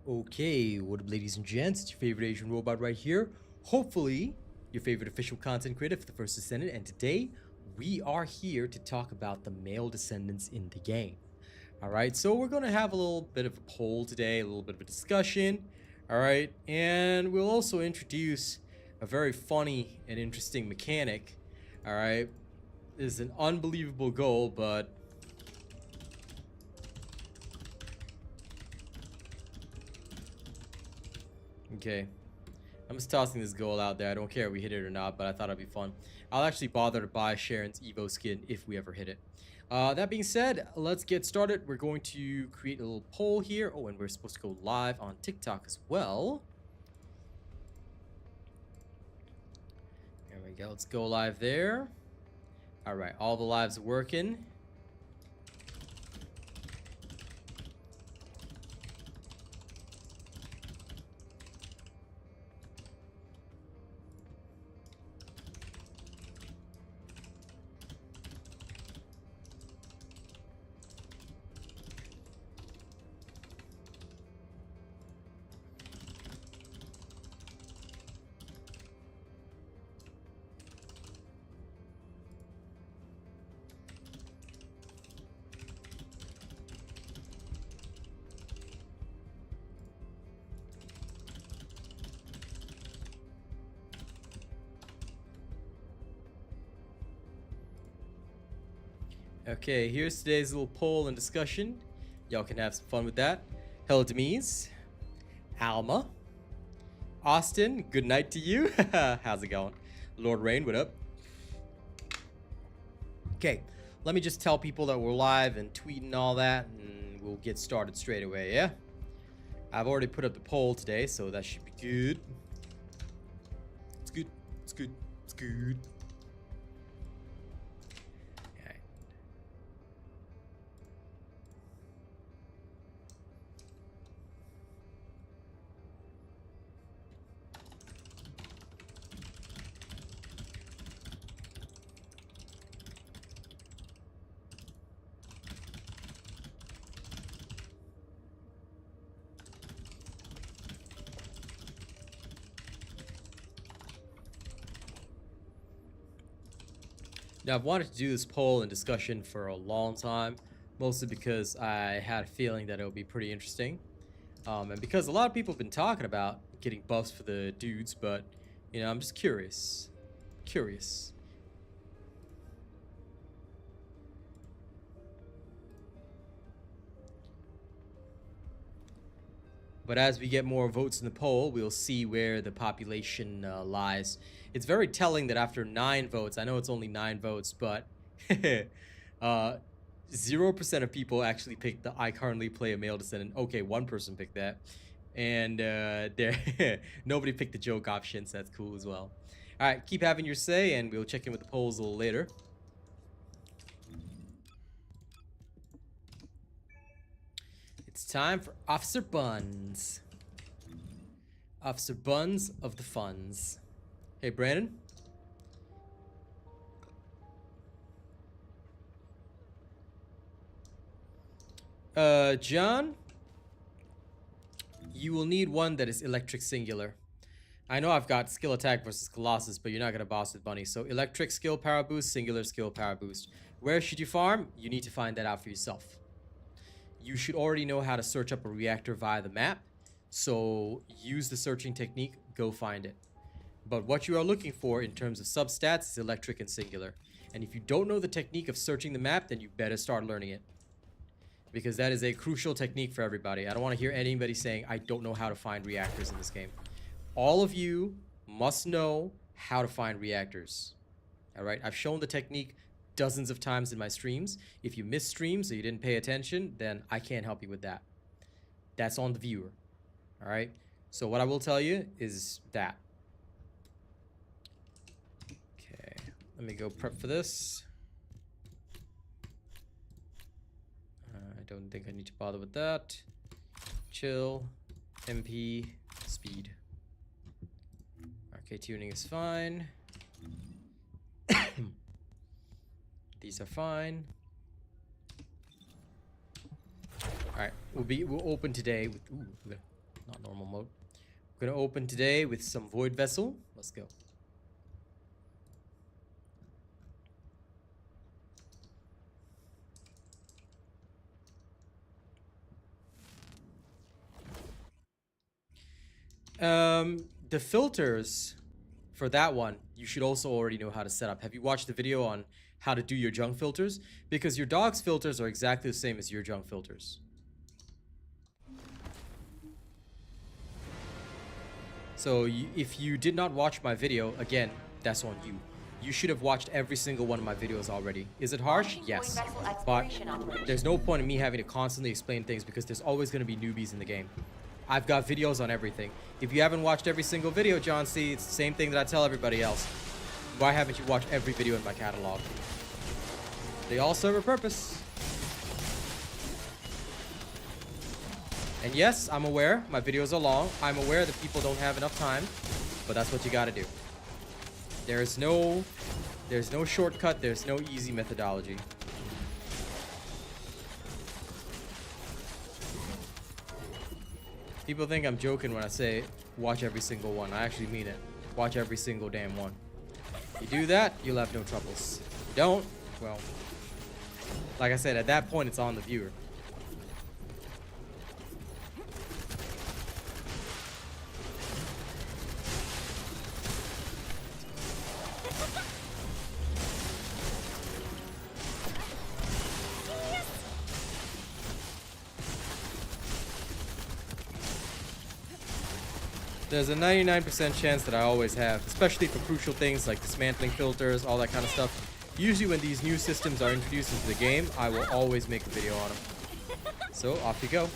Okay, what up, ladies and gents? It's your favorite Asian robot right here. Hopefully, your favorite official content creator for the First Descendant, and today we are here to talk about the male descendants in the game. Alright, so we're going to have a little bit of a poll today, a little bit of a discussion. Alright, and we'll also introduce a very funny and interesting mechanic. Alright, this is an unbelievable goal, but okay. I'm just tossing this goal out there. I don't care if we hit it or not, but I thought it'd be fun. I'll actually bother to buy Sharon's Evo skin if we ever hit it. That being said, let's get started. We're going to create a little poll here. Oh, and we're supposed to go live on TikTok as well. There we go. Let's go live there. All right. All the lives working. Okay, here's today's little poll and discussion. Y'all can have some fun with that. Hello, Demise. Alma. Austin, good night to you. How's it going? Lord Rain, what up? Okay, let me just tell people that we're live and tweet and all that, and we'll get started straight away, yeah? I've already put up the poll today, so that should be good. It's good. It's good. It's good. Now, I've wanted to do this poll and discussion for a long time, mostly because I had a feeling that it would be pretty interesting. And because a lot of people have been talking about getting buffs for the dudes, but, you know, I'm just curious. Curious. But as we get more votes in the poll, we'll see where the population lies. It's very telling that after 9 votes, I know it's only 9 votes, but 0% of people actually picked the I currently play a male descendant. Okay, 1 person picked that. And nobody picked the joke option, so that's cool as well. All right, keep having your say, and we'll check in with the polls a little later. It's time for Officer Buns. Officer Buns of the Funds. Hey, Brandon. John. You will need one that is electric singular. I know I've got skill attack versus Colossus, but you're not gonna boss with Bunny. So electric skill power boost, singular skill power boost. Where should you farm? You need to find that out for yourself. You should already know how to search up a reactor via the map. So use the searching technique, go find it. But what you are looking for in terms of substats is electric and singular. And if you don't know the technique of searching the map, then you better start learning it. Because that is a crucial technique for everybody. I don't want to hear anybody saying, I don't know how to find reactors in this game. All of you must know how to find reactors. Alright, I've shown the technique dozens of times in my streams. If you missed streams or you didn't pay attention, then I can't help you with that. That's on the viewer. Alright, so what I will tell you is that. Okay, let me go prep for this. I don't think I need to bother with that. Chill, MP, speed. Okay, tuning is fine. These are fine. All right, we'll open today with not normal mode. We're gonna open today with some Void Vessel. Let's go. The filters for that one, you should also already know how to set up. Have you watched the video on how to do your junk filters? Because your dog's filters are exactly the same as your junk filters. So if you did not watch my video, again, that's on you. You should have watched every single one of my videos already. Is it harsh? Yes. But there's no point in me having to constantly explain things because there's always going to be newbies in the game. I've got videos on everything. If you haven't watched every single video, John C., it's the same thing that I tell everybody else. Why haven't you watched every video in my catalog? They all serve a purpose. And yes, I'm aware my videos are long. I'm aware that people don't have enough time, but that's what you gotta do. There's no shortcut, there's no easy methodology. People think I'm joking when I say watch every single one. I actually mean it. Watch every single damn one. You do that, you'll have no troubles. If you don't, well, like I said, at that point it's on the viewer. There's a 99% chance that I always have, especially for crucial things like dismantling filters, all that kind of stuff. Usually when these new systems are introduced into the game, I will always make a video on them. So off you go.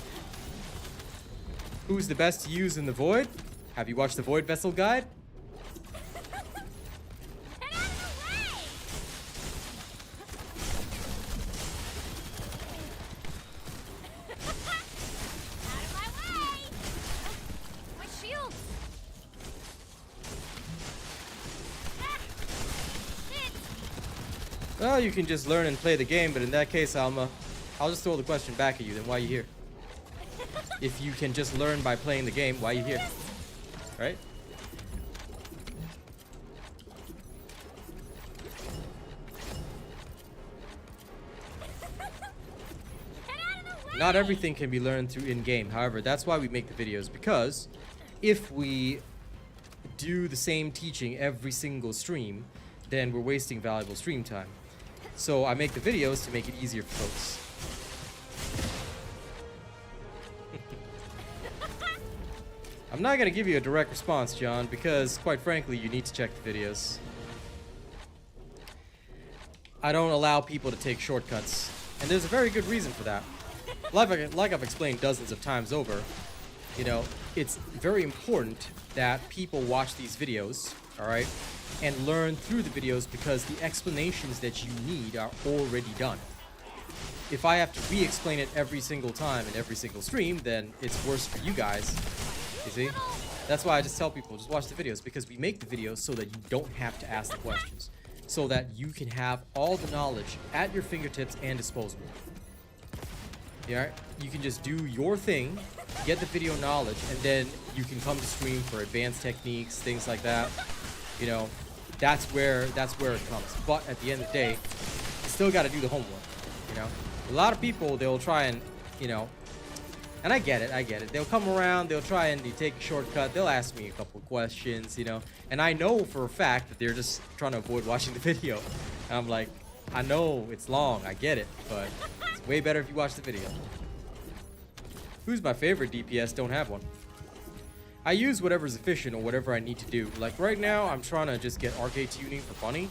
Who's the best to use in the Void? Have you watched the Void Vessel guide? Well, you can just learn and play the game, but in that case, I'll just throw the question back at you. Then why are you here? If you can just learn by playing the game, why are you here? Right? Not everything can be learned through in-game. However, that's why we make the videos, because if we do the same teaching every single stream, then we're wasting valuable stream time. So I make the videos to make it easier for folks. I'm not gonna give you a direct response, John, because quite frankly, you need to check the videos. I don't allow people to take shortcuts, and there's a very good reason for that. Like I've explained dozens of times over, you know, it's very important that people watch these videos, all right, and learn through the videos because the explanations that you need are already done. If I have to re-explain it every single time in every single stream, then it's worse for you guys. You see? That's why I just tell people, just watch the videos, because we make the videos so that you don't have to ask the questions. So that you can have all the knowledge at your fingertips and disposal. Yeah, you can just do your thing, get the video knowledge, and then you can come to stream for advanced techniques, things like that. You know, that's where it comes. But at the end of the day, you still got to do the homework. You know, a lot of people, they'll try and, you know, and I get it. They'll come around, they'll try and they take a shortcut. They'll ask me a couple questions, you know, and I know for a fact that they're just trying to avoid watching the video. And I'm like, I know it's long, I get it, but it's way better if you watch the video. Who's my favorite DPS? Don't have one. I use whatever's efficient or whatever I need to do. Like right now, I'm trying to just get arcade tuning for funny.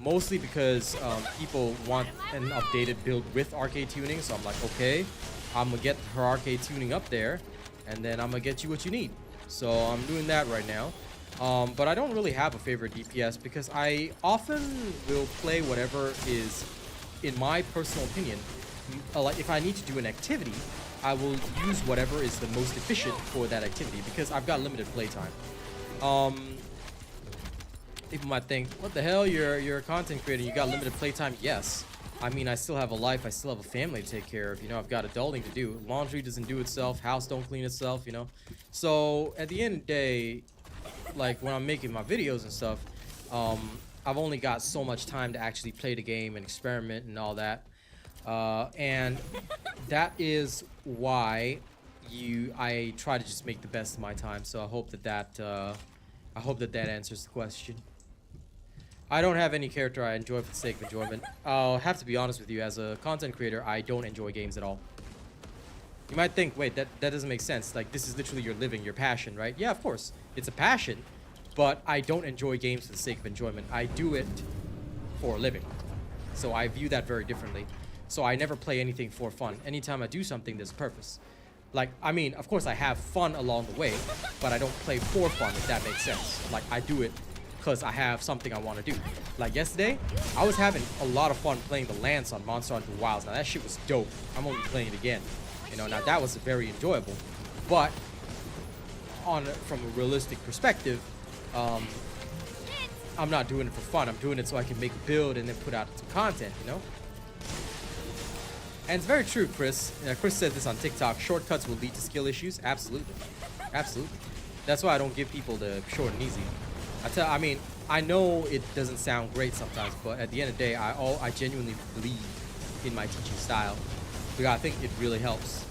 Mostly because people want an updated build with arcade tuning. So I'm like, okay, I'm gonna get her arcade tuning up there, and then I'm gonna get you what you need. So I'm doing that right now. But I don't really have a favorite DPS because I often will play whatever is, in my personal opinion, like if I need to do an activity, I will use whatever is the most efficient for that activity because I've got limited playtime. People might think, what the hell, you're a content creator, you got limited playtime? Yes. I mean, I still have a life. I still have a family to take care of. You know, I've got adulting to do. Laundry doesn't do itself. House don't clean itself, you know. So at the end of the day, like when I'm making my videos and stuff, I've only got so much time to actually play the game and experiment and all that. And that is why I try to just make the best of my time. So I hope that answers the question. I don't have any character I enjoy for the sake of enjoyment. I'll have to be honest with you, as a content creator, I don't enjoy games at all. You might think, wait, that doesn't make sense. Like, this is literally your living, your passion, right? Yeah, of course, it's a passion, but I don't enjoy games for the sake of enjoyment. I do it for a living. So I view that very differently. So I never play anything for fun. Anytime I do something, there's a purpose. Like, I mean, of course I have fun along the way, but I don't play for fun, if that makes sense. Like, I do it because I have something I want to do. Like yesterday, I was having a lot of fun playing the Lance on Monster Hunter Wilds. Now that shit was dope. I'm only playing it again. You know, now that was very enjoyable. But from a realistic perspective, I'm not doing it for fun. I'm doing it so I can make a build and then put out some content, you know? And it's very true, Chris. Chris said this on TikTok. Shortcuts will lead to skill issues. Absolutely. Absolutely. That's why I don't give people the short and easy. I mean, I know it doesn't sound great sometimes, but at the end of the day, I genuinely believe in my teaching style, because I think it really helps.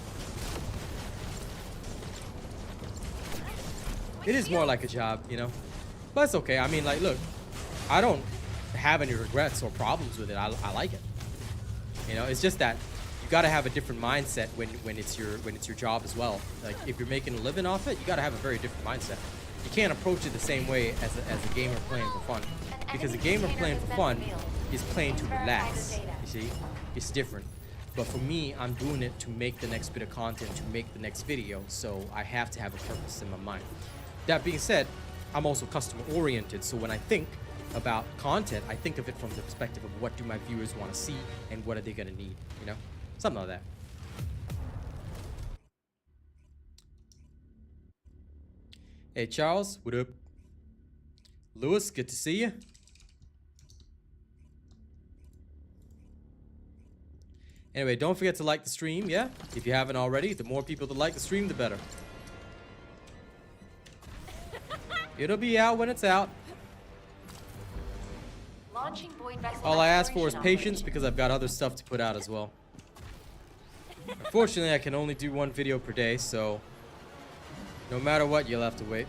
It is more like a job, you know, but it's okay. I mean, like, look, I don't have any regrets or problems with it. I like it. You know, it's just that you got to have a different mindset when it's your job as well. Like, if you're making a living off it, you got to have a very different mindset. You can't approach it the same way as a gamer playing for fun, because a gamer playing for fun is playing to relax. You see, it's different. But for me, I'm doing it to make the next bit of content, to make the next video. So I have to have a purpose in my mind. That being said, I'm also customer oriented. So when I think about content, I think of it from the perspective of what do my viewers want to see and what are they going to need, you know? Something like that. Hey, Charles, what up? Lewis, good to see you. Anyway, don't forget to like the stream, yeah? If you haven't already, the more people that like the stream, the better. It'll be out when it's out. All I ask for is patience, because I've got other stuff to put out as well. Unfortunately, I can only do one video per day, so no matter what, you'll have to wait.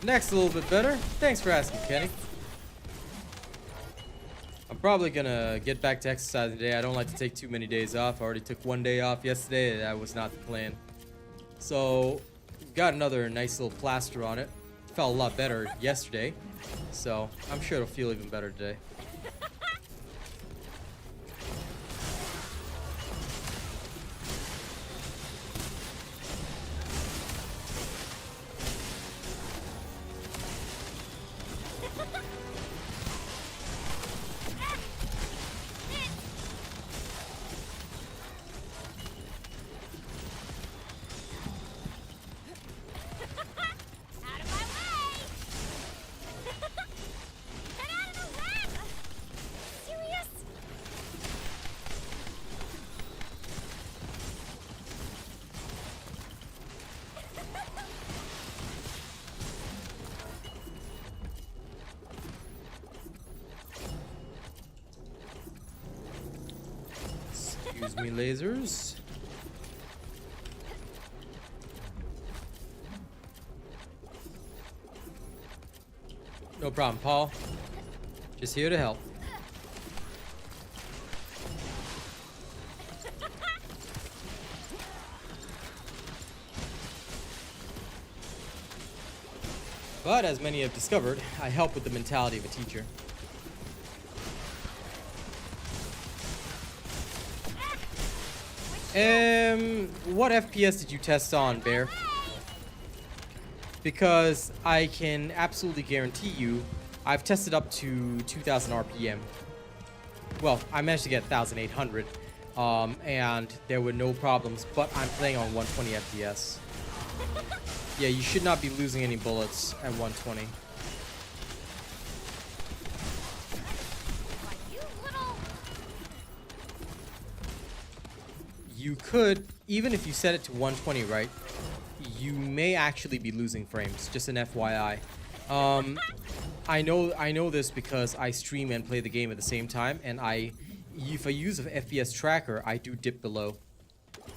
Next, a little bit better. Thanks for asking, Kenny. I'm probably gonna get back to exercising today. I don't like to take too many days off. I already took one day off yesterday. That was not the plan. So, got another nice little plaster on it. Felt a lot better yesterday. So, I'm sure it'll feel even better today. Excuse me, lasers. No problem, Paul. Just here to help. But as many have discovered, I help with the mentality of a teacher. What FPS did you test on, Bear? Because I can absolutely guarantee you I've tested up to 2000 RPM. Well, I managed to get 1800, and there were no problems, but I'm playing on 120 FPS. Yeah, you should not be losing any bullets at 120. You could, even if you set it to 120, right, you may actually be losing frames, just an FYI. I know this because I stream and play the game at the same time, and if I use an FPS tracker, I do dip below.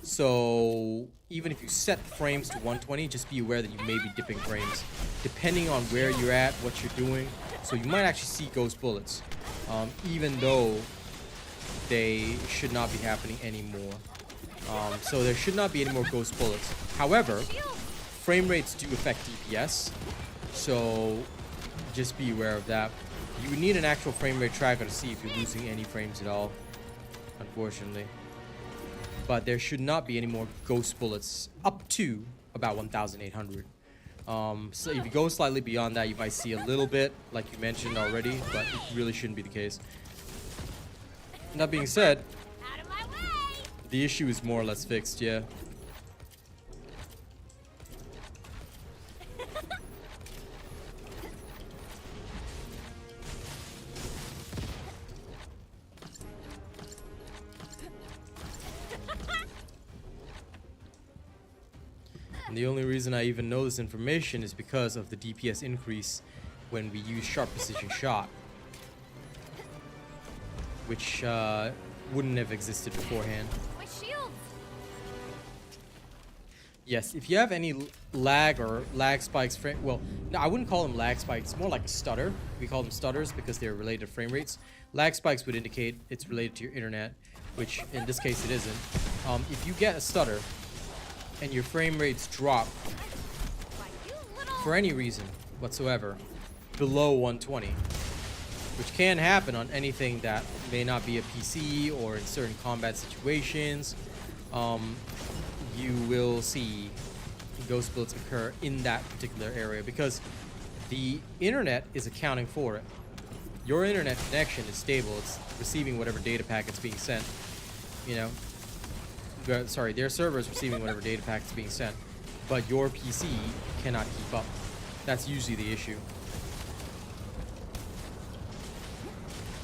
So even if you set the frames to 120, just be aware that you may be dipping frames, depending on where you're at, what you're doing. So you might actually see ghost bullets, even though they should not be happening anymore. So there should not be any more ghost bullets. However, frame rates do affect DPS, so just be aware of that. You would need an actual frame rate tracker to see if you're losing any frames at all, unfortunately. But there should not be any more ghost bullets up to about 1800. So if you go slightly beyond that, you might see a little bit, like you mentioned already, but it really shouldn't be the case. That being said, the issue is more or less fixed, yeah. And the only reason I even know this information is because of the DPS increase when we use sharp precision shot, which wouldn't have existed beforehand. Yes, if you have any lag or lag spikes, well, no, I wouldn't call them lag spikes. It's more like a stutter. We call them stutters because they're related to frame rates. Lag spikes would indicate it's related to your internet, which in this case it isn't. If you get a stutter and your frame rates drop for any reason whatsoever below 120, which can happen on anything that may not be a PC or in certain combat situations, you will see ghost bullets occur in that particular area because the internet is accounting for it. Your internet connection is stable. It's receiving whatever data packet's being sent. You know, sorry, their server is receiving whatever data packet's being sent, but your PC cannot keep up. That's usually the issue.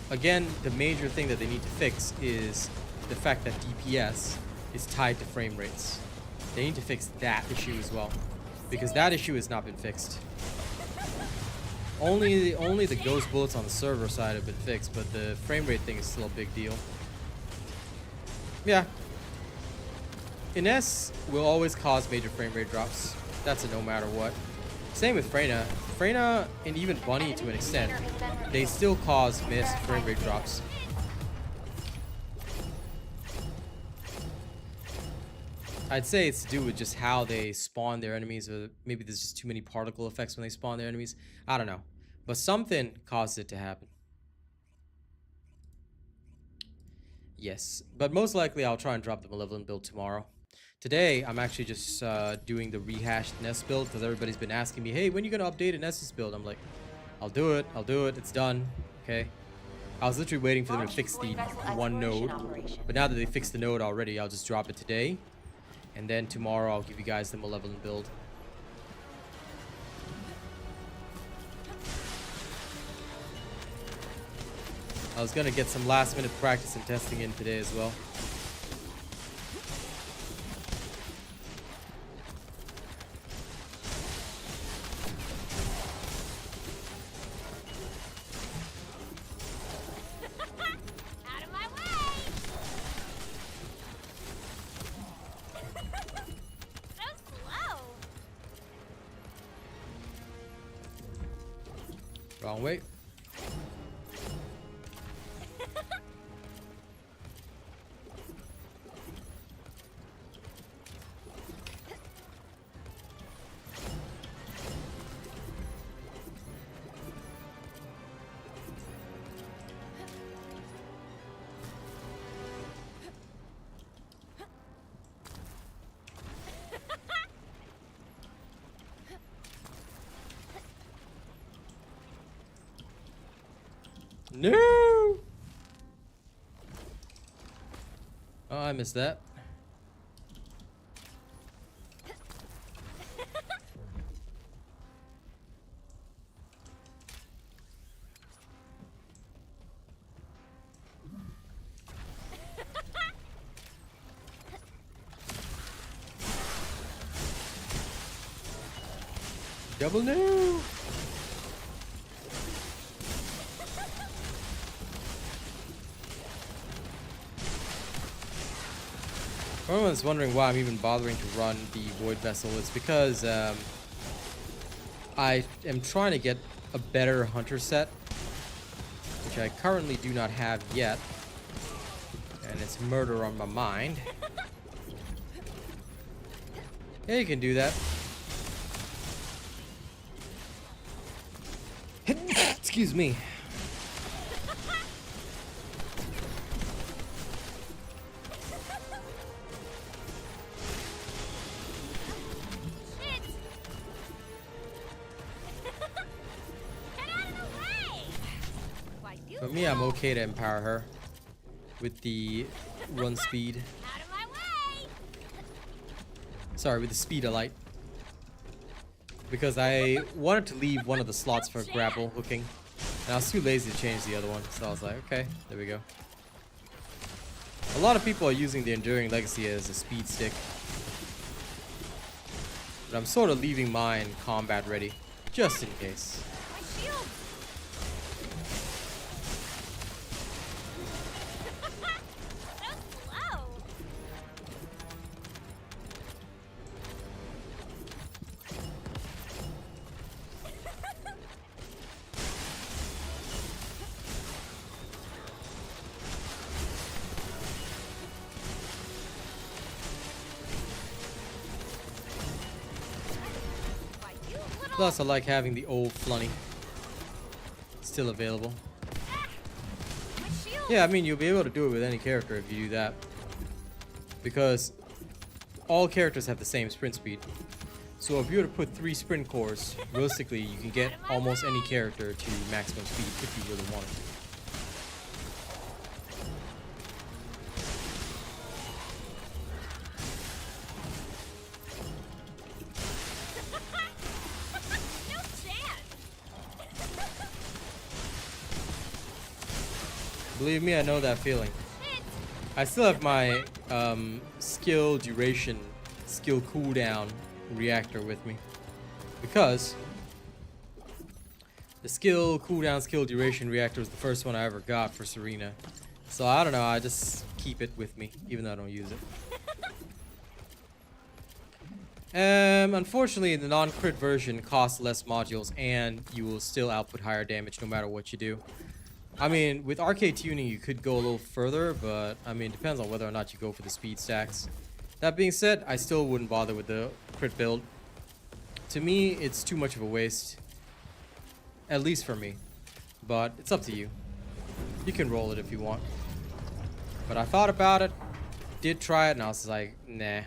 Again, the major thing that they need to fix is the fact that DPS is tied to frame rates. They need to fix that issue as well, because that issue has not been fixed. Only the ghost bullets on the server side have been fixed, but the frame rate thing is still a big deal. Yeah. Ines will always cause major frame rate drops. That's a no matter what. Same with Freyna. Freyna and even Bunny to an extent, they still cause massive frame rate drops. I'd say it's to do with just how they spawn their enemies, or maybe there's just too many particle effects when they spawn their enemies. I don't know. But something caused it to happen. Yes. But most likely I'll try and drop the Malevolent build tomorrow. Today, I'm actually just doing the rehashed Nest build because everybody's been asking me, hey, when are you going to update a Nessus build? I'm like, I'll do it. It's done. Okay. I was literally waiting for them to fix the one node. But now that they fixed the node already, I'll just drop it today. And then tomorrow I'll give you guys the Malevolent build. I was gonna get some last minute practice and testing in today as well. Out of my way! So slow. Wrong way. No! Oh, I missed that. Double no! Everyone's wondering why I'm even bothering to run the Void Vessel. It's because I am trying to get a better hunter set, which I currently do not have yet. And it's murder on my mind. Yeah, you can do that. Excuse me. Shit! Get out of the way! Why you For me, I'm okay to empower her with the run speed. out of my way! Sorry, with the speed of light. Because I wanted to leave one of the slots for grapple hooking. And I was too lazy to change the other one. So I was like, okay, there we go. A lot of people are using the Enduring Legacy as a speed stick. But I'm sort of leaving mine combat ready. Just in case. My shield! So slow! Why you little... Plus, I like having the old Flunny still available. My shield! Yeah, I mean, you'll be able to do it with any character if you do that. Because all characters have the same sprint speed. So if you were to put 3 sprint cores, realistically, you can get almost any character to maximum speed if you really wanted to. No chance! Believe me, I know that feeling. Shit! I still have my skill duration, skill cooldown reactor with me. Because the skill cooldown, skill duration reactor was the first one I ever got for Serena. So I don't know, I just keep it with me, even though I don't use it. Unfortunately, the non-crit version costs less modules, and you will still output higher damage no matter what you do. I mean, with arcade tuning, you could go a little further, but I mean, it depends on whether or not you go for the speed stacks. That being said, I still wouldn't bother with the crit build. To me, it's too much of a waste. At least for me. But it's up to you. You can roll it if you want. But I thought about it, did try it, and I was like, nah.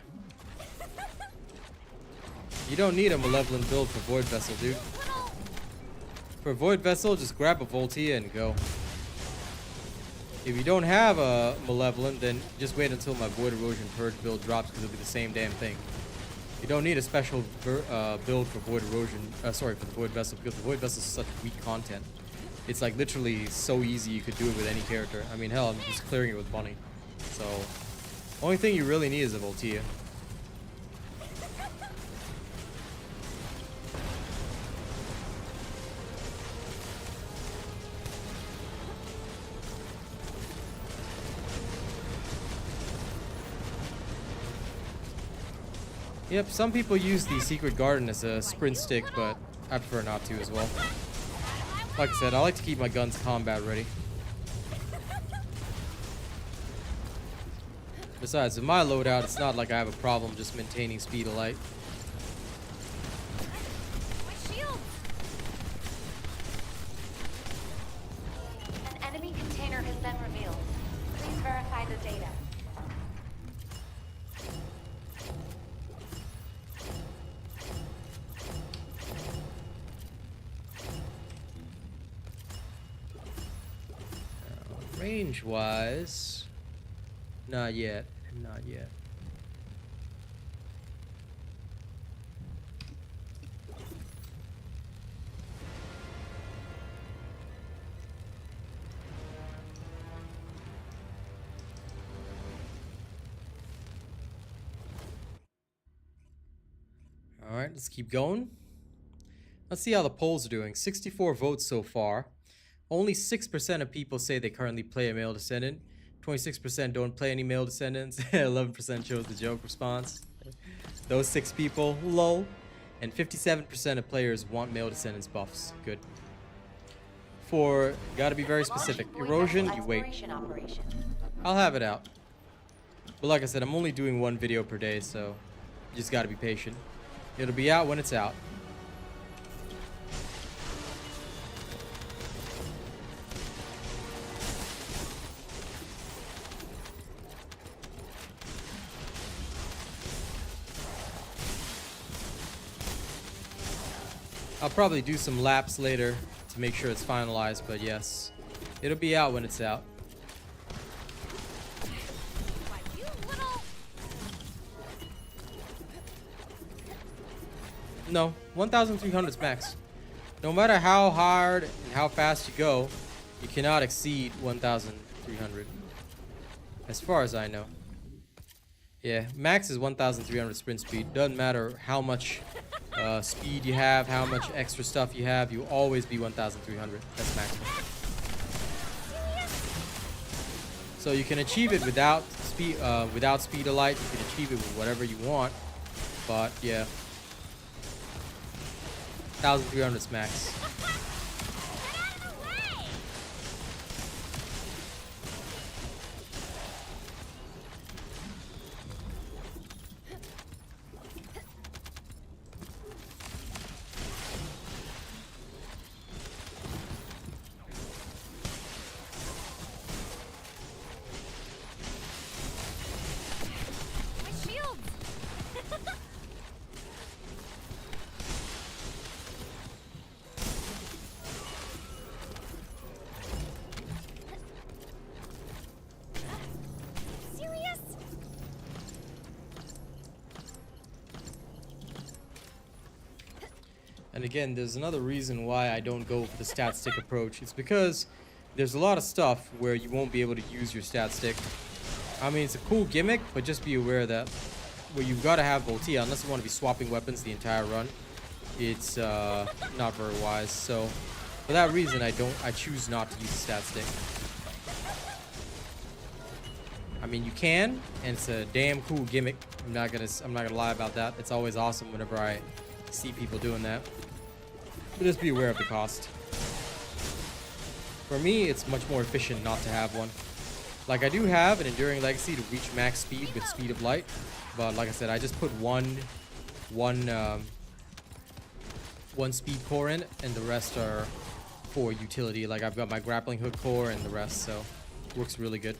You don't need a Malevolent build for Void Vessel, dude. Little... For Void Vessel, just grab a Voltia and go. If you don't have a Malevolent, then just wait until my Void Erosion Purge build drops, because it'll be the same damn thing. You don't need a special build for Void Erosion, sorry, for the Void Vessel, because the Void Vessel is such weak content. It's like literally so easy you could do it with any character. I mean, hell, I'm just clearing it with Bunny. So, only thing you really need is a Voltia. Yep, some people use the Secret Garden as a sprint stick, but I prefer not to as well. Like I said, I like to keep my guns combat ready. Besides, with my loadout, it's not like I have a problem just maintaining speed of light. My shield! An enemy container has been revealed. Please verify the data. Range-wise, not yet. Not yet. All right, let's keep going. Let's see how the polls are doing. 64 votes so far. Only 6% of people say they currently play a Male Descendant. 26% don't play any Male Descendants. 11% chose the joke response. Those 6 people, lol. And 57% of players want Male Descendants buffs. Good. For, gotta be very specific. Erosion, you wait. I'll have it out. But like I said, I'm only doing 1 video per day, so you just gotta be patient. It'll be out when it's out. I'll probably do some laps later to make sure it's finalized, but yes, it'll be out when it's out. Why, you little... No, 1,300 is max. No matter how hard and how fast you go, you cannot exceed 1,300. As far as I know. Yeah, max is 1,300 sprint speed. Doesn't matter how much speed you have, how much extra stuff you have, you always be 1,300. That's maximum. So you can achieve it without speed of light. You can achieve it with whatever you want. But yeah, 1,300 is max. And again, there's another reason why I don't go for the stat stick approach. It's because there's a lot of stuff where you won't be able to use your stat stick. I mean, it's a cool gimmick, but just be aware that where you've got to have Voltia, unless you want to be swapping weapons the entire run, it's not very wise. So for that reason, I choose not to use the stat stick. I mean, you can, and it's a damn cool gimmick. I'm not gonna lie about that. It's always awesome whenever I see people doing that. But just be aware of the cost. For me, it's much more efficient not to have one. Like, I do have an Enduring Legacy to reach max speed with Speed of Light, but like I said, I just put one speed core in, and the rest are for utility. Like, I've got my grappling hook core and the rest, so it works really good.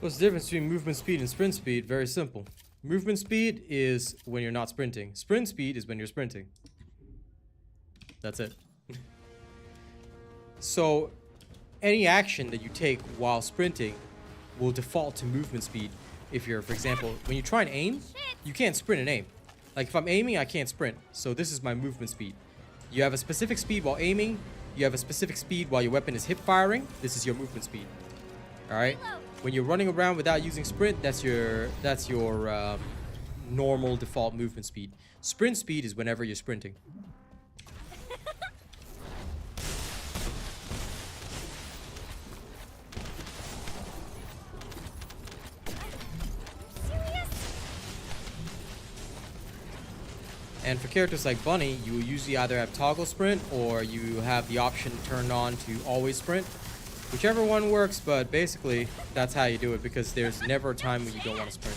What's the difference between movement speed and sprint speed? Very simple. Movement speed is when you're not sprinting. Sprint speed is when you're sprinting. That's it. So, any action that you take while sprinting will default to movement speed. If you're, for example, when you try and aim, you can't sprint and aim. Like, if I'm aiming, I can't sprint. So this is my movement speed. You have a specific speed while aiming. You have a specific speed while your weapon is hip firing. This is your movement speed. All right. When you're running around without using sprint, that's your normal default movement speed. Sprint speed is whenever you're sprinting. And for characters like Bunny, you usually either have toggle sprint or you have the option turned on to always sprint. Whichever one works, but basically that's how you do it because there's never a time when you don't want to sprint.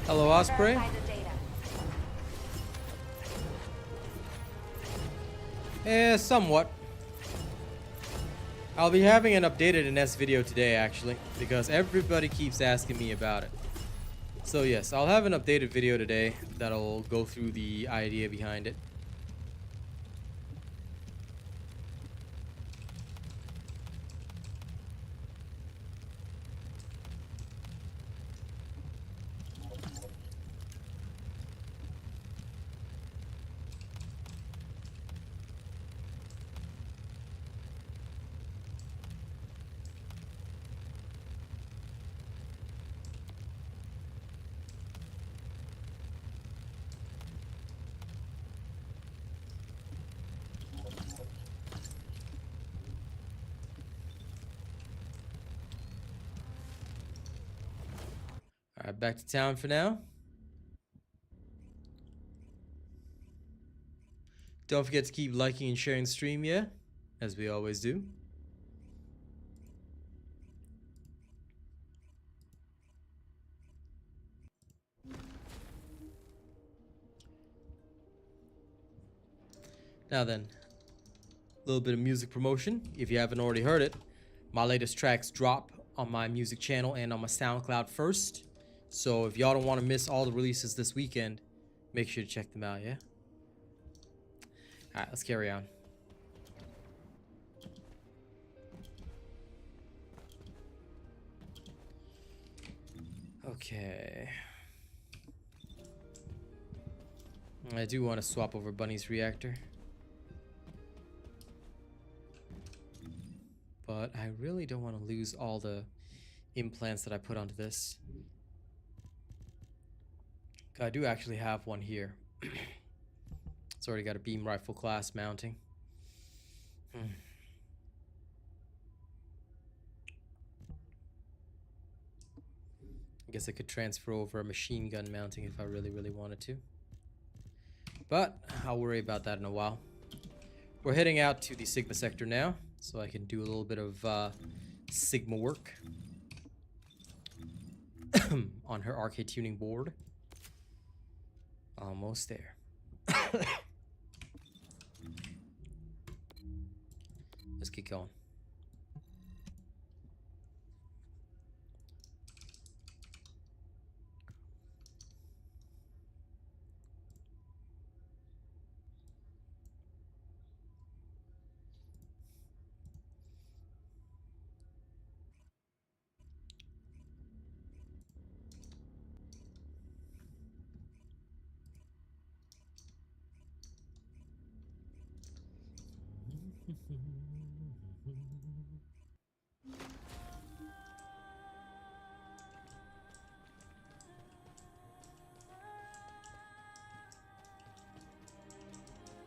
Hello, Osprey. Somewhat. I'll be having an updated NS video today, actually, because everybody keeps asking me about it. So yes, I'll have an updated video today that'll go through the idea behind it. Alright, back to town for now. Don't forget to keep liking and sharing the stream, yeah? As we always do. Now then, a little bit of music promotion. If you haven't already heard it, my latest tracks drop on my music channel and on my SoundCloud first. So if y'all don't want to miss all the releases this weekend, make sure to check them out, yeah? Alright, let's carry on. Okay. I do want to swap over Bunny's reactor. But I really don't want to lose all the implants that I put onto this. I do actually have one here. It's already got a beam rifle class mounting. I guess I could transfer over a machine gun mounting if I really wanted to. But I'll worry about that in a while. We're heading out to the Sigma sector now, so I can do a little bit of Sigma work on her arcade tuning board. Almost there. Let's keep going.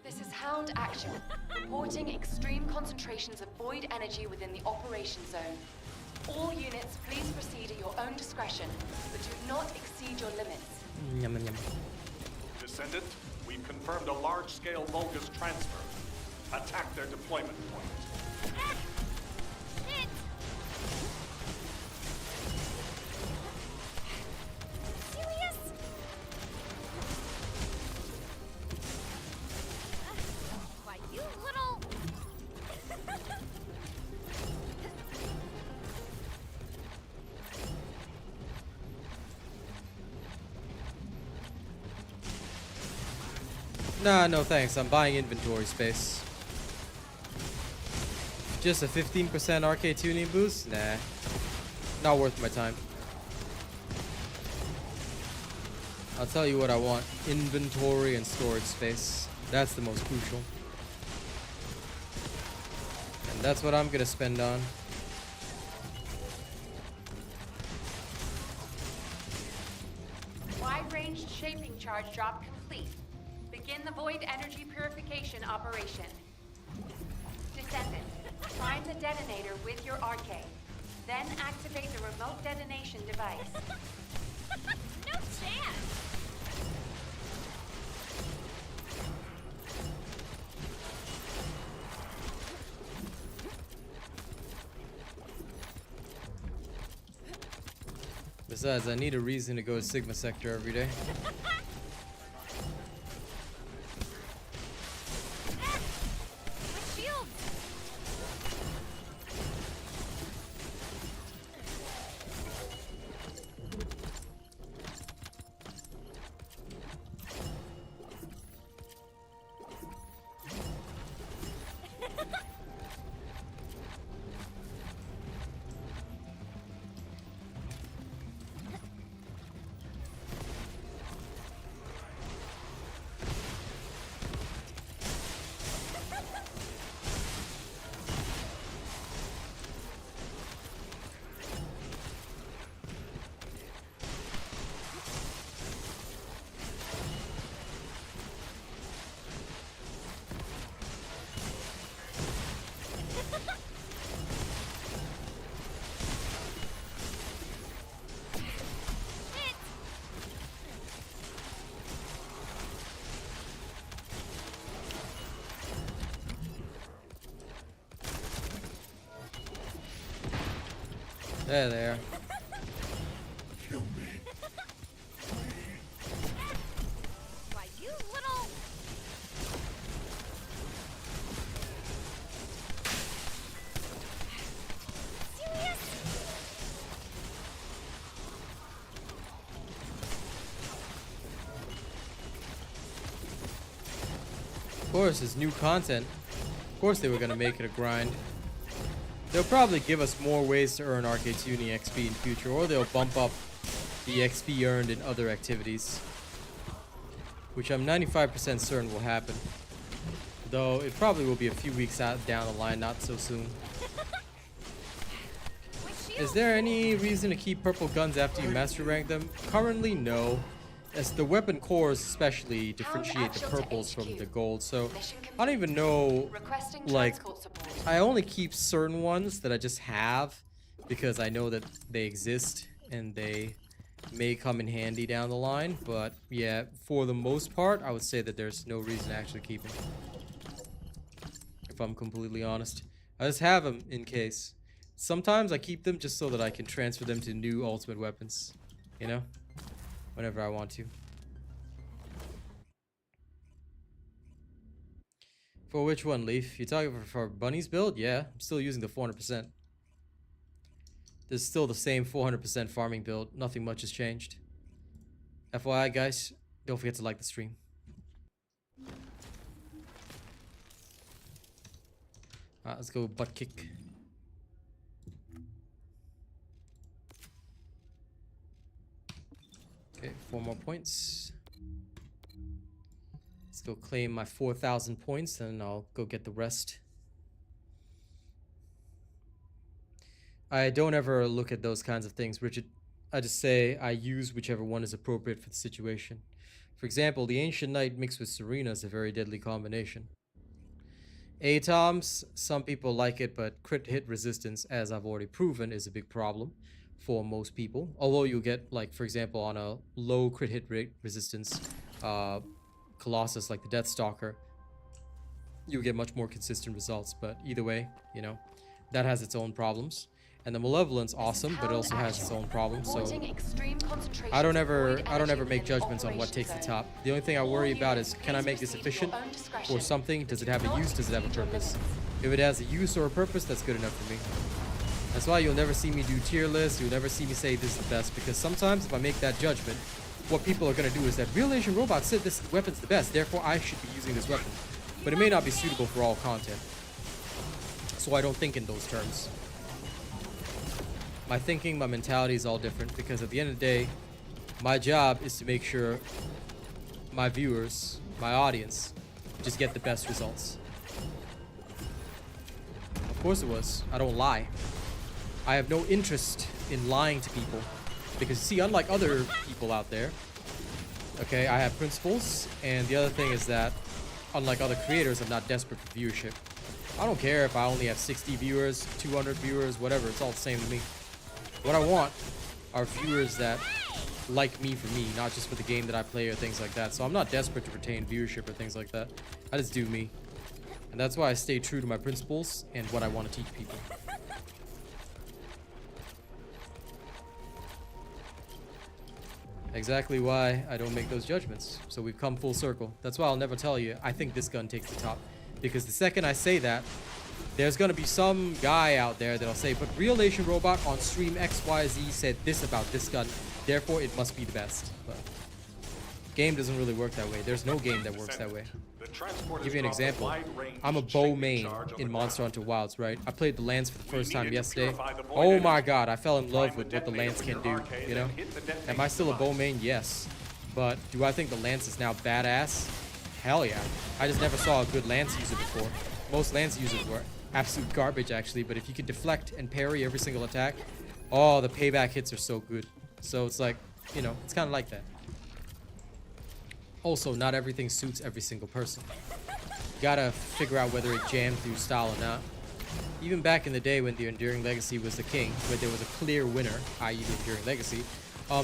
This is Hound Action, reporting extreme concentrations of void energy within the operation zone. All units, please proceed at your own discretion, but do not exceed your limits. Yum, yum. Descendant, we've confirmed a large-scale Vulgus transfer. Attack their deployment point. Ah! Shit! Nah, no thanks. I'm buying inventory space. Just a 15% arcade tuning boost? Nah. Not worth my time. I'll tell you what I want. Inventory and storage space. That's the most crucial. And that's what I'm gonna spend on. Wide-range shaping charge drop complete. Begin the void energy purification operation. Descendant, find the detonator with your arcade. Then activate the remote detonation device. No chance! Besides, I need a reason to go to Sigma Sector every day. My shield! There they are. Why, you little... Serious? Of course, it's new content. Of course they were gonna make it a grind. They'll probably give us more ways to earn arcade tuning XP in future, or they'll bump up the XP earned in other activities, which I'm 95% certain will happen. Though it probably will be a few weeks out down the line, not so soon. My shield! Is there any reason to keep purple guns after you master rank them? Currently, no. As the weapon cores especially differentiate the purples from the gold, so I don't even know, Requesting like, transport support. I only keep certain ones that I just have because I know that they exist and they may come in handy down the line, but yeah, for the most part, I would say that there's no reason to actually keep them. If I'm completely honest. I just have them in case. Sometimes I keep them just so that I can transfer them to new ultimate weapons, you know? Whenever I want to. For which one, Leaf? You talking for Bunny's build? Yeah, I'm still using the 400%. There's still the same 400% farming build. Nothing much has changed. FYI, guys, don't forget to like the stream. Alright, let's go butt kick. Okay, 4 more points. Let's go claim my 4,000 points and I'll go get the rest. I don't ever look at those kinds of things, Richard. I just say I use whichever one is appropriate for the situation. For example, the Ancient Knight mixed with Serena is a very deadly combination. ATOMs, some people like it, but crit hit resistance, as I've already proven, is a big problem for most people. Although you get, like, for example, on a low crit hit rate resistance Colossus like the Deathstalker, you get much more consistent results. But either way, you know, that has its own problems. And the Malevolent's awesome, but it also has its own problems. So I don't ever make judgments on what takes the top. The only thing I worry about is, can I make this efficient for something? Does it have a use? Does it have a purpose? If it has a use or a purpose, that's good enough for me. That's why you'll never see me do tier lists. You'll never see me say this is the best, because sometimes if I make that judgment, what people are going to do is that RealAsianRobot said this weapon's the best, therefore I should be using this weapon. But it may not be suitable for all content. So I don't think in those terms. My thinking, my mentality is all different, because at the end of the day, my job is to make sure my viewers, my audience, just get the best results. Of course it was. I don't lie. I have no interest in lying to people. Because, see, unlike other people out there, okay, I have principles, and the other thing is that, unlike other creators, I'm not desperate for viewership. I don't care if I only have 60 viewers, 200 viewers, whatever, it's all the same to me. What I want are viewers that like me for me, not just for the game that I play or things like that. So I'm not desperate to retain viewership or things like that. I just do me. And that's why I stay true to my principles and what I want to teach people. Exactly why I don't make those judgments. So we've come full circle. That's why I'll never tell you, I think this gun takes the top. Because the second I say that, there's going to be some guy out there that'll say, but RealAsianRobot on stream XYZ said this about this gun, therefore it must be the best. But game doesn't really work that way. There's no game that works that way. I'll give you an example. I'm a bow main in Monster Hunter Wilds, right? I played the Lance for the first time yesterday. Oh my god, I fell in love with what the Lance can do, you know? Am I still a bow main? Yes. But do I think the Lance is now badass? Hell yeah. I just never saw a good Lance user before. Most Lance users were absolute garbage, actually, but if you could deflect and parry every single attack, oh, the payback hits are so good. So it's like, you know, it's kind of like that. Also, not everything suits every single person. You gotta figure out whether it jammed through style or not. Even back in the day when the Enduring Legacy was the king, where there was a clear winner, i.e. the Enduring Legacy,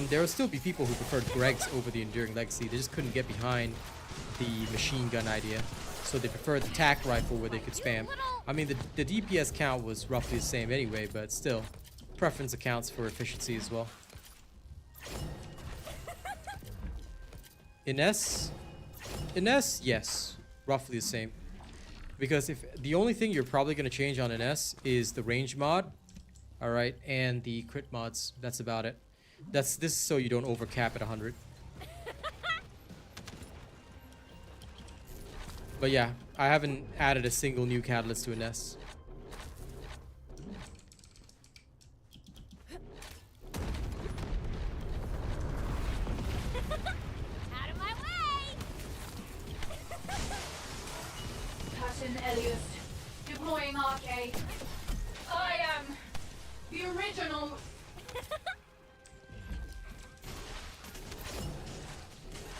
there would still be people who preferred Greg's over the Enduring Legacy. They just couldn't get behind the machine gun idea. So they preferred the tac rifle where they could spam. I mean, the DPS count was roughly the same anyway, but still, preference accounts for efficiency as well. In S, yes, roughly the same. Because if the only thing you're probably going to change on an S is the range mod, all right, and the crit mods. That's about it. This is so you don't overcap at 100. But yeah, I haven't added a single new catalyst to an S. Out of my way! Captain Elias, deploying arcade. I am the original.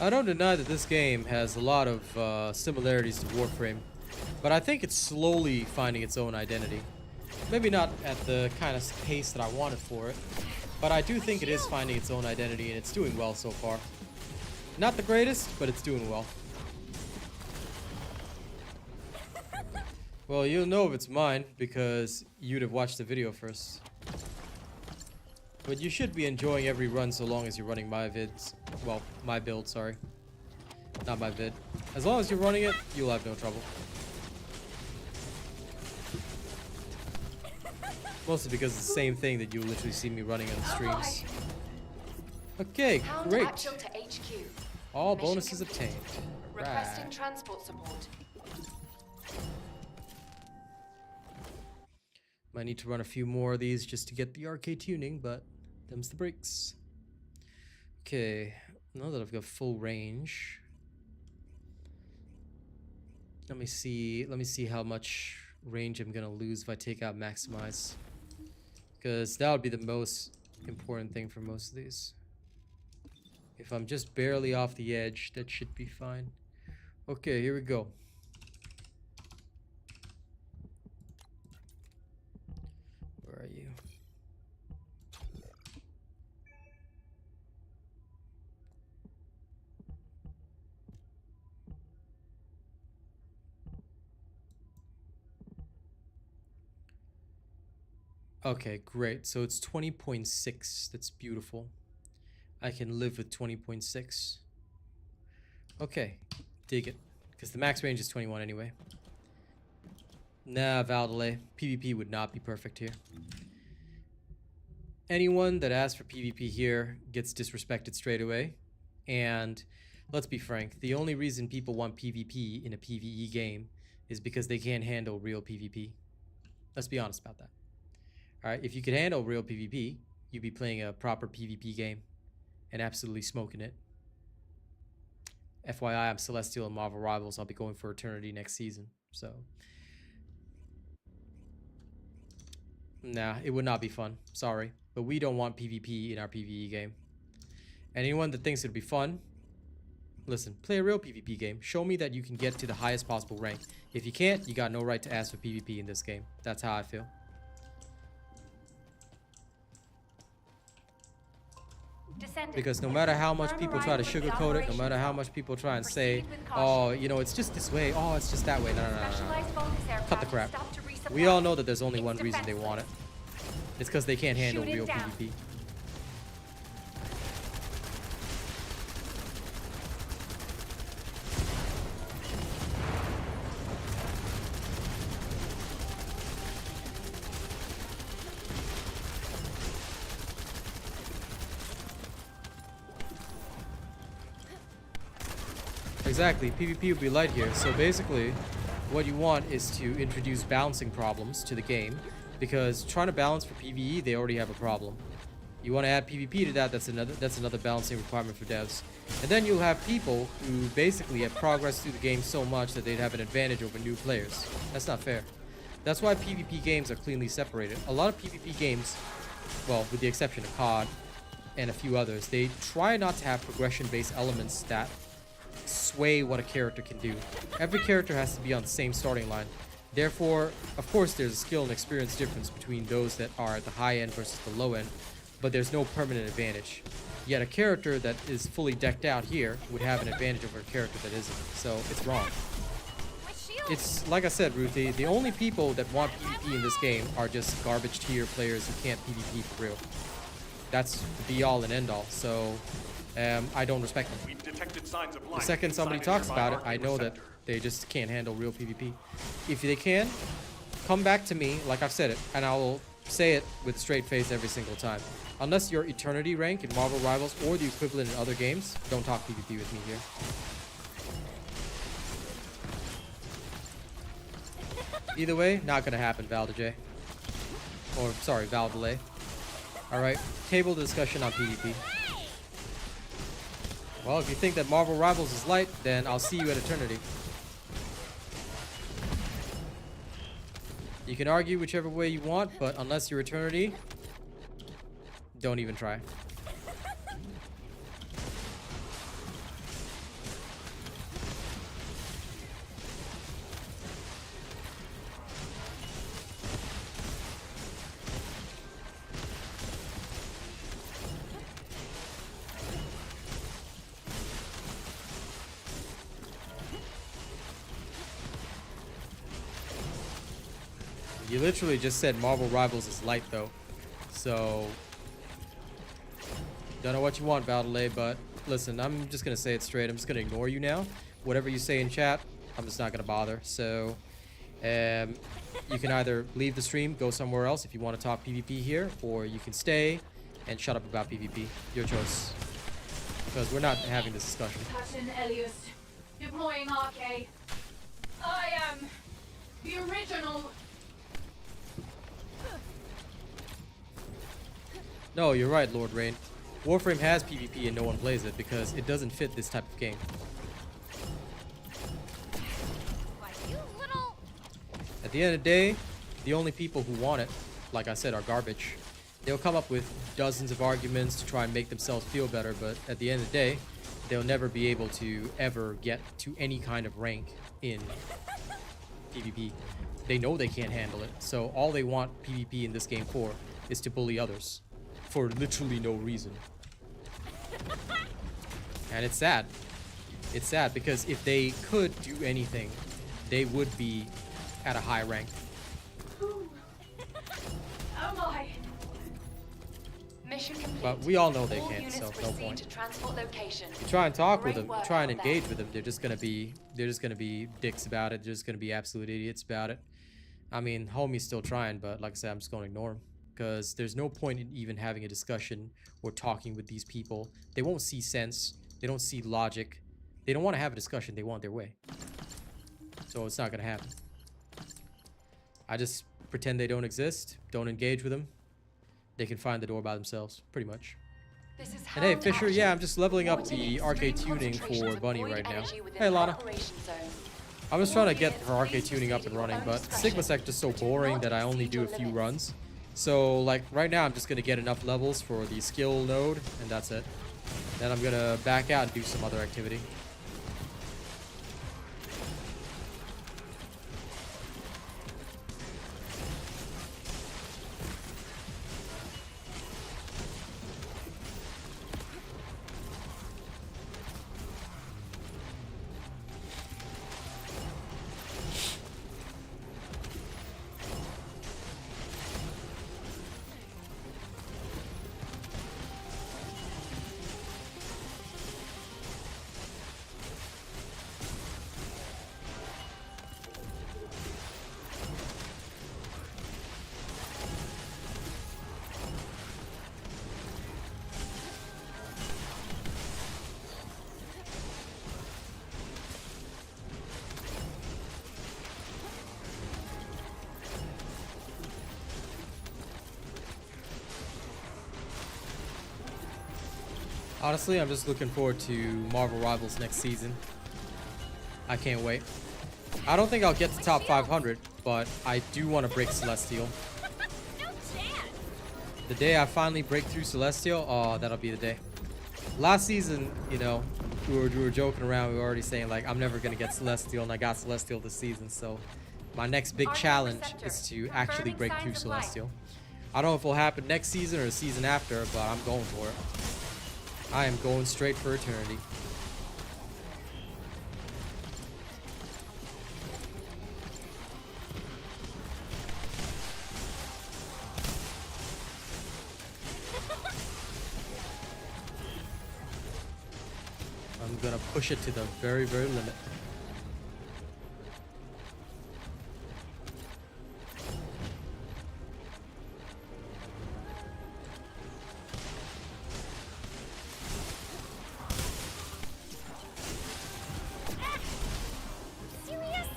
I don't deny that this game has a lot of similarities to Warframe, but I think it's slowly finding its own identity. Maybe not at the kind of pace that I wanted for it, but I do think it is finding its own identity, and it's doing well so far. Not the greatest, but it's doing well. Well, you'll know if it's mine, because you'd have watched the video first. But you should be enjoying every run so long as you're running my vids. Well, my build, sorry. Not my vid. As long as you're running it, you'll have no trouble. Mostly because it's the same thing that you'll literally see me running on the streams. Okay, great. All bonuses obtained. Requesting Right. transport support. Might need to run a few more of these just to get the arcade tuning, but them's the breaks. Okay, now that I've got full range, let me see how much range I'm gonna lose if I take out maximize, because that would be the most important thing for most of these. If I'm just barely off the edge, that should be fine. Okay, here we go. Where are you? Okay, great. So it's 20.6. That's beautiful. I can live with 20.6. Okay, dig it. Because the max range is 21 anyway. Nah, Valdele. PvP would not be perfect here. Anyone that asks for PvP here gets disrespected straight away. And let's be frank, the only reason people want PvP in a PvE game is because they can't handle real PvP. Let's be honest about that. Alright, if you could handle real PvP, you'd be playing a proper PvP game and absolutely smoking it. FYI, I'm Celestial in Marvel Rivals. I'll be going for Eternity next season. So, nah, it would not be fun. Sorry. But we don't want PvP in our PvE game. Anyone that thinks it'd be fun, listen, play a real PvP game. Show me that you can get to the highest possible rank. If you can't, you got no right to ask for PvP in this game. That's how I feel. Because no matter how much people try to sugarcoat it, no matter how much people try and say, oh, you know, it's just this way, oh, it's just that way. No, no, no, no, no. Cut the crap. We all know that there's only one reason they want it. It's because they can't handle real PvP. Exactly, PvP would be light here. So basically, what you want is to introduce balancing problems to the game, because trying to balance for PvE, they already have a problem. You want to add PvP to that, that's another balancing requirement for devs. And then you'll have people who basically have progressed through the game so much that they'd have an advantage over new players. That's not fair. That's why PvP games are cleanly separated. A lot of PvP games, well, with the exception of COD and a few others, they try not to have progression-based elements that sway what a character can do. Every character has to be on the same starting line. Therefore, of course, there's a skill and experience difference between those that are at the high end versus the low end, but there's no permanent advantage. Yet a character that is fully decked out here would have an advantage over a character that isn't. So it's wrong. It's like I said, Ruthie, the only people that want PvP in this game are just garbage tier players who can't PvP for real. That's the be all and end all. So I don't respect them. The second somebody talks about it, I know that they just can't handle real PvP. If they can, come back to me, like I've said it, and I will say it with a straight face every single time. Unless you're Eternity rank in Marvel Rivals or the equivalent in other games, don't talk PvP with me here. Either way, not gonna happen, Valdej. Or, sorry, Valdelay. Alright, table discussion on PvP. Well, if you think that Marvel Rivals is light, then I'll see you at Eternity. You can argue whichever way you want, but unless you're Eternity, don't even try. You literally just said Marvel Rivals is light, though. So, don't know what you want, Valdelay, but listen, I'm just going to say it straight. I'm just going to ignore you now. Whatever you say in chat, I'm just not going to bother. So, you can either leave the stream, go somewhere else if you want to talk PvP here, or you can stay and shut up about PvP. Your choice. Because we're not having this discussion. Captain Elias, deploying RK. I am the original. No, you're right, Lord Rain. Warframe has PvP and no one plays it because it doesn't fit this type of game. At the end of the day, the only people who want it, like I said, are garbage. They'll come up with dozens of arguments to try and make themselves feel better, but at the end of the day, they'll never be able to ever get to any kind of rank in PvP. They know they can't handle it, so all they want PvP in this game for is to bully others. For literally no reason. And it's sad. It's sad because if they could do anything, they would be at a high rank. Oh my. Mission complete. But we all know they All can't, units so no proceed point. to transport location. You try and talk with Great them, work try and out engage there. with them, they're just gonna be dicks about it. They're just gonna be absolute idiots about it. I mean, homie's still trying, but like I said, I'm just gonna ignore him. Because there's no point in even having a discussion or talking with these people. They won't see sense. They don't see logic. They don't want to have a discussion. They want their way. So it's not gonna happen. I just pretend they don't exist. Don't engage with them. They can find the door by themselves, pretty much. This is And hey, Hound Fisher, Action. yeah, I'm just leveling up Reporting the extreme arcade tuning concentrations for of Bunny void right now. energy within Hey, the Lana. operation zone. I was trying to get Units, her arcade please tuning up proceed and at your running, own but discretion, Sigma Sector's so but do boring not that I only exceed do a your few limits. runs. So, like, right now I'm just gonna get enough levels for the skill node, and that's it. Then I'm gonna back out and do some other activity. Honestly, I'm just looking forward to Marvel Rivals next season. I can't wait. I don't think I'll get to top 500, but I do want to break Celestial. No chance. The day I finally break through Celestial, oh, that'll be the day. Last season, you know, we were joking around. We were already saying, like, I'm never going to get Celestial, and I got Celestial this season. So my next big Arctic challenge receptor, is to actually confirming break signs through of life. Celestial. I don't know if it'll happen next season or the season after, but I'm going for it. I am going straight for eternity. I'm gonna push it to the very, very limit. Serious?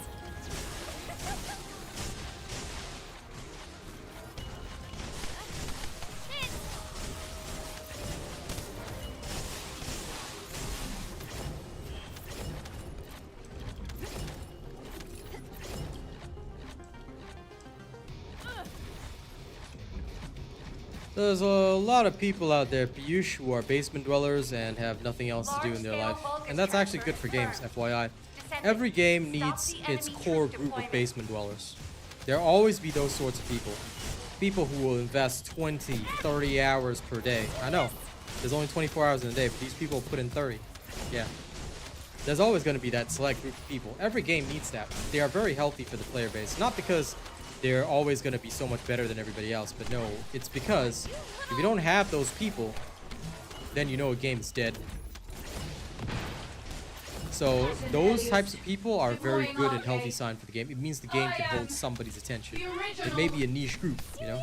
Shit. There's a lot of people out there, Piyush, who are basement dwellers and have nothing else to do in their life. And that's actually good for games, FYI. Every game needs its core group of basement dwellers. There'll always be those sorts of people. People who will invest 20, 30 hours per day. I know, there's only 24 hours in a day, but these people put in 30. Yeah. There's always going to be that select group of people. Every game needs that. They are very healthy for the player base. Not because they're always going to be so much better than everybody else, but no, it's because if you don't have those people, then you know a game is dead. So those types of people are a very good and healthy sign for the game. It means the game can hold somebody's attention. It may be a niche group, you know,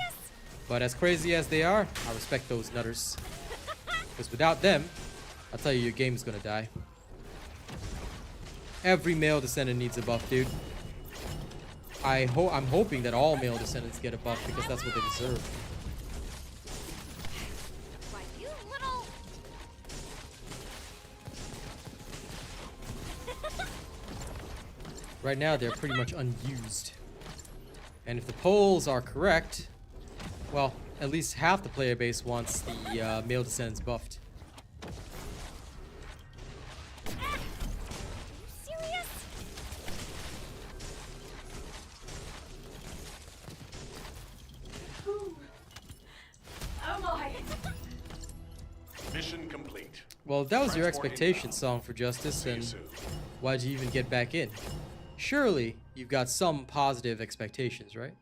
but as crazy as they are, I respect those nutters. Because without them, I'll tell you, your game is going to die. Every male descendant needs a buff, dude. I'm hoping that all male descendants get a buff because that's what they deserve. Why, you little... Right now, they're pretty much unused. And if the polls are correct, well, at least half the player base wants the male descendants buffed. Serious? Who am I? Mission complete. Well, if that was your Transporting expectation, now. Song for Justice, See you then soon. why'd you even get back in? Surely you've got some positive expectations, right?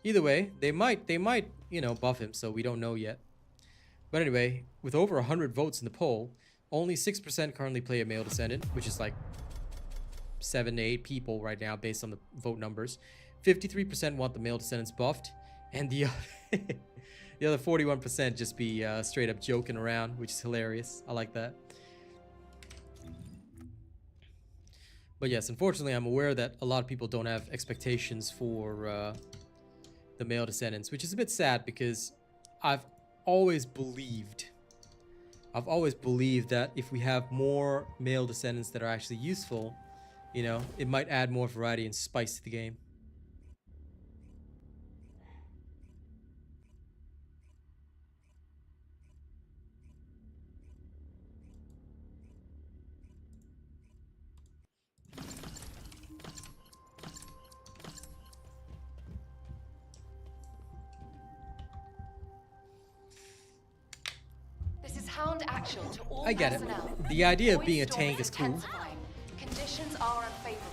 Either way, they might, you know, buff him, so we don't know yet. But anyway, with over 100 votes in the poll, only 6% currently play a male descendant, which is like 7 to 8 people right now based on the vote numbers. 53% want the male descendants buffed, and the the other 41% just be straight up joking around, which is hilarious. I like that. But yes, unfortunately, I'm aware that a lot of people don't have expectations for the Male Descendants, which is a bit sad because I've always believed that if we have more Male Descendants that are actually useful, you know, it might add more variety and spice to the game. This is Hound Actual to all I get it. personnel. The idea of Void being a storm tank is cool. intensifying. Conditions are unfavorable.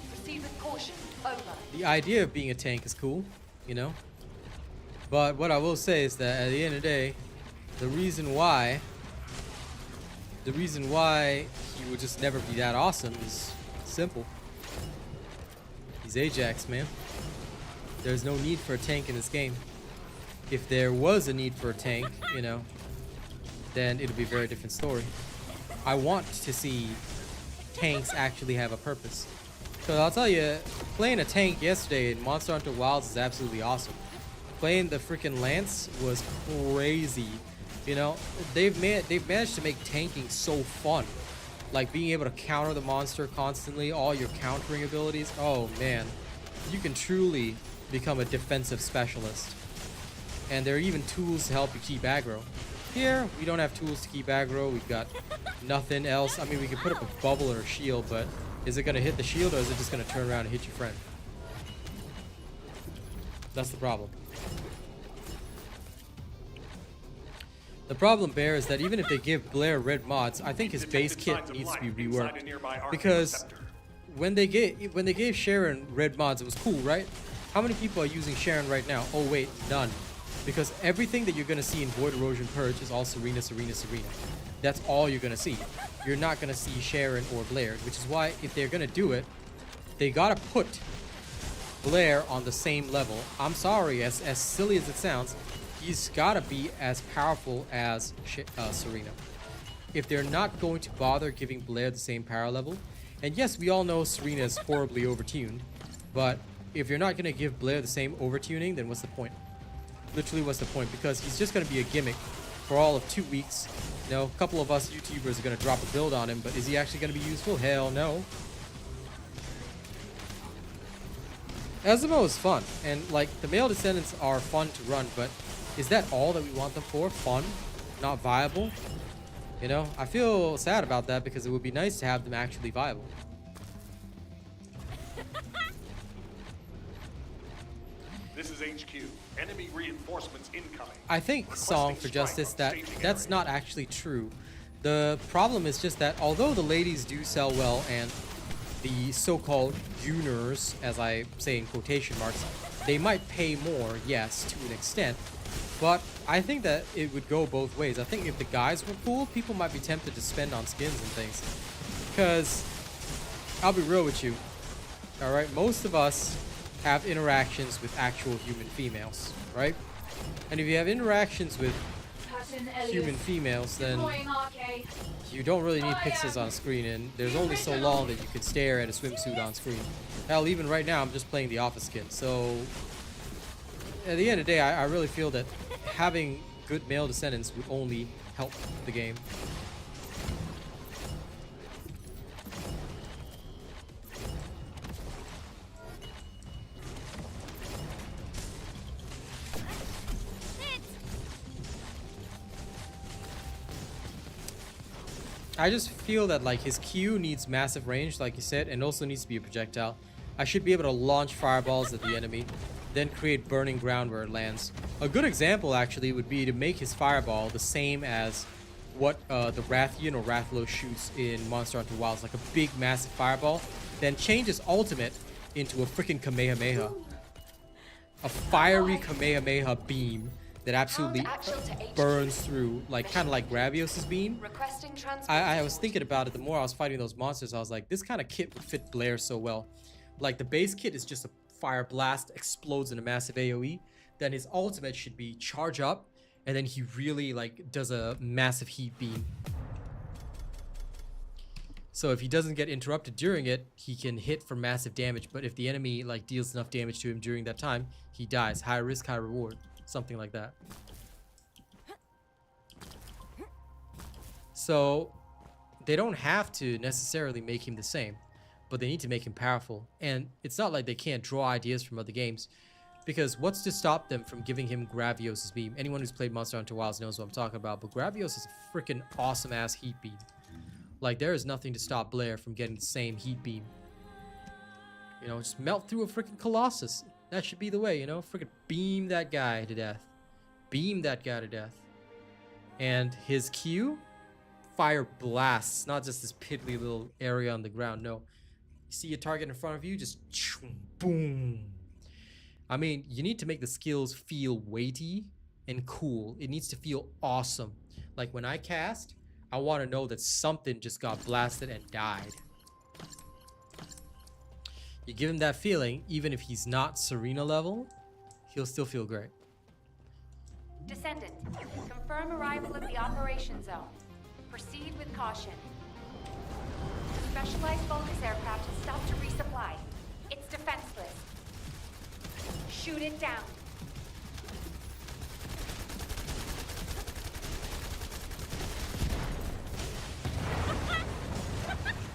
Proceed with caution. Over. The idea of being a tank is cool, you know. But what I will say is that at the end of the day, the reason why he would just never be that awesome is simple. He's Ajax, man. There's no need for a tank in this game. If there was a need for a tank, you know, then it would be a very different story. I want to see tanks actually have a purpose. Because I'll tell you, playing a tank yesterday in Monster Hunter Wilds is absolutely awesome. Playing the freaking Lance was crazy. You know, they've managed to make tanking so fun. Like being able to counter the monster constantly, all your countering abilities. Oh man, you can truly become a defensive specialist. And there are even tools to help you keep aggro. Here, we don't have tools to keep aggro. We've got nothing else. I mean, we can put up a bubble or a shield, but is it going to hit the shield or is it just going to turn around and hit your friend? That's the problem. The problem, Bear, is that even if they give Blair red mods, I think his base kit needs to be reworked. Because when they gave Sharon red mods, it was cool, right? How many people are using Sharon right now? Oh wait, none. Because everything that you're going to see in Void Erosion Purge is all Serena, Serena, Serena. That's all you're going to see. You're not going to see Sharon or Blair, which is why if they're going to do it, they got to put Blair on the same level. I'm sorry, as silly as it sounds, he's got to be as powerful as Serena. If they're not going to bother giving Blair the same power level, and yes, we all know Serena is horribly overtuned, but if you're not going to give Blair the same overtuning, then what's the point? Literally, what's the point? Because he's just going to be a gimmick for all of 2 weeks. You know, a couple of us YouTubers are going to drop a build on him, but is he actually going to be useful? Hell no. Ezimo is fun, and like the Male Descendants are fun to run, but is that all that we want them for? Fun, not viable? You know, I feel sad about that because it would be nice to have them actually viable. This is HQ. Enemy reinforcements incoming. I think, Song for Justice, that's not actually true. The problem is just that although the ladies do sell well and the so-called gooners, as I say in quotation marks, they might pay more, yes, to an extent, but I think that it would go both ways. I think if the guys were cool, people might be tempted to spend on skins and things. Because, I'll be real with you, alright, most of us have interactions with actual human females, right? And if you have interactions with human females, then you don't really need pixels on screen, and there's only so long that you can stare at a swimsuit on screen. Hell, even right now, I'm just playing the office skin, so at the end of the day, I really feel that having good Male Descendants would only help the game. I just feel that like his Q needs massive range, like you said, and also needs to be a projectile. I should be able to launch fireballs at the enemy, then create burning ground where it lands. A good example actually would be to make his fireball the same as what the Rathian or Rathlo shoots in Monster Hunter Wilds, like a big massive fireball, then change his ultimate into a freaking Kamehameha. A fiery Kamehameha beam that absolutely burns through, like kind of like Gravios' beam. I was thinking about it the more I was fighting those monsters. I was like, this kind of kit would fit Blair so well. Like the base kit is just a fire blast, explodes in a massive AoE. Then his ultimate should be charge up, and then he really like does a massive heat beam. So if he doesn't get interrupted during it, he can hit for massive damage. But if the enemy like deals enough damage to him during that time, he dies. High risk, high reward. Something like that. So they don't have to necessarily make him the same, but they need to make him powerful. And it's not like they can't draw ideas from other games, because what's to stop them from giving him Gravios' beam? Anyone who's played Monster Hunter Wilds knows what I'm talking about, but Gravios is a freaking awesome ass heat beam. Like, there is nothing to stop Blair from getting the same heat beam. You know, just melt through a freaking Colossus. That should be the way, you know? Freaking beam that guy to death. Beam that guy to death. And his Q, fire blasts, not just this piddly little area on the ground. No. You see a target in front of you, just boom. I mean, you need to make the skills feel weighty and cool. It needs to feel awesome. Like when I cast, I want to know that something just got blasted and died. You give him that feeling, even if he's not Serena level, he'll still feel great. Descendant, confirm arrival at the operation zone. Proceed with caution. The specialized Vulgus aircraft has stopped to resupply. It's defenseless. Shoot it down.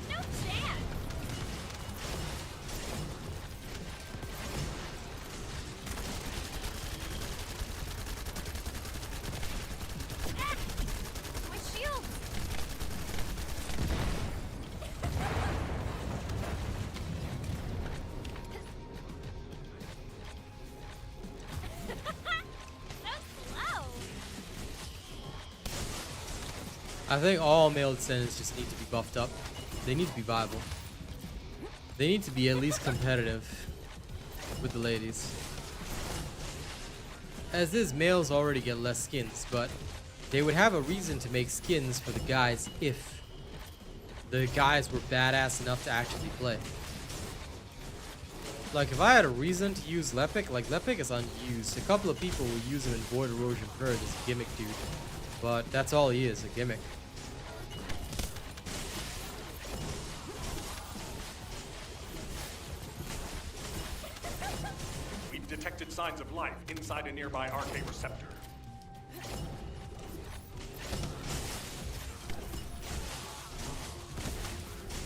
No chance. Ah! My shield. I think all male descendants just need to be buffed up. They need to be viable. They need to be at least competitive with the ladies. As is, males already get less skins, but they would have a reason to make skins for the guys if the guys were badass enough to actually play. Like, if I had a reason to use Lepic, like, Lepic is unused. A couple of people will use him in Void Erosion Bird as a gimmick dude. But that's all he is, a gimmick. We've detected signs of life inside a nearby RK receptor.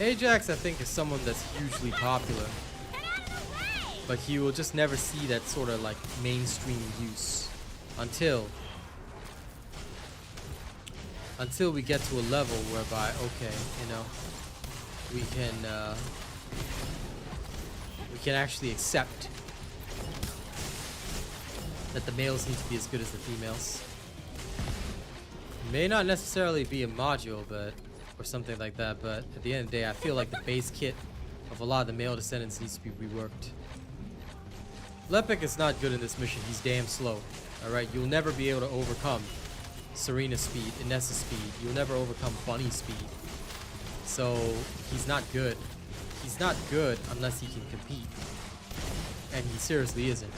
Ajax, I think, is someone that's hugely popular. Get out of the way. But he will just never see that sort of, like, mainstream use. Until we get to a level whereby, okay, you know, we can actually accept that the males need to be as good as the females. May not necessarily be a module, but or something like that, but at the end of the day, I feel like the base kit of a lot of the male descendants needs to be reworked. Lepic is not good in this mission. He's damn slow. Alright, you'll never be able to overcome Serena's speed, Inessa's speed. You'll never overcome Bunny's speed. So, he's not good. He's not good unless he can compete. And he seriously isn't.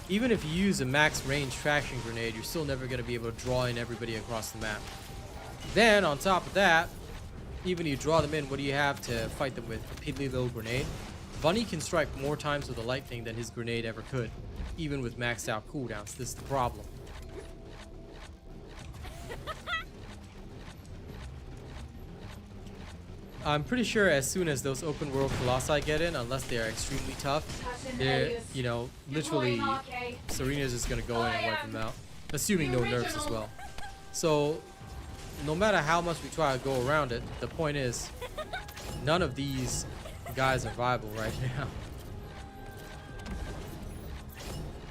Even if you use a max range traction grenade, you're still never going to be able to draw in everybody across the map. Then, on top of that, even if you draw them in, what do you have to fight them with? A piddly little grenade? Bunny can strike more times with a lightning than his grenade ever could, even with maxed out cooldowns. This is the problem. I'm pretty sure as soon as those open world Colossi get in, unless they are extremely tough, they're, you know, literally, Serena's just gonna go in and wipe them out. Assuming no nerfs as well. So, no matter how much we try to go around it, the point is, none of these guys are viable right now.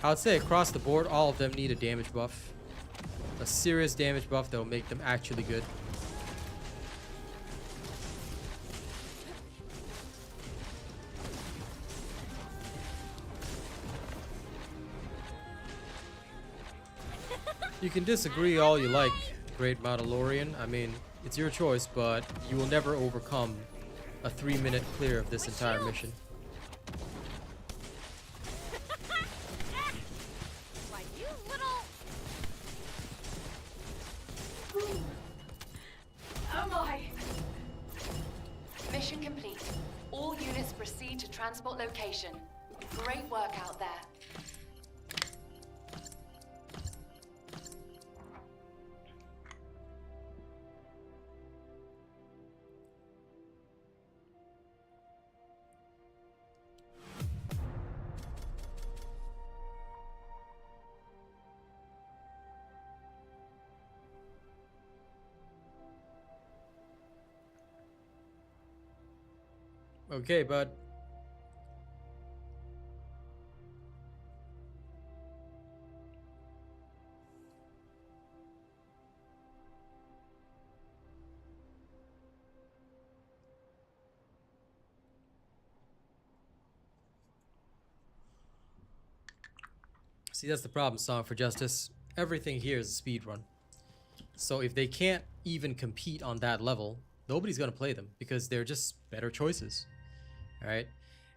I would say across the board, all of them need a damage buff. A serious damage buff that will make them actually good. You can disagree all you like, Great Mandalorian. I mean, it's your choice, but you will never overcome a 3-minute clear of this entire mission. Why, you little... Oh my. Mission complete. All units proceed to transport location. Great work out there. Okay, bud. See, that's the problem, Song for Justice. Everything here is a speed run. So if they can't even compete on that level, nobody's gonna play them because they're just better choices. Alright?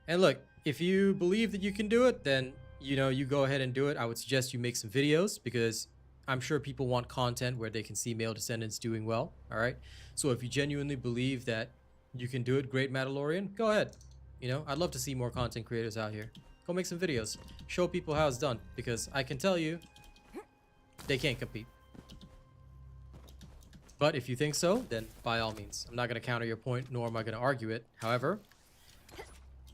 And look, if you believe that you can do it, then you go ahead and do it. I would suggest you make some videos because I'm sure people want content where they can see Male Descendants doing well. Alright? So if you genuinely believe that you can do it, great Mandalorian, go ahead. I'd love to see more content creators out here. Go make some videos. Show people how it's done. Because I can tell you, they can't compete. But if you think so, then by all means. I'm not going to counter your point, nor am I going to argue it. However,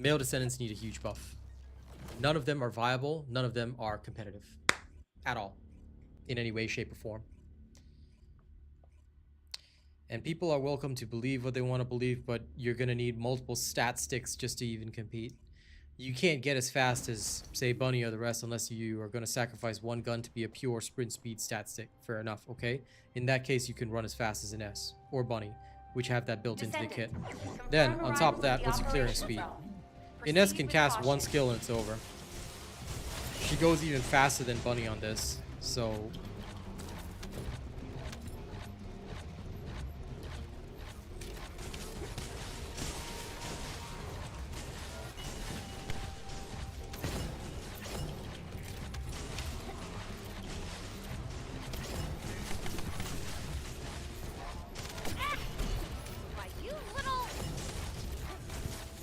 Male Descendants need a huge buff. None of them are viable. None of them are competitive. At all. In any way, shape, or form. And people are welcome to believe what they want to believe, but you're going to need multiple stat sticks just to even compete. You can't get as fast as, say, Bunny or the rest unless you are going to sacrifice one gun to be a pure sprint speed stat stick. Fair enough, okay? In that case, you can run as fast as an S or Bunny, which have that built into the kit. Then, on top of that, what's your clearance speed? Ines can cast one skill and it's over. She goes even faster than Bunny on this, so...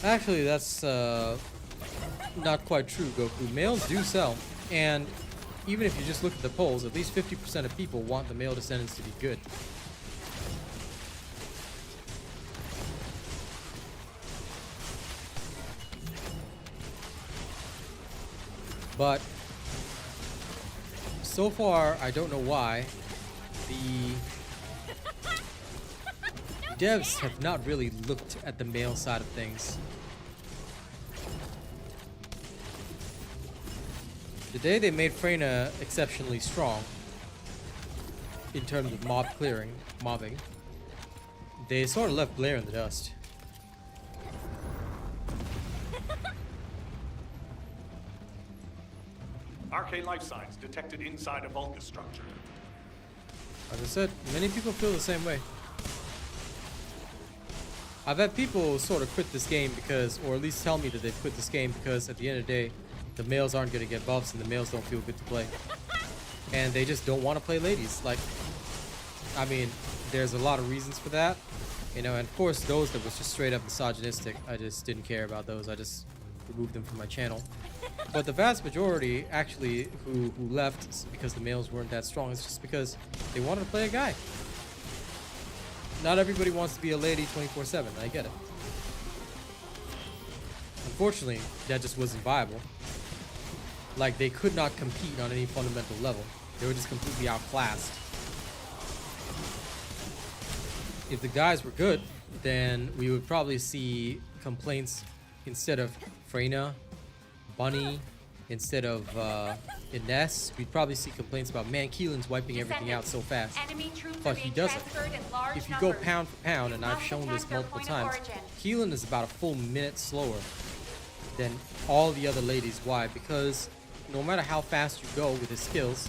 Actually, that's not quite true, Goku. Males do sell, and even if you just look at the polls, at least 50% of people want the Male Descendants to be good. But so far, I don't know why the devs have not really looked at the male side of things. The day they made Freyna exceptionally strong in terms of mobbing, they sort of left Blair in the dust. Arcane life signs detected inside a Vulgus structure. As I said, many people feel the same way. I've had people sort of quit this game because, or at least tell me that they've quit this game because at the end of the day, the males aren't going to get buffs and the males don't feel good to play. And they just don't want to play ladies. Like, I mean, there's a lot of reasons for that. And of course those that was just straight up misogynistic, I just didn't care about those. I just removed them from my channel. But the vast majority actually who left because the males weren't that strong, it's just because they wanted to play a guy. Not everybody wants to be a lady 24/7, I get it. Unfortunately, that just wasn't viable. Like, they could not compete on any fundamental level. They were just completely outclassed. If the guys were good, then we would probably see complaints instead of Freyna, Bunny, instead of Ines, we'd probably see complaints about, man, Keelan's wiping everything out so fast. But he doesn't. If you go pound for pound, and I've shown this multiple times, Keelan is about a full minute slower than all the other ladies. Why? Because no matter how fast you go with his skills,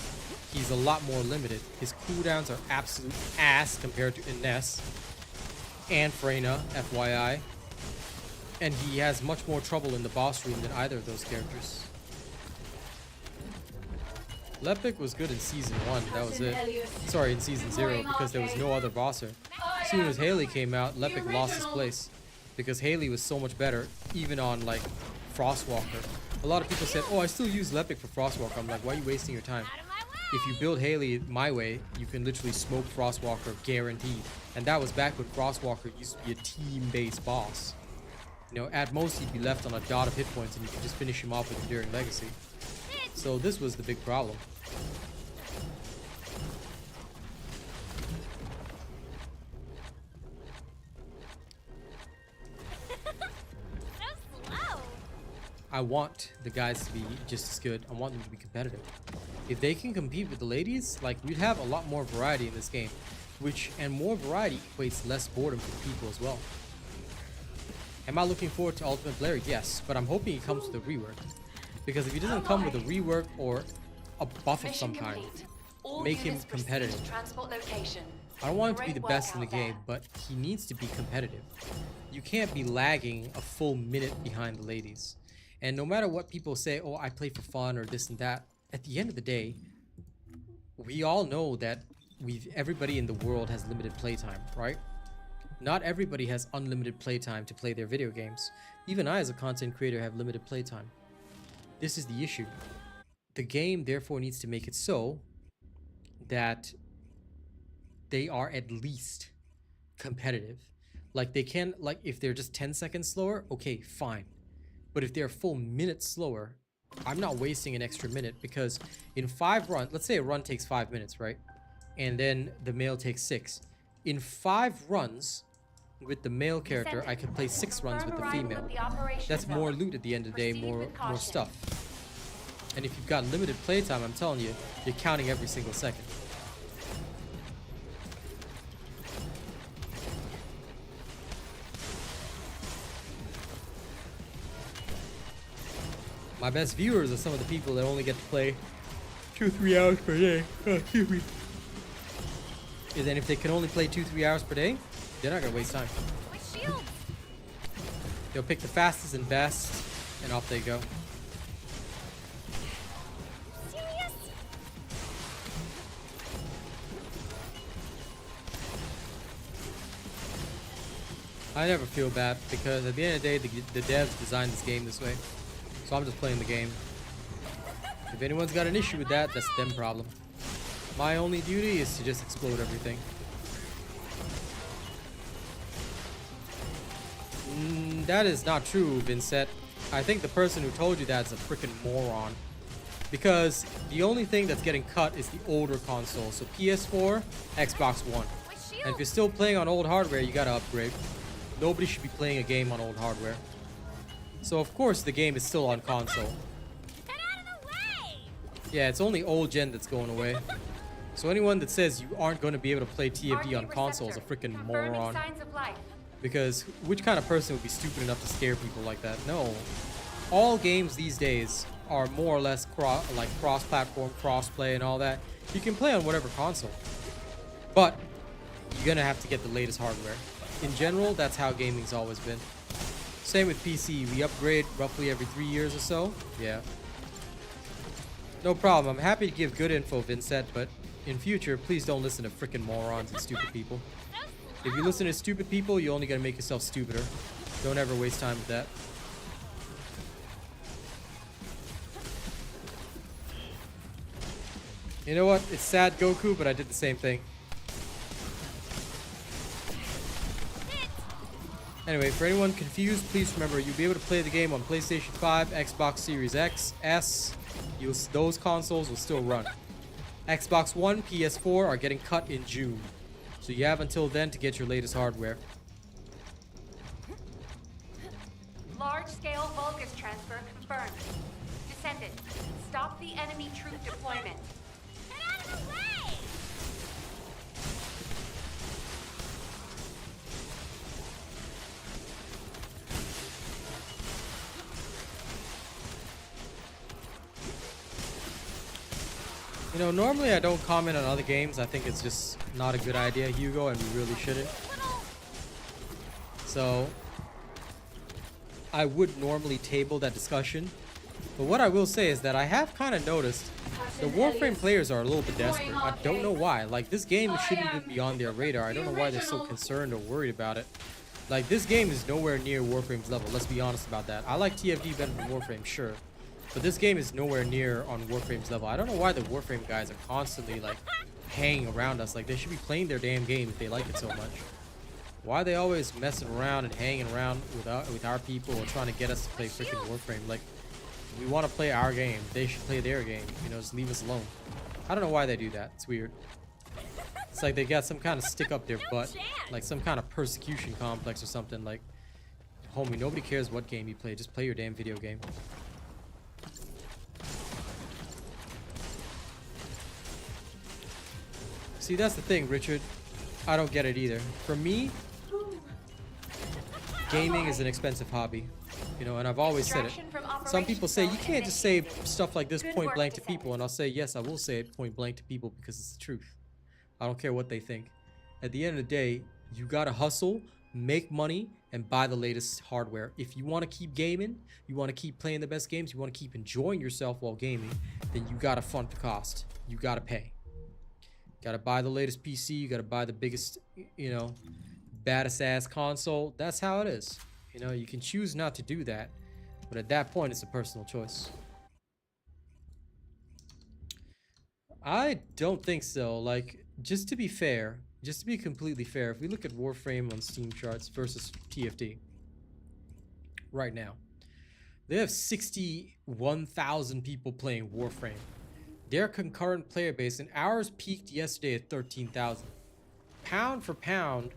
he's a lot more limited. His cooldowns are absolute ass compared to Ines and Freyna, FYI. And he has much more trouble in the boss room than either of those characters. Lepik was good in Season 1, that was it. Sorry, in Season 0, because there was no other bosser. As soon as Haley came out, Lepik lost his place. because Haley was so much better, even on like Frostwalker. A lot of people said, "Oh, I still use Lepic for Frostwalker." I'm like, why are you wasting your time? Out of my way! If you build Haley my way, you can literally smoke Frostwalker guaranteed. And that was back when Frostwalker used to be a team-based boss. You know, at most he'd be left on a dot of hit points and you could just finish him off with Enduring Legacy. So this was the big problem. So slow! I want the guys to be just as good. I want them to be competitive. If they can compete with the ladies, like, we'd have a lot more variety in this game. And more variety equates less boredom for people as well. Am I looking forward to Ultimate Blair? Yes, but I'm hoping he comes with a rework. Because if he doesn't come with a rework or a buff of some kind, make him competitive. Transport location. I don't want him to be the best in the game, but he needs to be competitive. You can't be lagging a full minute behind the ladies. And no matter what people say, oh, I play for fun or this and that, at the end of the day, we all know that everybody in the world has limited playtime, right? Not everybody has unlimited playtime to play their video games. Even I, as a content creator, have limited playtime. This is the issue. The game, therefore, needs to make it so that they are at least competitive. Like, they can, like, if they're just 10 seconds slower, okay, fine. But if they're a full minute slower, I'm not wasting an extra minute, because in 5 runs, let's say a run takes 5 minutes, right? And then the male takes 6. In 5 runs with the male character, I can play 6 runs with the female. That's more loot at the end of the day, more stuff. And if you've got limited playtime, I'm telling you, you're counting every single second. My best viewers are some of the people that only get to play 2-3 hours per day. Excuse me. And then if they can only play 2-3 hours per day, they're not gonna waste time. My shield! They'll pick the fastest and best, and off they go. Serious? I never feel bad, because at the end of the day, the devs designed this game this way. So I'm just playing the game. If anyone's got an issue with that, that's them problem. My only duty is to just explode everything. That is not true, Vincent. I think the person who told you that's a freaking moron. Because the only thing that's getting cut is the older console. So PS4, Xbox One. My shield! And if you're still playing on old hardware, you gotta upgrade. Nobody should be playing a game on old hardware. So of course the game is still on console. Get out of the way! Yeah, it's only old gen that's going away. So anyone that says you aren't going to be able to play TFT on console is a freaking moron. Signs of life. Because which kind of person would be stupid enough to scare people like that? No. All games these days are more or less cross-platform, cross-play and all that. You can play on whatever console. But you're going to have to get the latest hardware. In general, that's how gaming's always been. Same with PC. We upgrade roughly every 3 years or so. Yeah. No problem. I'm happy to give good info, Vincent, but in future, please don't listen to freaking morons and stupid people. If you listen to stupid people, you're only going to make yourself stupider. Don't ever waste time with that. You know what? It's sad, Goku, but I did the same thing. Anyway, for anyone confused, please remember you'll be able to play the game on PlayStation 5, Xbox Series X, S. Those consoles will still run. Xbox One, PS4 are getting cut in June. So you have until then to get your latest hardware. Large-scale Vulgus transfer confirmed. Descendant, stop the enemy troop deployment. Get out of the way! You know, normally I don't comment on other games. I think it's just not a good idea, Hugo, and we really shouldn't. So I would normally table that discussion. But what I will say is that I have kind of noticed the Warframe players are a little bit desperate. I don't know why. Like, this game shouldn't even be on their radar. I don't know why they're so concerned or worried about it. Like, this game is nowhere near Warframe's level. Let's be honest about that. I like TFD better than Warframe, sure. But this game is nowhere near on Warframe's level. I don't know why the Warframe guys are constantly, like, hanging around us. Like, they should be playing their damn game if they like it so much. Why are they always messing around and hanging around with our people or trying to get us to play freaking Warframe? Like, we want to play our game. They should play their game. You know, just leave us alone. I don't know why they do that. It's weird. It's like they got some kind of stick up their butt. Like some kind of persecution complex or something. Like, homie, nobody cares what game you play. Just play your damn video game. See, that's the thing, Richard. I don't get it either. For me, gaming is an expensive hobby. You know, and I've always said it. Some people say you can't just say stuff like this point blank to people, and I'll say, yes, I will say it point blank to people because it's the truth. I don't care what they think. At the end of the day, you gotta hustle, make money, and buy the latest hardware. If you want to keep gaming, you want to keep playing the best games, you want to keep enjoying yourself while gaming, then you gotta front the cost. You gotta pay. Gotta buy the latest PC, you gotta buy the biggest, you know, baddest ass console. That's how it is. You know, you can choose not to do that, but at that point, it's a personal choice. I don't think so. Like, just to be fair, just to be completely fair, if we look at Warframe on Steam charts versus TFD right now, they have 61,000 people playing Warframe. Their concurrent player base and ours peaked yesterday at 13,000. Pound for pound,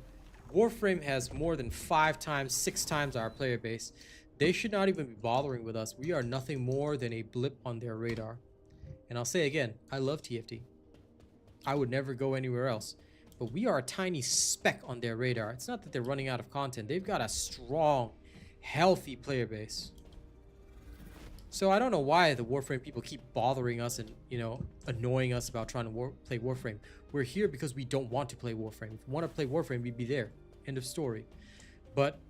Warframe has more than 5 times, 6 times our player base. They should not even be bothering with us. We are nothing more than a blip on their radar. And I'll say again, I love TFD. I would never go anywhere else. But we are a tiny speck on their radar. It's not that they're running out of content. They've got a strong, healthy player base. So I don't know why the Warframe people keep bothering us and, you know, annoying us about trying to play Warframe. We're here because we don't want to play Warframe. If we want to play Warframe, we'd be there. End of story. But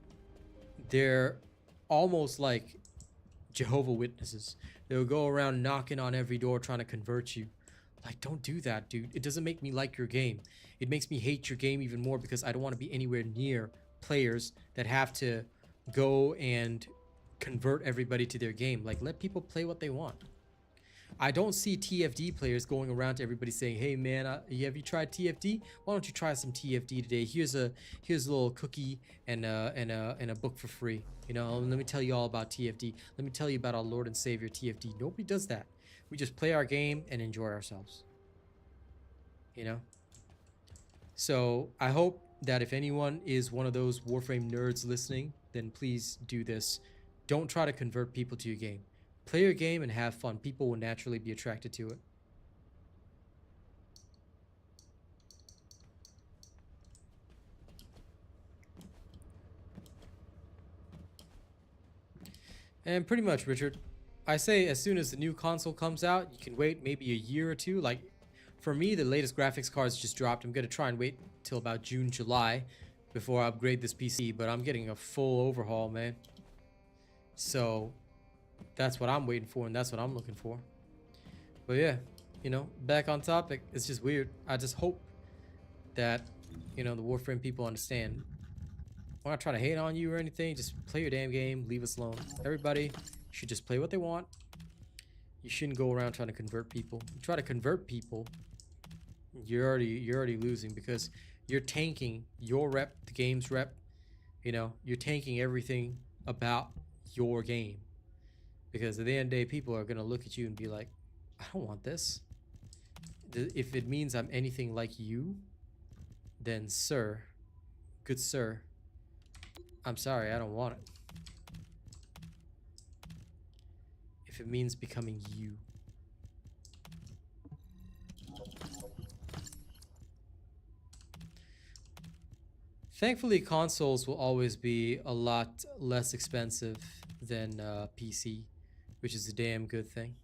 they're almost like Jehovah's Witnesses. They'll go around knocking on every door trying to convert you. Like, don't do that, dude. It doesn't make me like your game. It makes me hate your game even more because I don't want to be anywhere near players that have to go and convert everybody to their game. Like, let people play what they want. I don't see TFD players going around to everybody saying, hey man, have you tried TFD? Why don't you try some TFD today? Here's a little cookie and a book for free. You know, let me tell you all about TFD. Let me tell you about our Lord and Savior TFD. Nobody does that. We just play our game and enjoy ourselves. You know? So I hope that if anyone is one of those Warframe nerds listening, then please do this. Don't try to convert people to your game. Play your game and have fun. People will naturally be attracted to it. And pretty much, Richard, I say as soon as the new console comes out, you can wait maybe a year or two. Like, for me, the latest graphics cards just dropped. I'm going to try and wait till about June, July before I upgrade this PC, but I'm getting a full overhaul, man. So that's what I'm waiting for, and that's what I'm looking for. But yeah, you know, back on topic, it's just weird. I just hope that, you know, the Warframe people understand. I'm not trying to hate on you or anything. Just play your damn game. Leave us alone. Everybody should just play what they want. You shouldn't go around trying to convert people. You try to convert people, you're already losing because you're tanking your rep, the game's rep. You know, you're tanking everything about your game. Because at the end of the day, people are going to look at you and be like, I don't want this. If it means I'm anything like you, then sir, good sir, I'm sorry, I don't want it. If it means becoming you. Thankfully, consoles will always be a lot less expensive than PC, which is a damn good thing.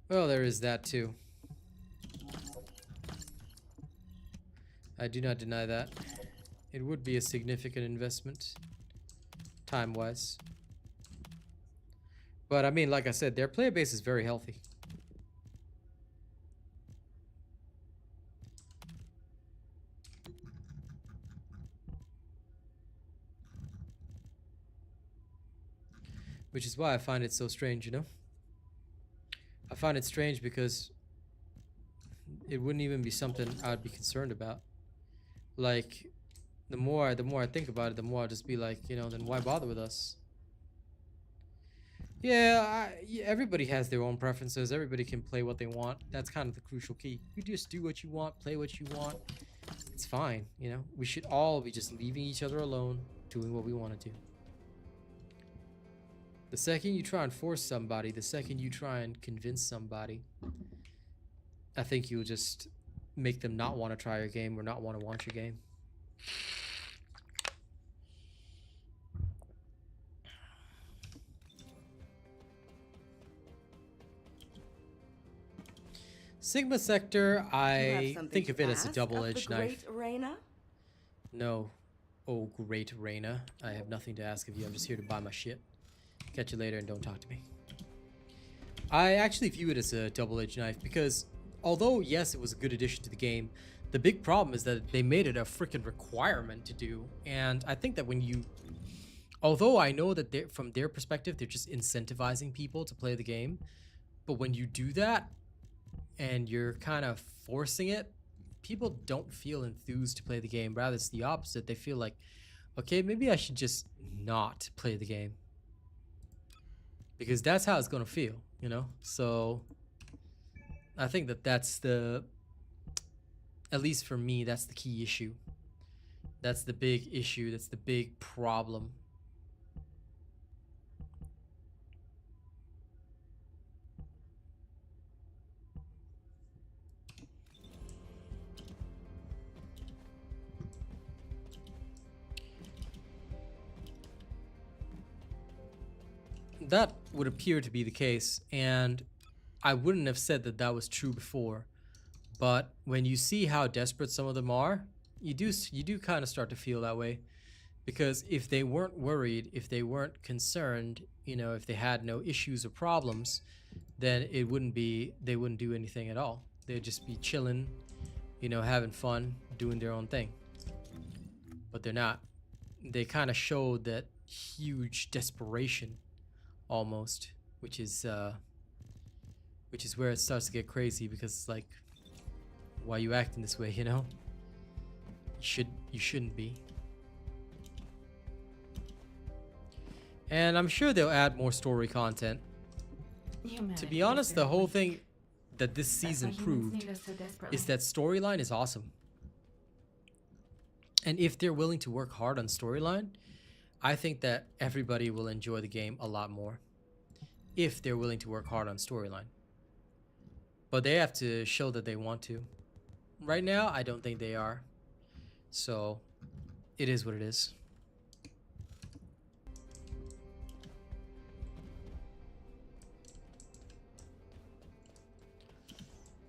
Well, there is that too. I do not deny that. It would be a significant investment, time-wise. But I mean, like I said, their player base is very healthy. Which is why I find it so strange, you know? I find it strange because it wouldn't even be something I'd be concerned about. Like, the more I think about it, the more I'll just be like, you know, then why bother with us? Yeah, everybody has their own preferences. Everybody can play what they want. That's kind of the crucial key. You just do what you want, play what you want. It's fine, you know? We should all be just leaving each other alone, doing what we want to do. The second you try and force somebody, the second you try and convince somebody, I think you'll just make them not want to try your game or not want to watch your game. Sigma Sector, I think of it as a double-edged knife. No. Oh, great Reyna. I have nothing to ask of you. I'm just here to buy my shit. Catch you later and don't talk to me. I actually view it as a double-edged knife because although, yes, it was a good addition to the game, the big problem is that they made it a freaking requirement to do. And I think that when you... Although I know that from their perspective, they're just incentivizing people to play the game. But when you do that and you're kind of forcing it, people don't feel enthused to play the game. Rather, it's the opposite. They feel like, okay, maybe I should just not play the game. Because that's how it's going to feel, you know? So I think that that's the, at least for me, that's the key issue. That's the big issue. That's the big problem. That would appear to be the case, and I wouldn't have said that that was true before, but when you see how desperate some of them are, you do kind of start to feel that way, because if they weren't worried, if they weren't concerned, you know, if they had no issues or problems, then they wouldn't do anything at all. They'd just be chilling, you know, having fun, doing their own thing. But they're not. They kind of showed that huge desperation almost, which is where it starts to get crazy, because it's like, why are you acting this way, you know? You shouldn't be. And I'm sure they'll add more story content. To be honest, the whole thing that this season proved is that storyline is awesome. And if they're willing to work hard on storyline, I think that everybody will enjoy the game a lot more if they're willing to work hard on storyline. But they have to show that they want to. Right now, I don't think they are. So, it is what it is.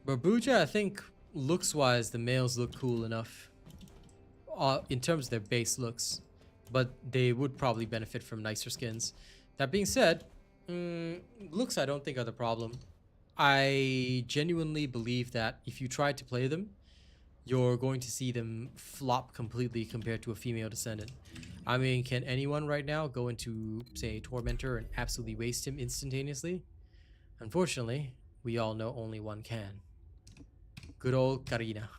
Barbuja, I think, looks-wise, the males look cool enough. In terms of their base looks. But they would probably benefit from nicer skins. That being said, looks I don't think are the problem. I genuinely believe that if you try to play them, you're going to see them flop completely compared to a female descendant. I mean, can anyone right now go into, say, Tormentor and absolutely waste him instantaneously? Unfortunately, we all know only one can. Good old Karina.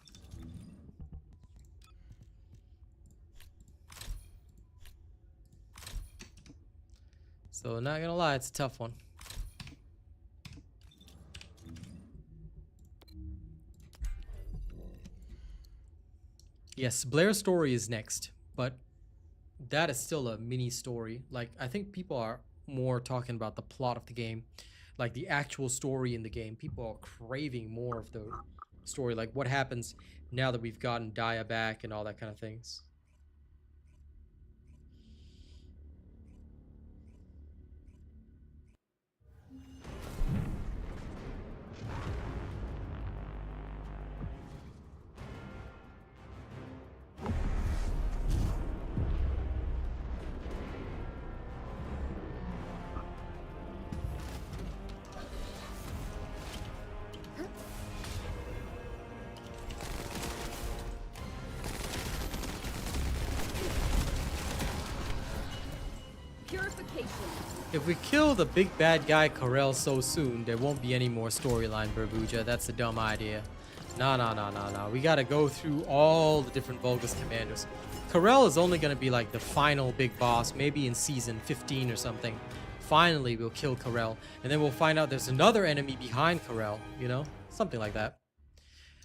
So, not gonna lie, it's a tough one. Yes, Blair's story is next, but that is still a mini story. Like, I think people are more talking about the plot of the game, like the actual story in the game. People are craving more of the story, like what happens now that we've gotten Daya back and all that kind of things. If we kill the big bad guy Corel so soon, there won't be any more storyline, Burbuja. That's a dumb idea. Nah. We gotta go through all the different Vulgus commanders. Corel is only gonna be like the final big boss, maybe in season 15 or something. Finally, we'll kill Corel, and then we'll find out there's another enemy behind Corel, you know? Something like that.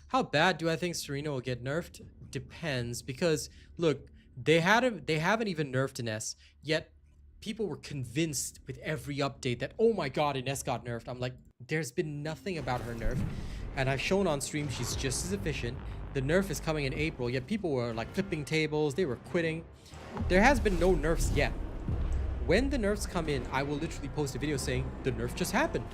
How bad do I think Serena will get nerfed? Depends, because look, they haven't even nerfed Ines, yet people were convinced with every update that, oh my god, Ines got nerfed. I'm like, there's been nothing about her nerf, and I've shown on stream she's just as efficient. The nerf is coming in April, yet people were like flipping tables, they were quitting. There has been no nerfs yet. When the nerfs come in, I will literally post a video saying the nerf just happened.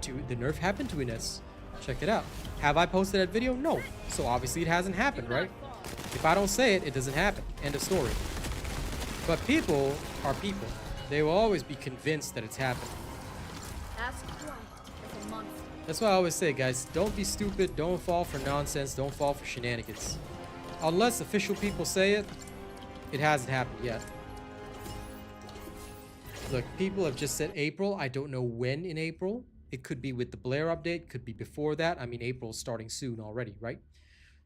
The nerf happened to Ines. Check it out. Have I posted that video? No. So obviously it hasn't happened, right? If I don't say it, it doesn't happen. End of story. But people are people. They will always be convinced that it's happened. Ask twice as a monster. That's why I always say, guys, don't be stupid, don't fall for nonsense, don't fall for shenanigans. Unless official people say it, it hasn't happened yet. Look, people have just said April. I don't know when in April. It could be with the Blair update, could be before that. I mean, April's starting soon already, right?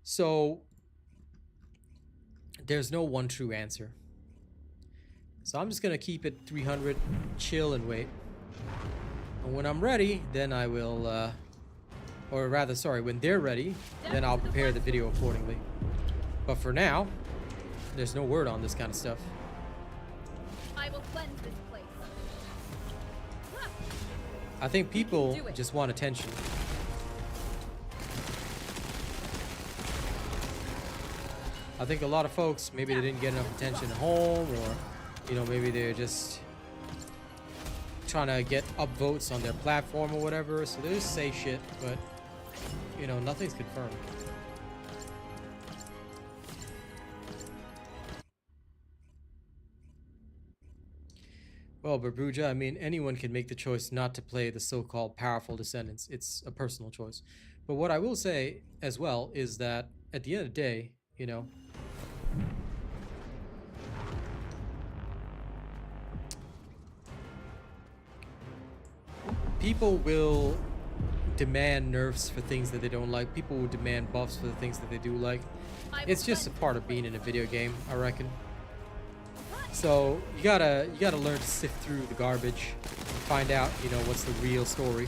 So there's no one true answer. So I'm just gonna keep it 300, chill and wait. And when I'm ready, then I will, or rather, sorry, when they're ready, then I'll prepare the video accordingly. But for now, there's no word on this kind of stuff. I will cleanse this place. I think people just want attention. I think a lot of folks, maybe they didn't get enough attention at home, or, you know, maybe they're just trying to get upvotes on their platform or whatever, so they just say shit, but, you know, nothing's confirmed. Well, Burbuja, I mean, anyone can make the choice not to play the so-called powerful Descendants. It's a personal choice. But what I will say as well is that at the end of the day, you know, people will demand nerfs for things that they don't like. People will demand buffs for the things that they do like. It's just a part of being in a video game, I reckon. So you gotta learn to sift through the garbage and find out, you know, what's the real story.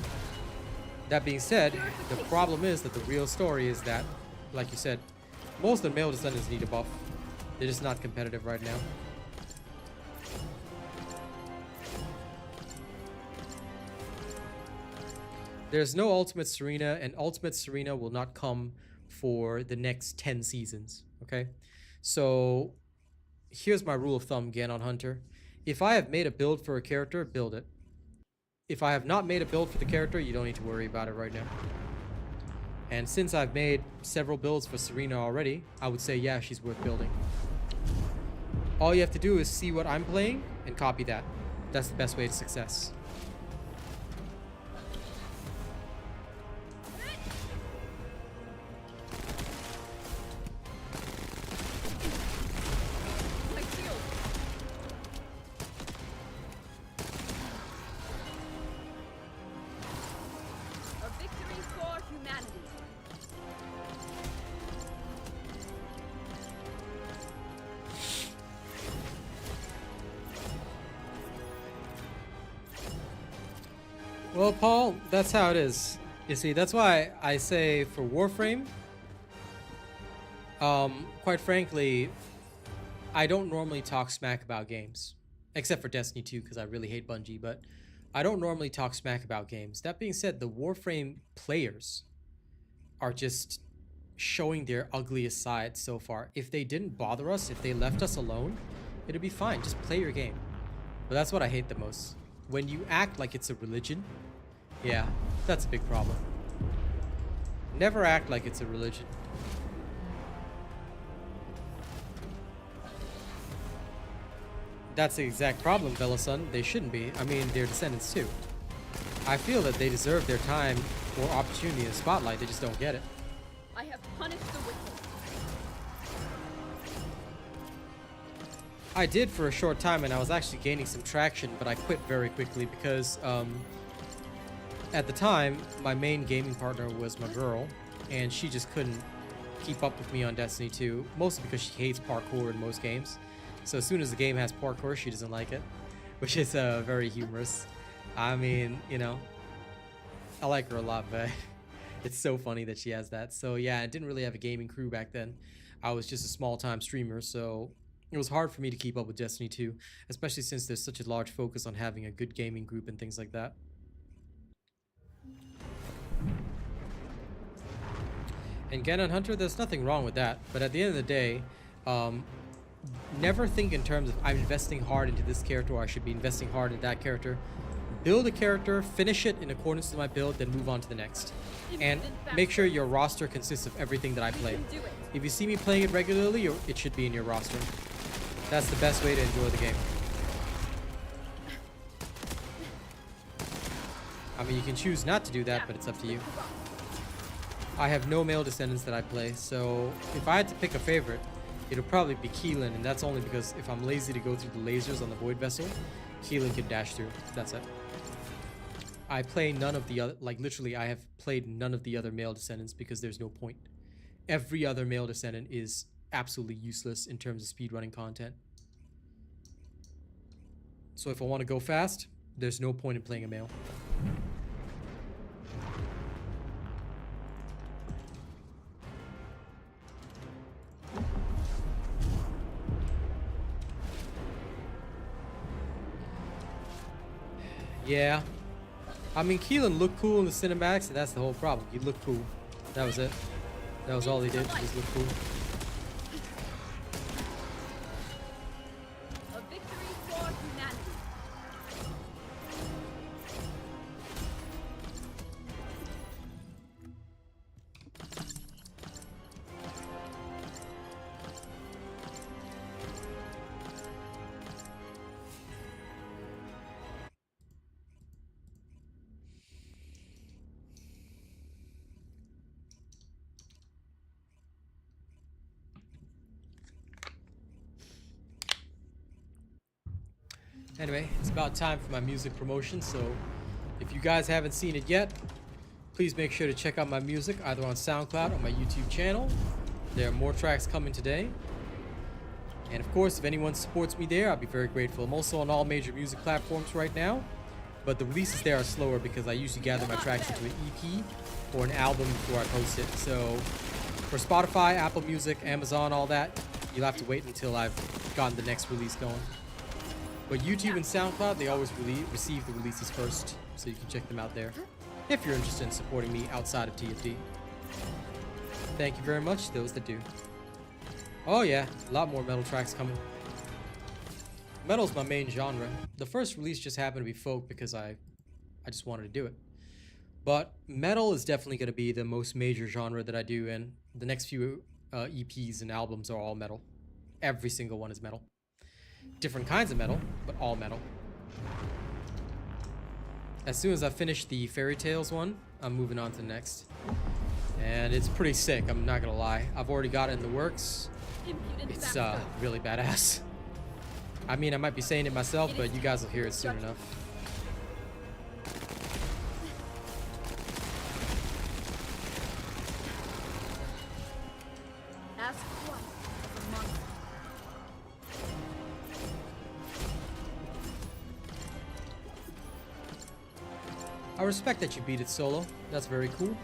That being said, the problem is that the real story is that, like you said, most of the male descendants need a buff. They're just not competitive right now. There's no Ultimate Serena, and Ultimate Serena will not come for the next 10 seasons, okay? So here's my rule of thumb again on Hunter. If I have made a build for a character, build it. If I have not made a build for the character, you don't need to worry about it right now. And since I've made several builds for Serena already, I would say, yeah, she's worth building. All you have to do is see what I'm playing and copy that. That's the best way to success. Well, Paul, that's how it is. You see, that's why I say for Warframe, quite frankly, I don't normally talk smack about games. Except for Destiny 2, because I really hate Bungie, but I don't normally talk smack about games. That being said, the Warframe players are just showing their ugliest side so far. If they didn't bother us, if they left us alone, it'd be fine. Just play your game. But that's what I hate the most. When you act like it's a religion, yeah, that's a big problem. Never act like it's a religion. That's the exact problem, Vellasun. They shouldn't be. I mean, they're descendants too. I feel that they deserve their time or opportunity in the spotlight. They just don't get it. I have punished the wicked. I did for a short time, and I was actually gaining some traction, but I quit very quickly because at the time, my main gaming partner was my girl, and she just couldn't keep up with me on Destiny 2, mostly because she hates parkour in most games. So as soon as the game has parkour, she doesn't like it, which is very humorous. I mean, you know, I like her a lot, but it's so funny that she has that. So yeah, I didn't really have a gaming crew back then. I was just a small-time streamer, so it was hard for me to keep up with Destiny 2, especially since there's such a large focus on having a good gaming group and things like that. And Ganon Hunter, there's nothing wrong with that, but at the end of the day, never think in terms of I'm investing hard into this character or I should be investing hard into that character. Build a character, finish it in accordance with my build, then move on to the next. And make sure your roster consists of everything that I play. If you see me playing it regularly, it should be in your roster. That's the best way to enjoy the game. I mean, you can choose not to do that, but it's up to you. I have no male descendants that I play, so if I had to pick a favorite, it'll probably be Keelan, and that's only because if I'm lazy to go through the lasers on the Void Vessel, Keelan can dash through. That's it. I play none of the other, like literally I have played none of the other male descendants because there's no point. Every other male descendant is absolutely useless in terms of speedrunning content. So if I want to go fast, there's no point in playing a male. Yeah. I mean, Keelan looked cool in the cinematics, and that's the whole problem. He looked cool. That was it. That was all he did, just look cool. A victory for humanity. Anyway, it's about time for my music promotion, so if you guys haven't seen it yet, please make sure to check out my music either on SoundCloud or my YouTube channel. There are more tracks coming today. And of course, if anyone supports me there, I'll be very grateful. I'm also on all major music platforms right now, but the releases there are slower because I usually gather my tracks into an EP or an album before I post it. So for Spotify, Apple Music, Amazon, all that, you'll have to wait until I've gotten the next release going. But YouTube and SoundCloud, they always receive the releases first, so you can check them out there if you're interested in supporting me outside of TFT. Thank you very much, those that do. Oh yeah, a lot more metal tracks coming. Metal's my main genre. The first release just happened to be folk because I just wanted to do it. But metal is definitely going to be the most major genre that I do, and the next few EPs and albums are all metal. Every single one is metal. Different kinds of metal, but all metal. As soon as I finish the Fairy Tales one, I'm moving on to the next. And it's pretty sick, I'm not gonna lie. I've already got it in the works. It's really badass. I mean, I might be saying it myself, but you guys will hear it soon enough. Ask one of a monster. I respect that you beat it solo. That's very cool.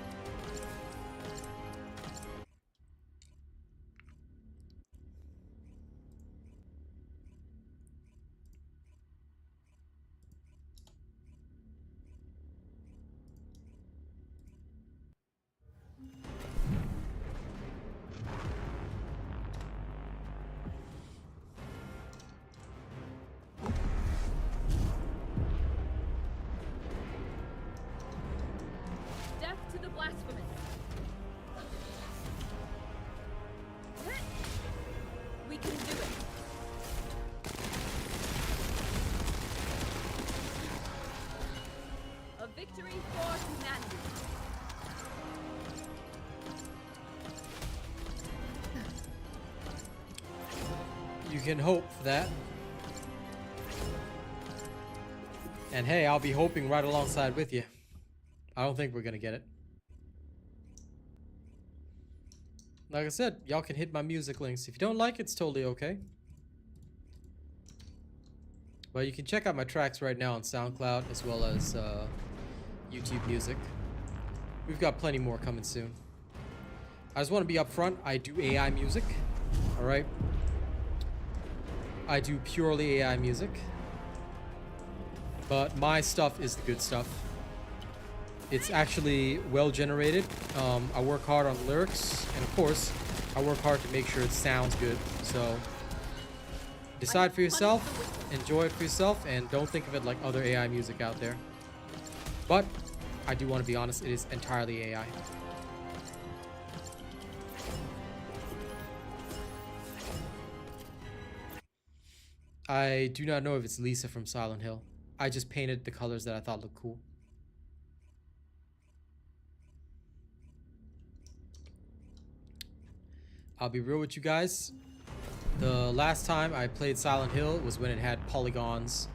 Death to the black can hope for that. And hey, I'll be hoping right alongside with you. I don't think we're gonna get it. Like I said, y'all can hit my music links. If you don't like it, it's totally okay. But you can check out my tracks right now on SoundCloud as well as YouTube Music. We've got plenty more coming soon. I just want to be upfront. I do AI music. Alright? I do purely AI music. But my stuff is the good stuff. It's actually well generated. I work hard on lyrics, and of course, I work hard to make sure it sounds good. So, decide for yourself, enjoy it for yourself, and don't think of it like other AI music out there. But, I do want to be honest, it is entirely AI. I do not know if it's Lisa from Silent Hill. I just painted the colors that I thought looked cool. I'll be real with you guys. The last time I played Silent Hill was when it had polygons.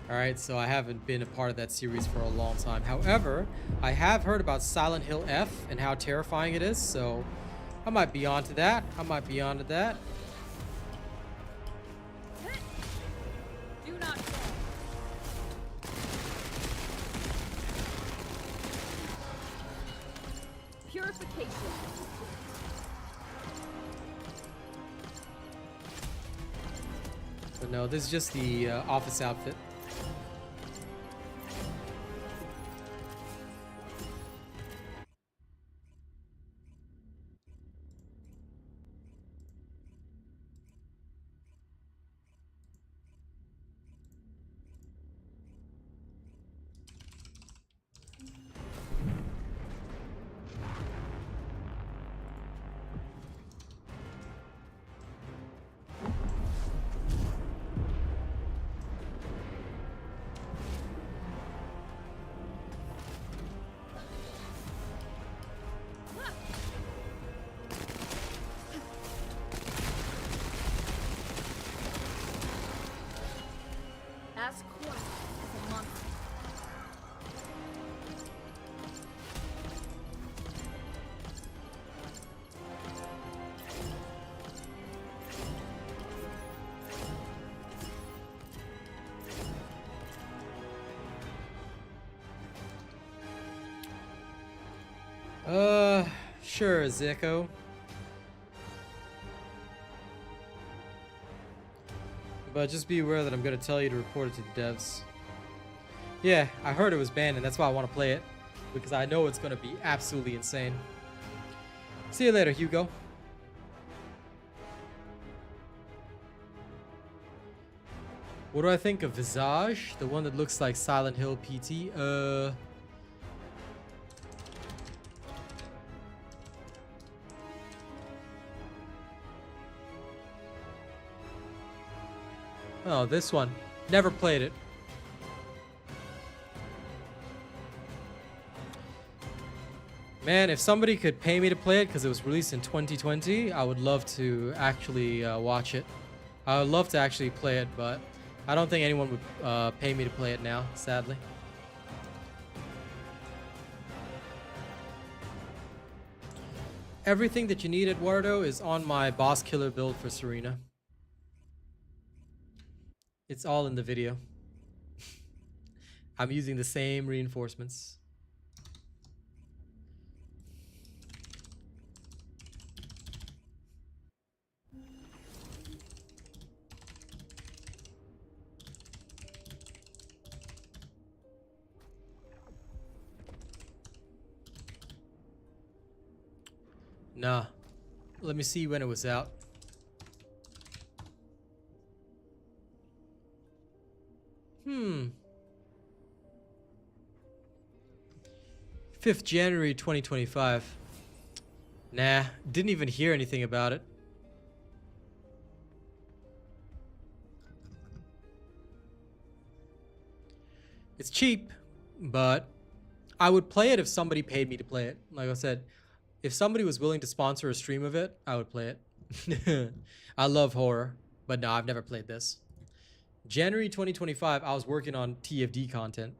Alright, so I haven't been a part of that series for a long time. However, I have heard about Silent Hill F and how terrifying it is, so I might be onto that. I might be onto that. Do not fall. Purification. But no, this is just the office outfit. As quiet as a monster. Sure, Zico. But just be aware that I'm going to tell you to report it to the devs. Yeah, I heard it was banned, and that's why I want to play it. Because I know it's going to be absolutely insane. See you later, Hugo. What do I think of Visage? The one that looks like Silent Hill PT? Oh, this one. Never played it. Man, if somebody could pay me to play it because it was released in 2020, I would love to actually watch it. I would love to actually play it, but I don't think anyone would pay me to play it now, sadly. Everything that you need, Eduardo, is on my boss killer build for Serena. It's all in the video. I'm using the same reinforcements. Nah. Let me see when it was out. Hmm. 5th January 2025. Nah, didn't even hear anything about it. It's cheap, but I would play it if somebody paid me to play it. Like I said, if somebody was willing to sponsor a stream of it, I would play it. I love horror, but no, I've never played this. January 2025, I was working on TFD content.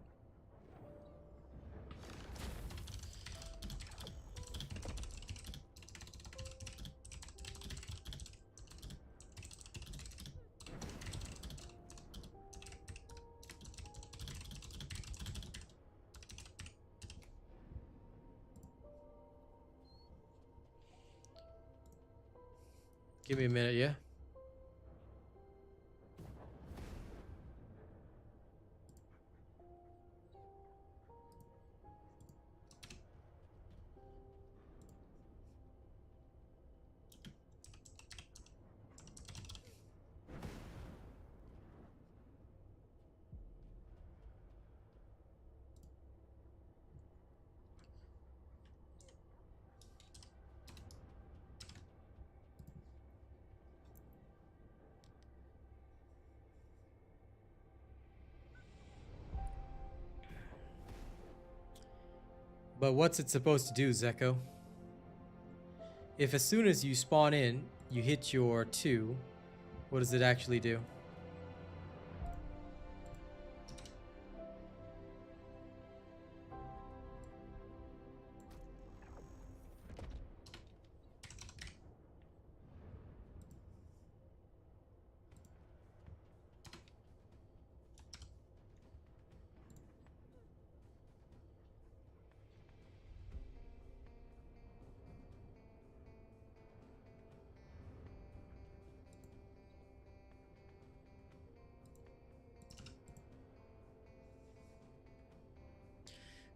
Give me a minute, yeah? But what's it supposed to do, Zeko? If as soon as you spawn in, you hit your 2, what does it actually do?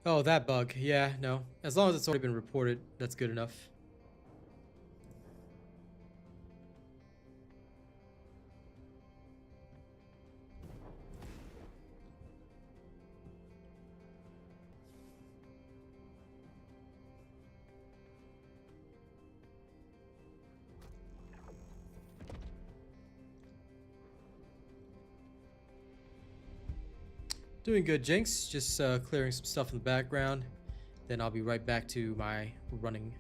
Oh, that bug. Yeah, no. As long as it's already been reported, that's good enough. Doing good, Jinx. Just clearing some stuff in the background. Then I'll be right back to my running.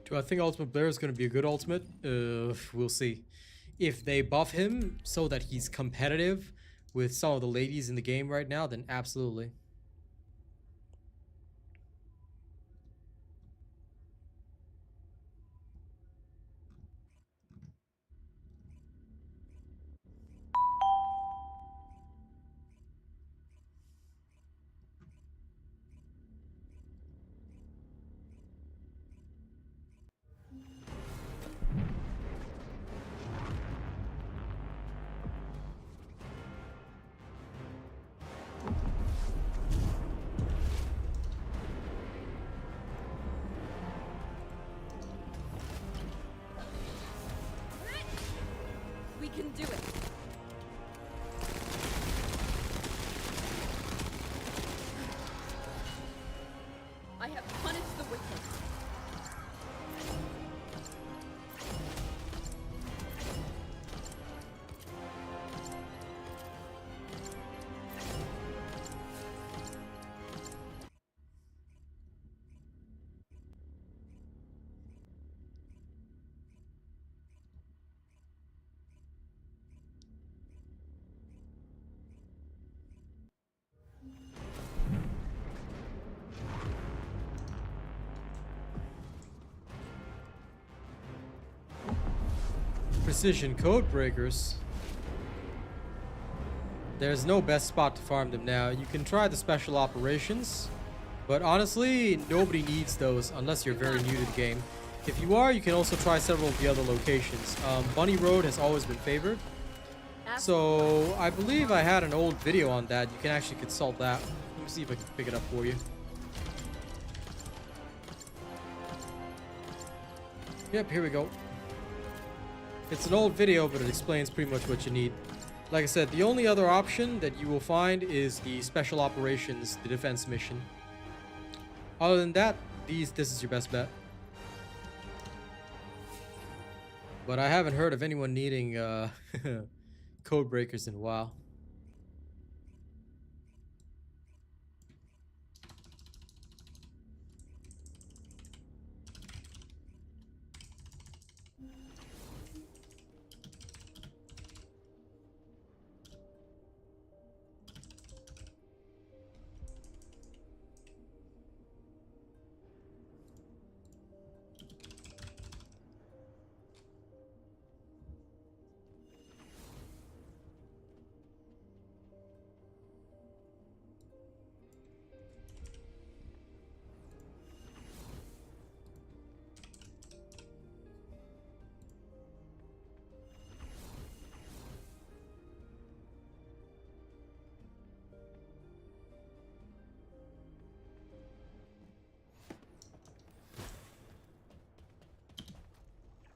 Do I think Ultimate Blair is going to be a good ultimate? We'll see. If they buff him so that he's competitive with some of the ladies in the game right now, then absolutely. We can do it. I have punished the wicked. precision code breakers. There's no best spot to farm them now. You can try the special operations, but honestly, nobody needs those unless you're very new to the game. If you are, you can also try several of the other locations. Bunny Road has always been favored. So I believe I had an old video on that. You can actually consult that. Let me see if I can pick it up for you. Yep, here we go. It's an old video, but it explains pretty much what you need. Like I said, the only other option that you will find is the special operations, the defense mission. Other than that, this is your best bet. But I haven't heard of anyone needing code breakers in a while.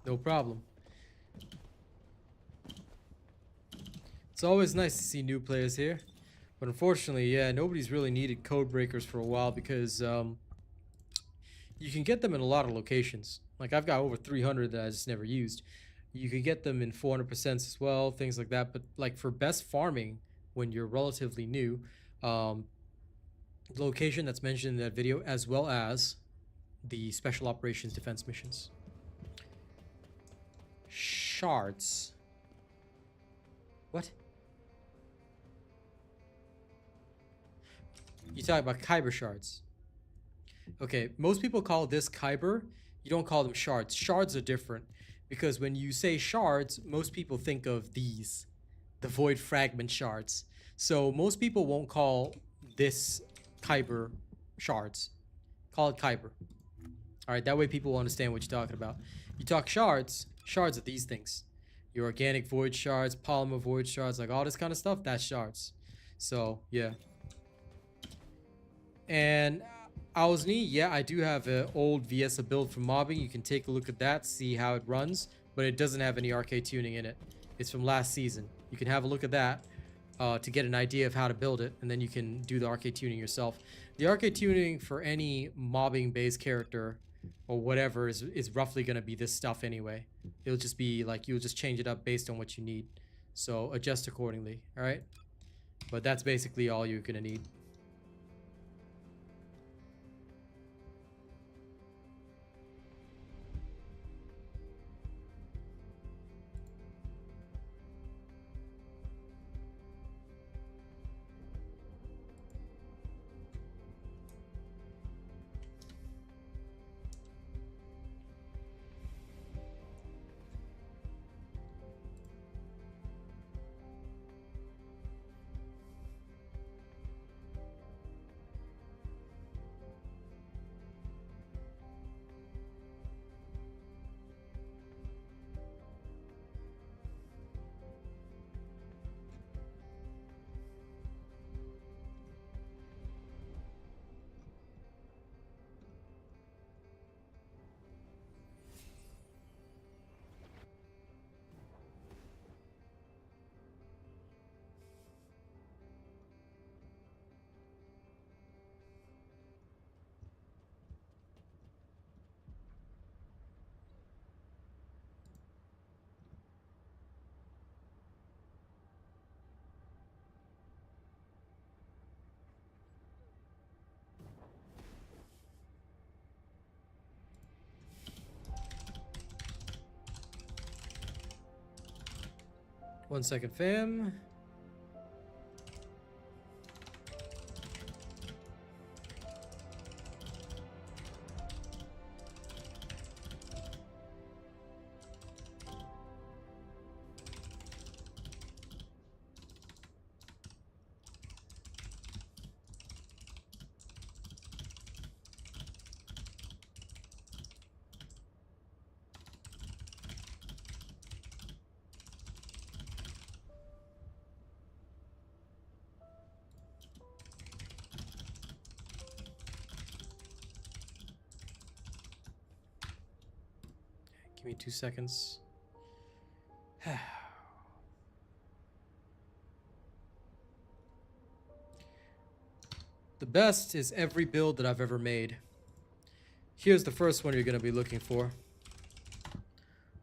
No problem. It's always nice to see new players here. But unfortunately, yeah, nobody's really needed code breakers for a while because you can get them in a lot of locations. Like I've got over 300 that I just never used. You could get them in 400% as well, things like that. But like for best farming when you're relatively new, the location that's mentioned in that video, as well as the special operations defense missions. Shards. What? You talk about Kyber shards. Okay, most people call this Kyber. You don't call them shards. Shards are different because when you say shards, most people think of these, the void fragment shards. So most people won't call this Kyber shards. Call it Kyber. All right, that way people will understand what you're talking about. You talk shards. Shards are these things. Your organic void shards, polymer void shards, like all this kind of stuff, that's shards. So, yeah. And Owsney, yeah, I do have an old VS build for mobbing. You can take a look at that, see how it runs, but it doesn't have any arcade tuning in it. It's from last season. You can have a look at that to get an idea of how to build it, and then you can do the arcade tuning yourself. The arcade tuning for any mobbing-based character or whatever is roughly going to be this stuff anyway. It'll just be like you'll just change it up based on what you need. So adjust accordingly, all right? But that's basically all you're going to need. One second, fam. Give me 2 seconds. The best is every build that I've ever made. Here's the first one you're going to be looking for.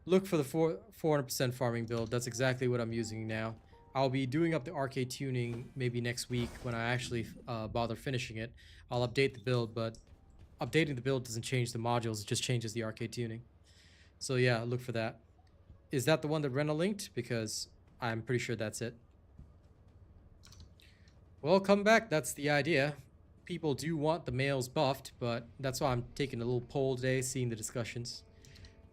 Look for the 400% farming build. That's exactly what I'm using now. I'll be doing up the arcade tuning maybe next week when I actually bother finishing it. I'll update the build, but updating the build doesn't change the modules, it just changes the arcade tuning. So yeah, look for that. Is that the one that Rena linked? Because I'm pretty sure that's it. Well, come back, that's the idea. People do want the males buffed, but that's why I'm taking a little poll today, seeing the discussions.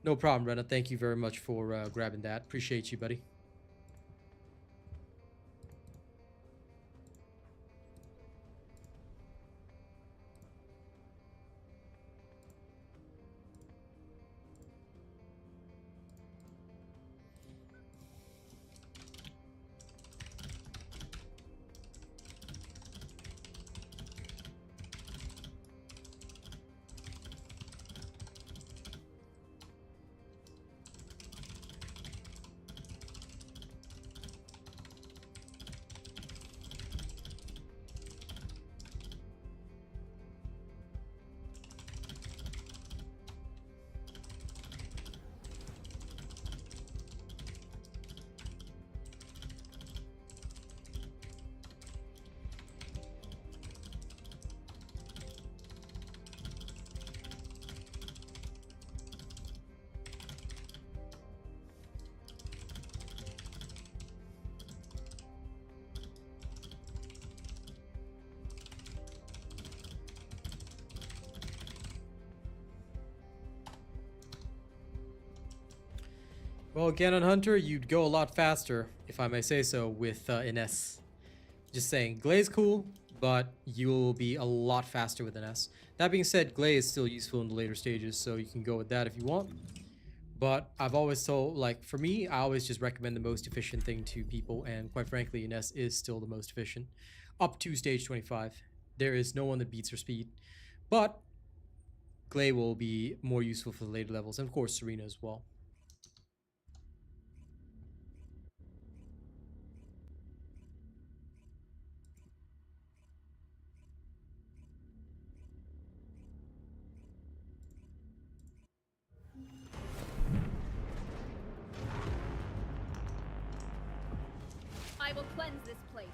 No problem, Rena. Thank you very much for grabbing that. Appreciate you, buddy. Well, Ganon Hunter, you'd go a lot faster, if I may say so, with an S. Just saying, Glaze cool, but you'll be a lot faster with an S. That being said, Glaze is still useful in the later stages, so you can go with that if you want. But I've always told, like, for me, I always just recommend the most efficient thing to people, and quite frankly, an S is still the most efficient. Up to stage 25. There is no one that beats her speed. But Glaze will be more useful for the later levels, and of course, Serena as well. I will cleanse this place.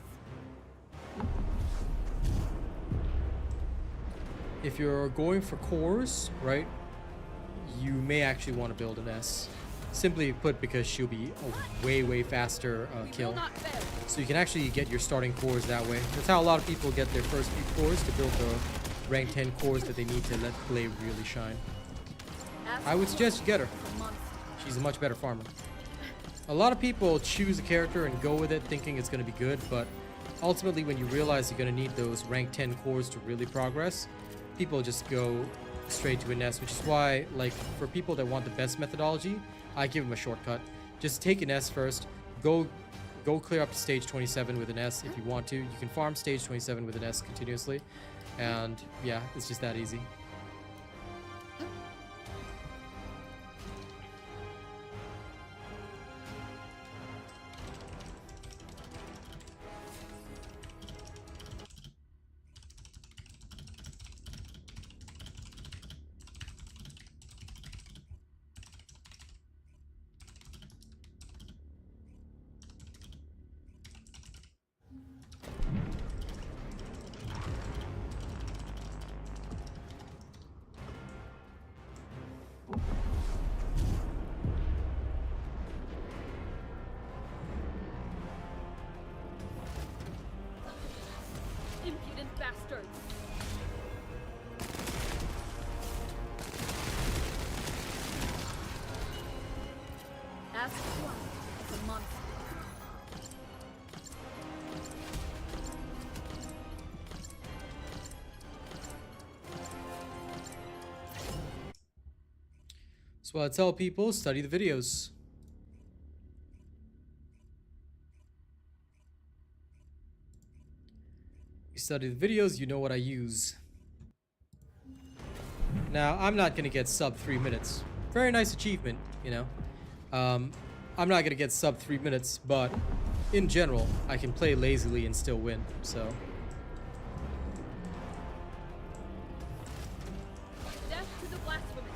If you're going for cores, right, you may actually want to build an S. Simply put, because she'll be a way faster kill. So you can actually get your starting cores that way. That's how a lot of people get their first few cores, to build the rank 10 cores that they need to let Glaive really shine. I would suggest you get her. She's a much better farmer. A lot of people choose a character and go with it thinking it's going to be good, but ultimately when you realize you're going to need those rank 10 cores to really progress, people just go straight to an S, which is why, like, for people that want the best methodology, I give them a shortcut. Just take an S first, go clear up to stage 27 with an S if you want to. You can farm stage 27 with an S continuously, and yeah, it's just that easy. Impudent bastards. Ask one, it's a monster. So I tell people, study the videos. You study the videos, you know what I use. Now, I'm not gonna get sub 3 minutes. very nice achievement, you know. I'm not gonna get sub 3 minutes, but in general, I can play lazily and still win. So Death to the blasphemous.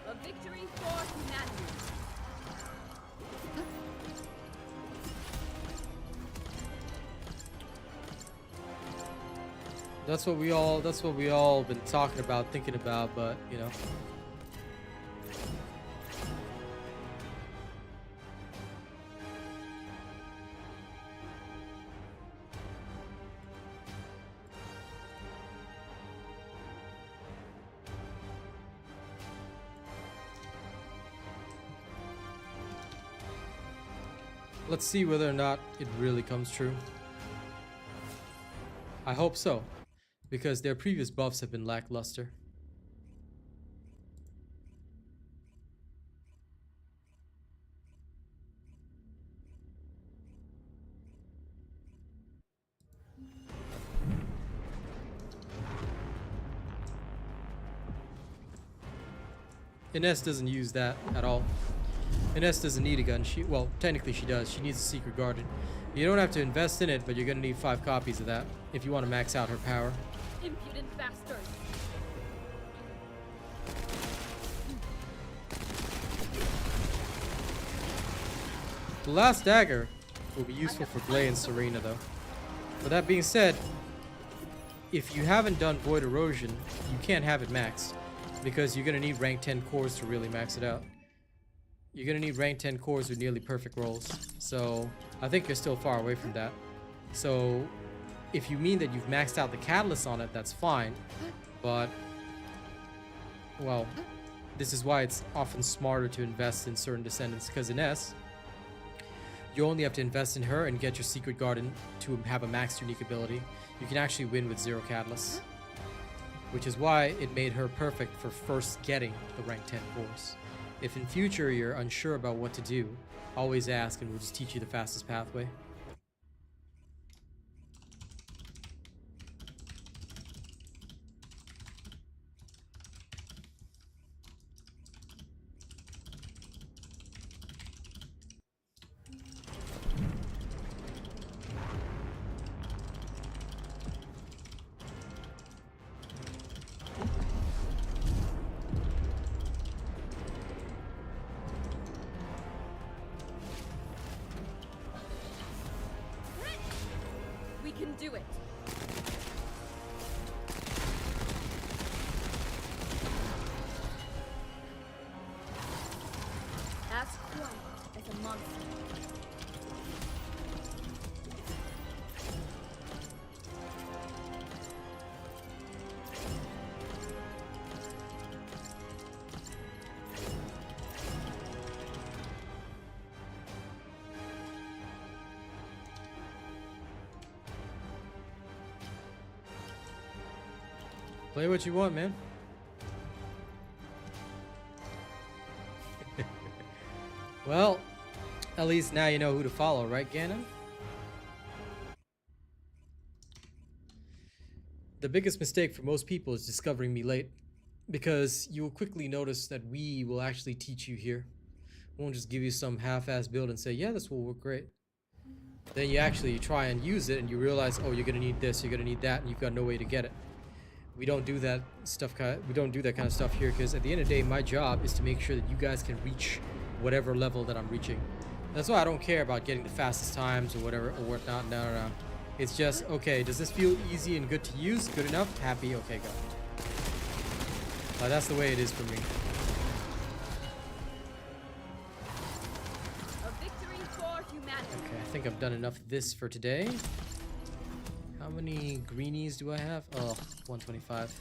A victory for humanity. that's what we all been talking about, thinking about, but you know. Let's see whether or not it really comes true. I hope so, because their previous buffs have been lackluster. Ines doesn't use that at all. Ines doesn't need a gun. Well, technically she does. She needs a secret garden. You don't have to invest in it, but you're gonna need 5 copies of that if you want to max out her power. Impudent bastard. The last dagger will be useful for Glay and Serena, though. But that being said, if you haven't done Void Erosion, you can't have it maxed, because you're gonna need rank 10 cores to really max it out. You're gonna need rank 10 cores with nearly perfect rolls. So I think you're still far away from that. So if you mean that you've maxed out the catalyst on it, that's fine. But, well, this is why it's often smarter to invest in certain Descendants, because in S, you only have to invest in her and get your secret garden to have a maxed unique ability. You can actually win with 0 catalysts, which is why it made her perfect for first getting the rank 10 cores. If in future you're unsure about what to do, always ask and we'll just teach you the fastest pathway. We can do it. As quiet as a monster. Play what you want, man. Well, at least now you know who to follow, right, Ganon? The biggest mistake for most people is discovering me late, because you will quickly notice that we will actually teach you here. We won't just give you some half-ass build and say, yeah, this will work great. Then you actually try and use it and you realize, oh, you're gonna need this, you're gonna need that, and you've got no way to get it. We don't do that stuff. We don't do that kind of stuff here, because at the end of the day, my job is to make sure that you guys can reach whatever level that I'm reaching. That's why I don't care about getting the fastest times or whatever or whatnot. No. It's just, okay, does this feel easy and good to use? Good enough? Happy? Okay, go. That's the way it is for me. A victory for humanity. Okay, I think I've done enough of this for today. How many greenies do I have? Oh, 125.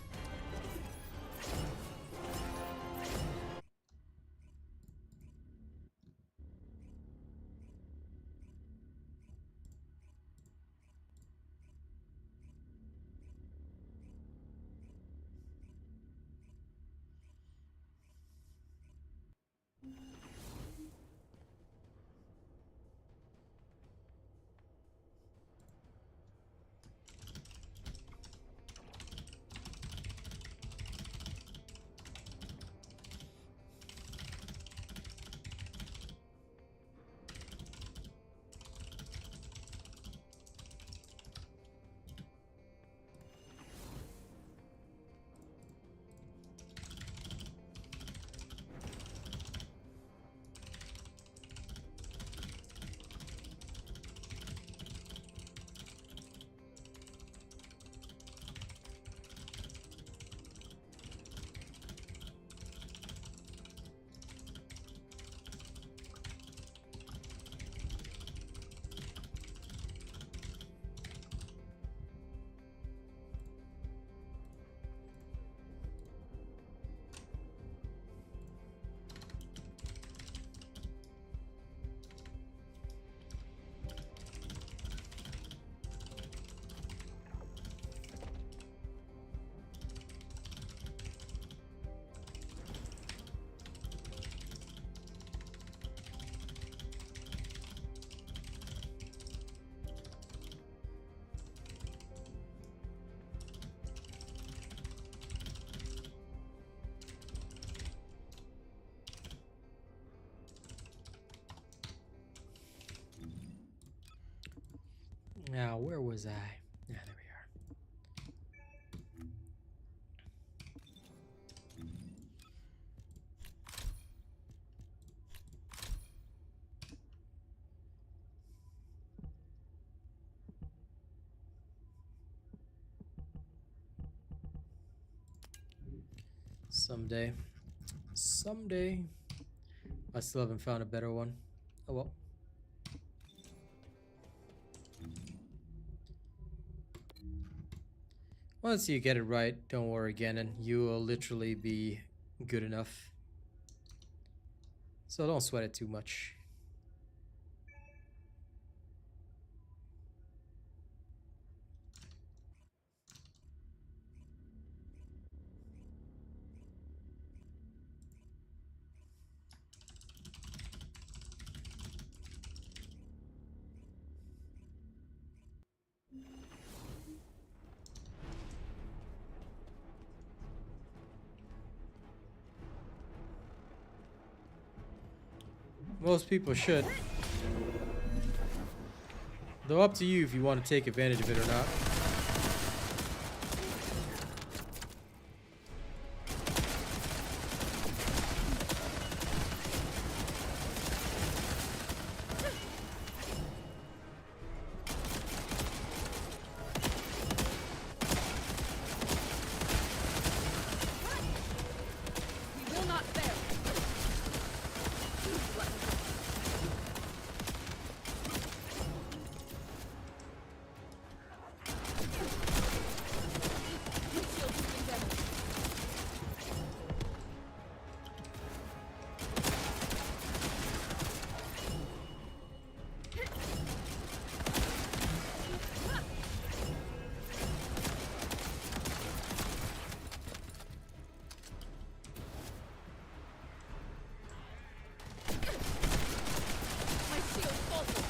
Now, where was I? Yeah, there we are. Someday. Someday. I still haven't found a better one. Oh well. Once you get it right, don't worry, Ganon. You will literally be good enough. So don't sweat it too much. Most people should. Though up to you if you want to take advantage of it or not. We will not fail. My shield faltered.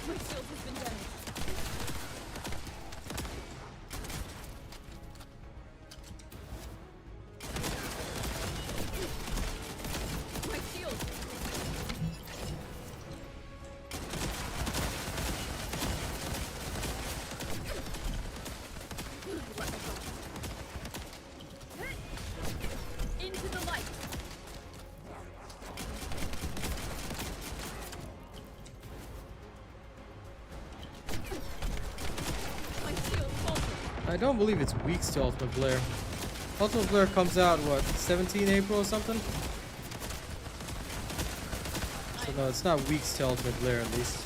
My shield has been damaged. My shield. Into the light. My shield faltered. I don't believe it's weeks to Ultimate Blare. Ultimate Blare comes out, what, 17 April or something? So no, it's not weeks to Ultimate Blare at least.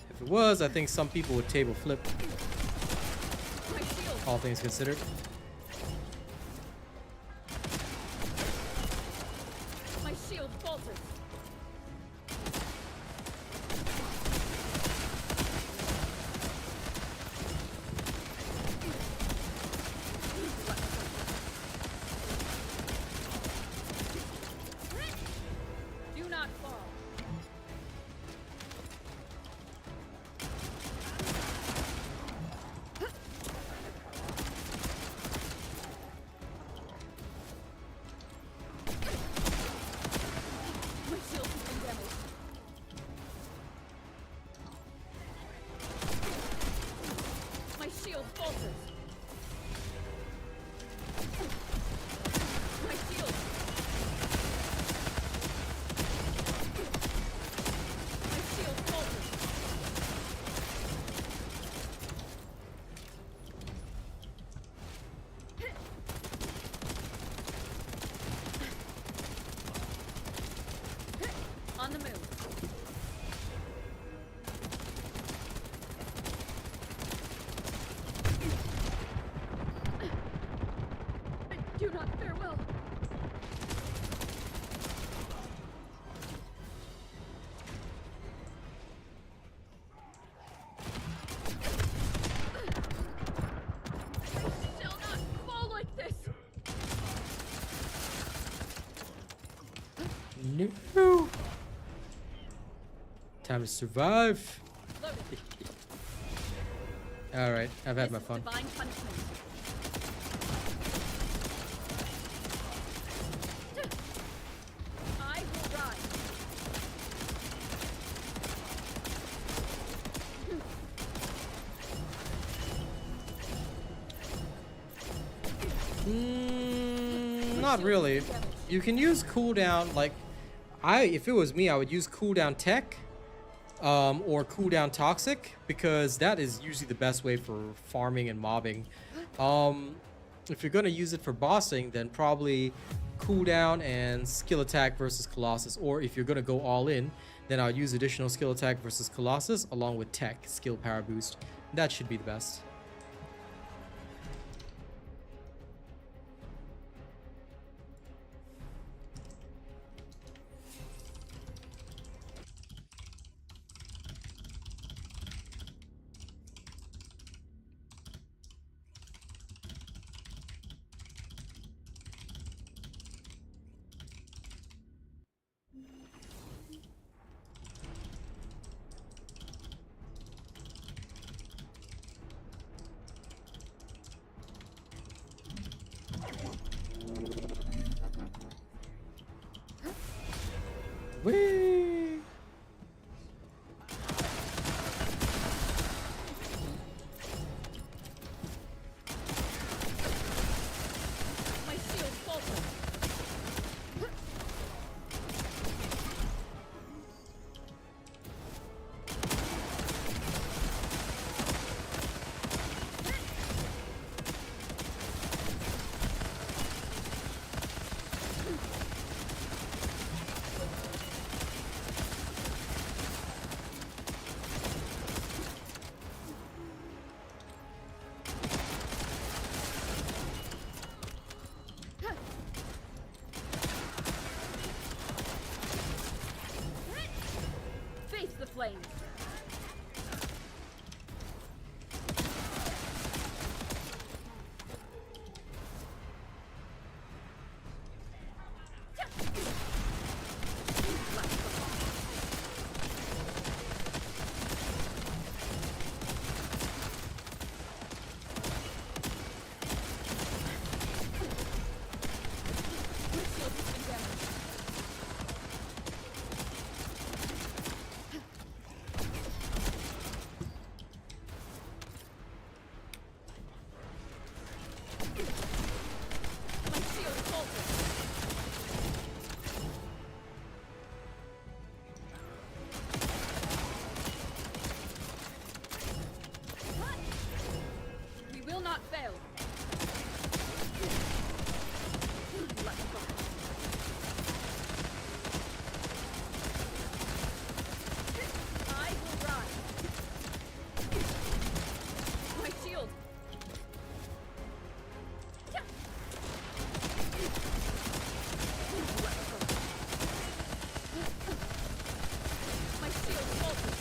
If it was, I think some people would table flip, My shield. all things considered. My shield falters. Do not fall. My shield has been damaged. My shield falters. My shield. My shield falters. On the move. Do not fare well. I shall not fall like this. No. Time to survive. Loaded. All right, I've had This my is fun. divine punishment. I will rise. Not really. You can use cooldown, like, if it was me, I would use cooldown tech, or cooldown toxic, because that is usually the best way for farming and mobbing. If you're gonna use it for bossing, then probably cooldown and skill attack versus Colossus, or if you're gonna go all in, then I'll use additional skill attack versus Colossus along with tech skill power boost. That should be the best. Whee! My shield falters. Face the flames. Shield has been damaged. My shield falters. We will not fail. Let's go. I will rise. My shield. My shield falters.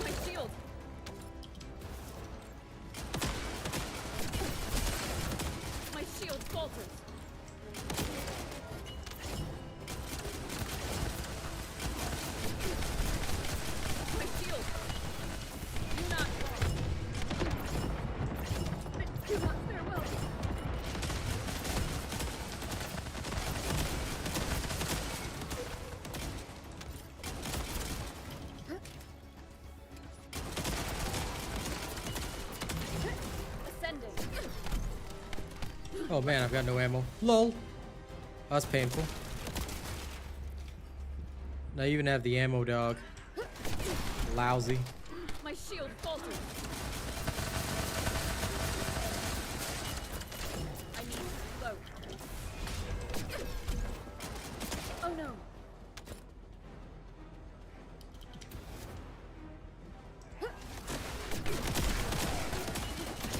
My shield. My shield falters. My shield. Do not fall. Do not farewell. Ascending. Oh man, I've got no ammo. Lol. That's painful. I even have the ammo, dog. Lousy. My shield falters. I need to load. Oh no.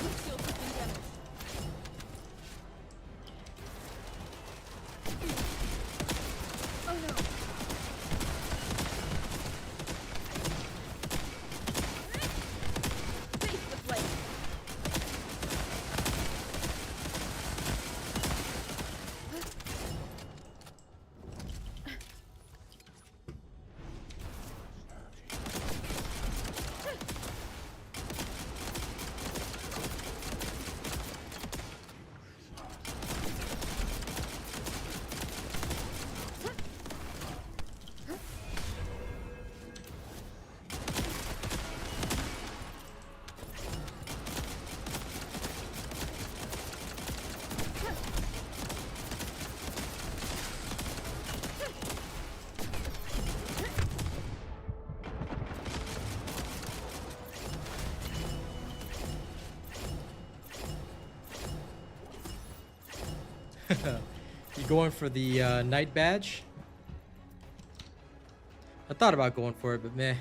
My shield has been damaged. You going for the night badge? I thought about going for it, but meh.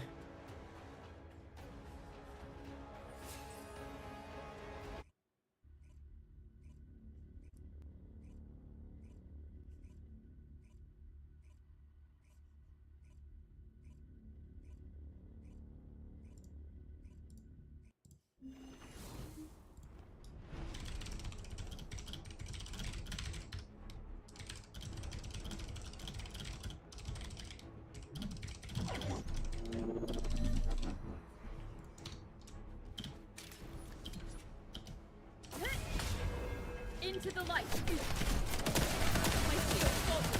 Into the light. My shield falters.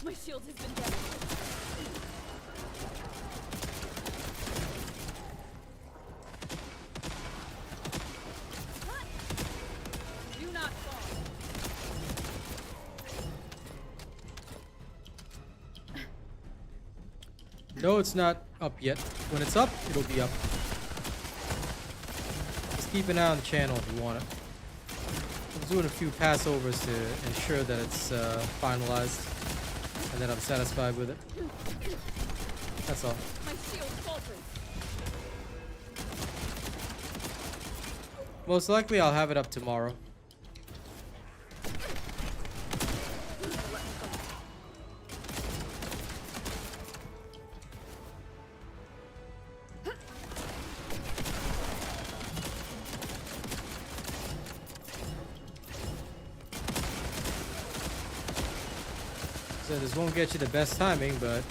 My shield has been damaged. Do not fall. No, it's not up yet. When it's up, it'll be up. Just keep an eye on the channel if you want it. I'm doing a few passovers to ensure that it's finalized and that I'm satisfied with it. That's all. My shield falters. Most likely I'll have it up tomorrow. So this won't get you the best timing, but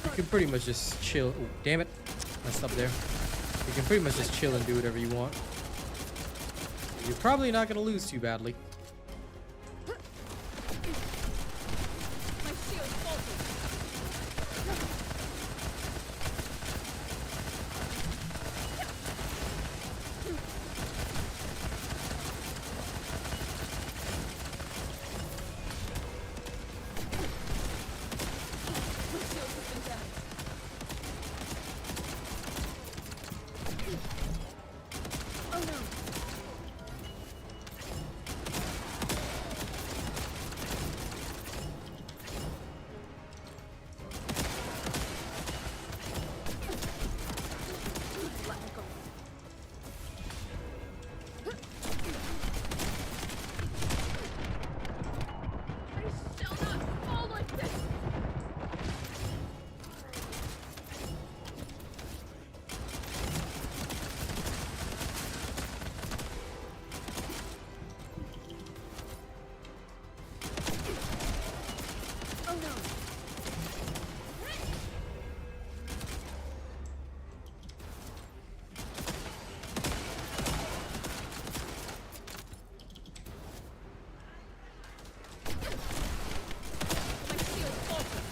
you can pretty much just chill. Ooh, damn it. Messed up there. You can pretty much just chill and do whatever you want. You're probably not going to lose too badly. My shield falters. My shield has been damaged. Oh no. Let me go. I shall not fall like this. Oh no. My shield falters.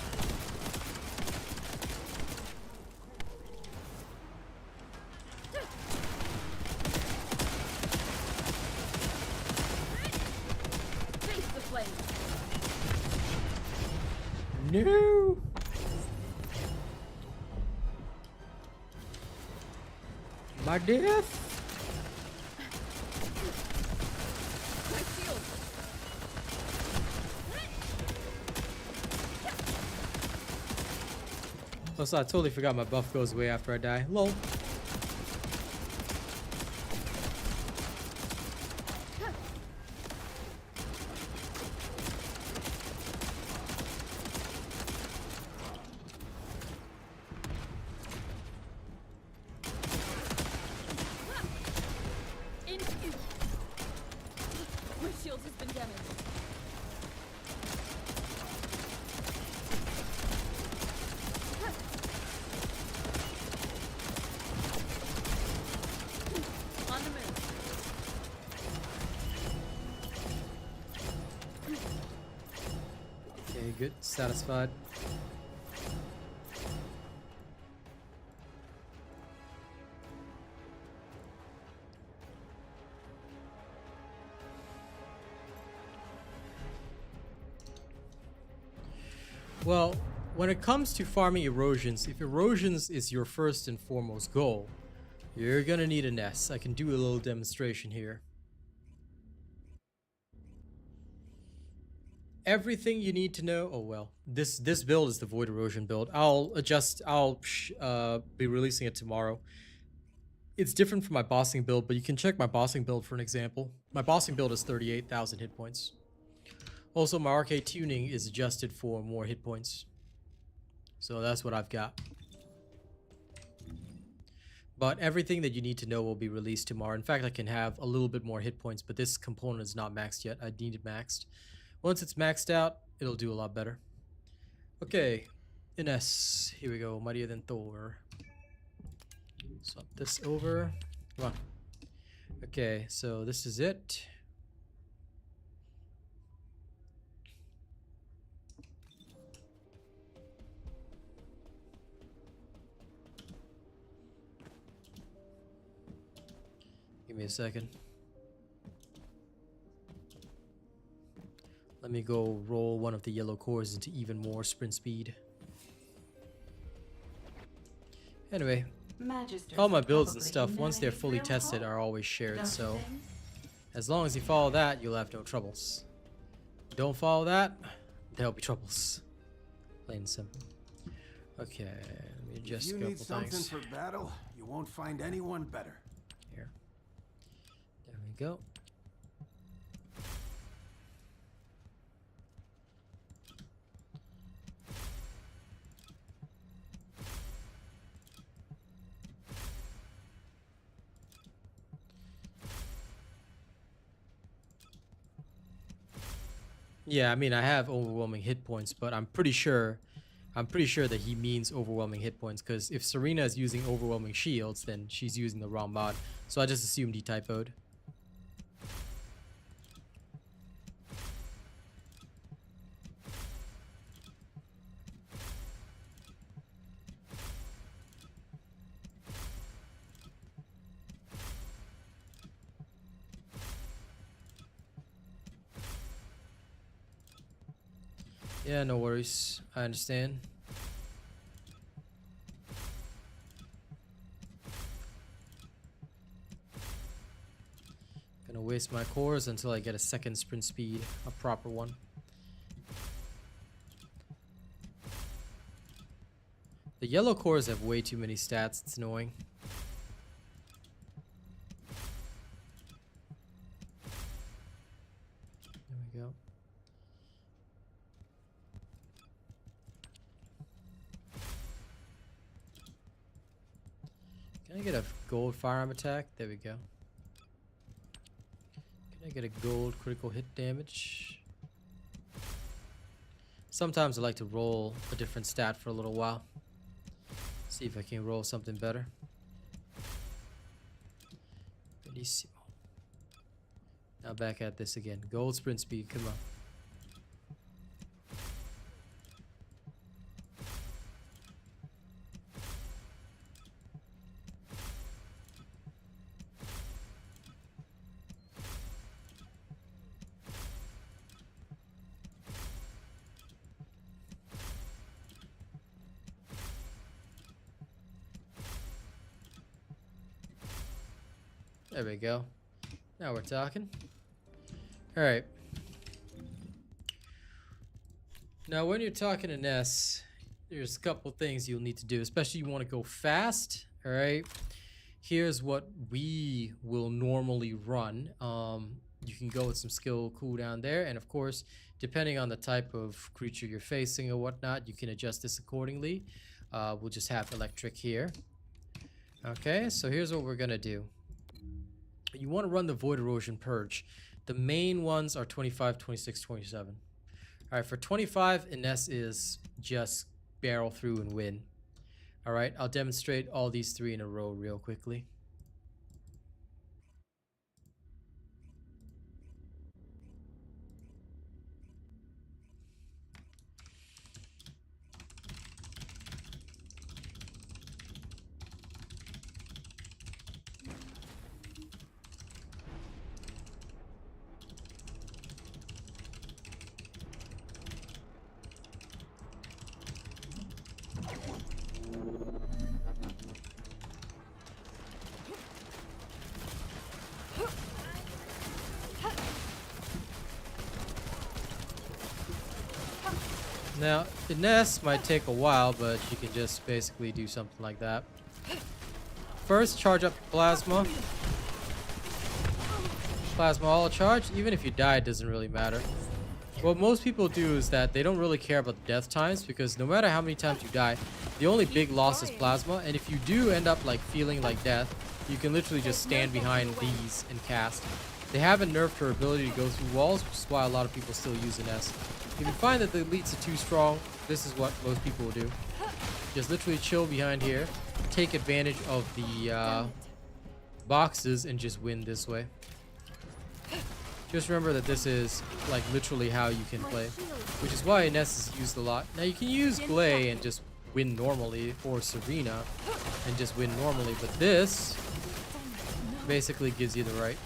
Face the flame. No! My death? My shield. Also, I totally forgot my buff goes away after I die. Lol. My shield has been damaged. good. Satisfied. Well, when it comes to farming erosions, if erosions is your first and foremost goal, you're gonna need a nest. I can do a little demonstration here. Everything you need to know. Oh well, this build is the void erosion build. I'll be releasing it tomorrow. It's different from my bossing build, but you can check my bossing build for an example. My bossing build is 38,000 hit points. Also, my arcade tuning is adjusted for more hit points. So that's what I've got. But everything that you need to know will be released tomorrow. In fact, I can have a little bit more hit points, but this component is not maxed yet. I need it maxed. Once it's maxed out, it'll do a lot better. Okay, Ines, here we go. Mightier than Thor. Swap this over. Come on. Okay, so this is it. Give me a second. Let me go roll one of the yellow cores into even more sprint speed. Anyway, all my builds and stuff, once they're fully tested, are always shared, so as long as you follow that, you'll have no troubles. Don't follow that, there'll be troubles. Plain and simple. Okay, let me adjust a couple things. If you need something for battle, you won't find anyone better. Here. There we go. Yeah, I mean, I have overwhelming hit points, but I'm pretty sure that he means overwhelming hit points, because if Serena is using overwhelming shields, then she's using the wrong mod. So I just assumed he typoed. Yeah, no worries. I understand. Gonna waste my cores until I get a second sprint speed, a proper one. The yellow cores have way too many stats, it's annoying. There we go. Can I get a gold firearm attack? There we go. Can I get a gold critical hit damage? Sometimes I like to roll a different stat for a little while. See if I can roll something better. Bellissimo. Now back at this again. Gold sprint speed, come on. There we go. Now we're talking. All right. Now, when you're talking to Ness, there's a couple things you'll need to do, especially you want to go fast. All right. Here's what we will normally run. You can go with some skill cooldown there, and of course, depending on the type of creature you're facing or whatnot, you can adjust this accordingly. We'll just have electric here. Okay. So here's what we're gonna do. You want to run the Void Erosion Purge. The main ones are 25, 26, 27. Alright, for 25, Ines is just barrel through and win. Alright, I'll demonstrate all these three in a row real quickly. Now, Ines might take a while, but she can just basically do something like that. First, charge up Plasma. Plasma all charged. Even if you die, it doesn't really matter. What most people do is that they don't really care about the death times, because no matter how many times you die, the only big loss is Plasma. And if you do end up like feeling like death, you can literally just stand behind these and cast. They haven't nerfed her ability to go through walls, which is why a lot of people still use Ines. If you find that the elites are too strong, this is what most people will do. Just literally chill behind here, take advantage of the boxes, and just win this way. Just remember that this is like literally how you can play, which is why Ines is used a lot. Now you can use Glay and just win normally, or Serena and just win normally, but this basically gives you the right.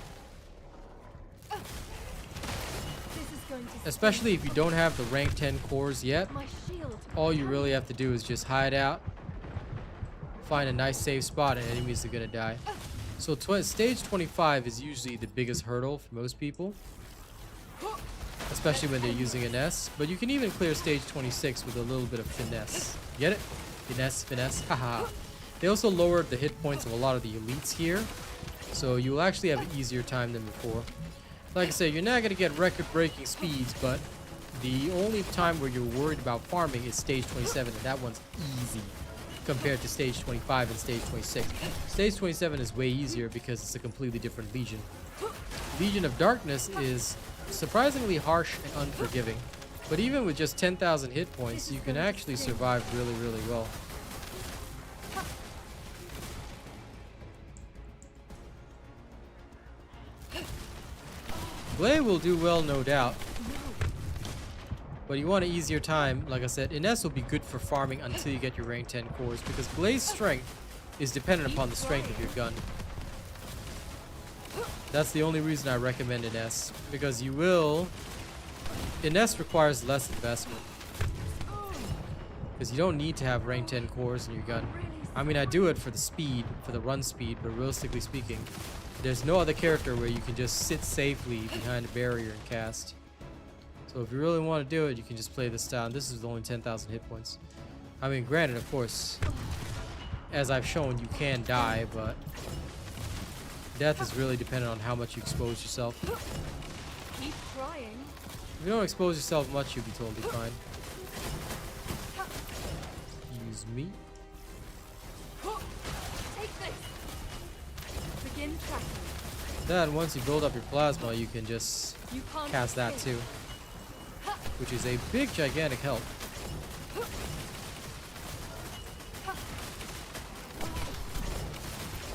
Especially if you don't have the rank 10 cores yet, all you really have to do is just hide out, find a nice safe spot, and enemies are gonna die. So stage 25 is usually the biggest hurdle for most people, especially when they're using Ines. But you can even clear stage 26 with a little bit of finesse. Get it? Finesse, haha. They also lowered the hit points of a lot of the elites here, so you'll actually have an easier time than before. Like I said, you're not going to get record-breaking speeds, but the only time where you're worried about farming is stage 27, and that one's easy compared to stage 25 and stage 26. Stage 27 is way easier because it's a completely different Legion. Legion of Darkness is surprisingly harsh and unforgiving, but even with just 10,000 hit points, you can actually survive really, really well. Glay will do well, no doubt. But you want an easier time, like I said, Ines will be good for farming until you get your rank 10 cores, because Glay's strength is dependent upon the strength of your gun. That's the only reason I recommend Ines, because you will... Ines requires less investment, because you don't need to have rank 10 cores in your gun. I mean, I do it for the speed, for the run speed, but realistically speaking, there's no other character where you can just sit safely behind a barrier and cast. So if you really want to do it, you can just play this style. This is only 10,000 hit points. I mean, granted, of course, as I've shown, you can die, but death is really dependent on how much you expose yourself. Keep trying. If you don't expose yourself much, you'll be totally fine. Use me. Take this. Begin tracking. Then once you build up your plasma, you can just You can't cast that escape. too, which is a big, gigantic help.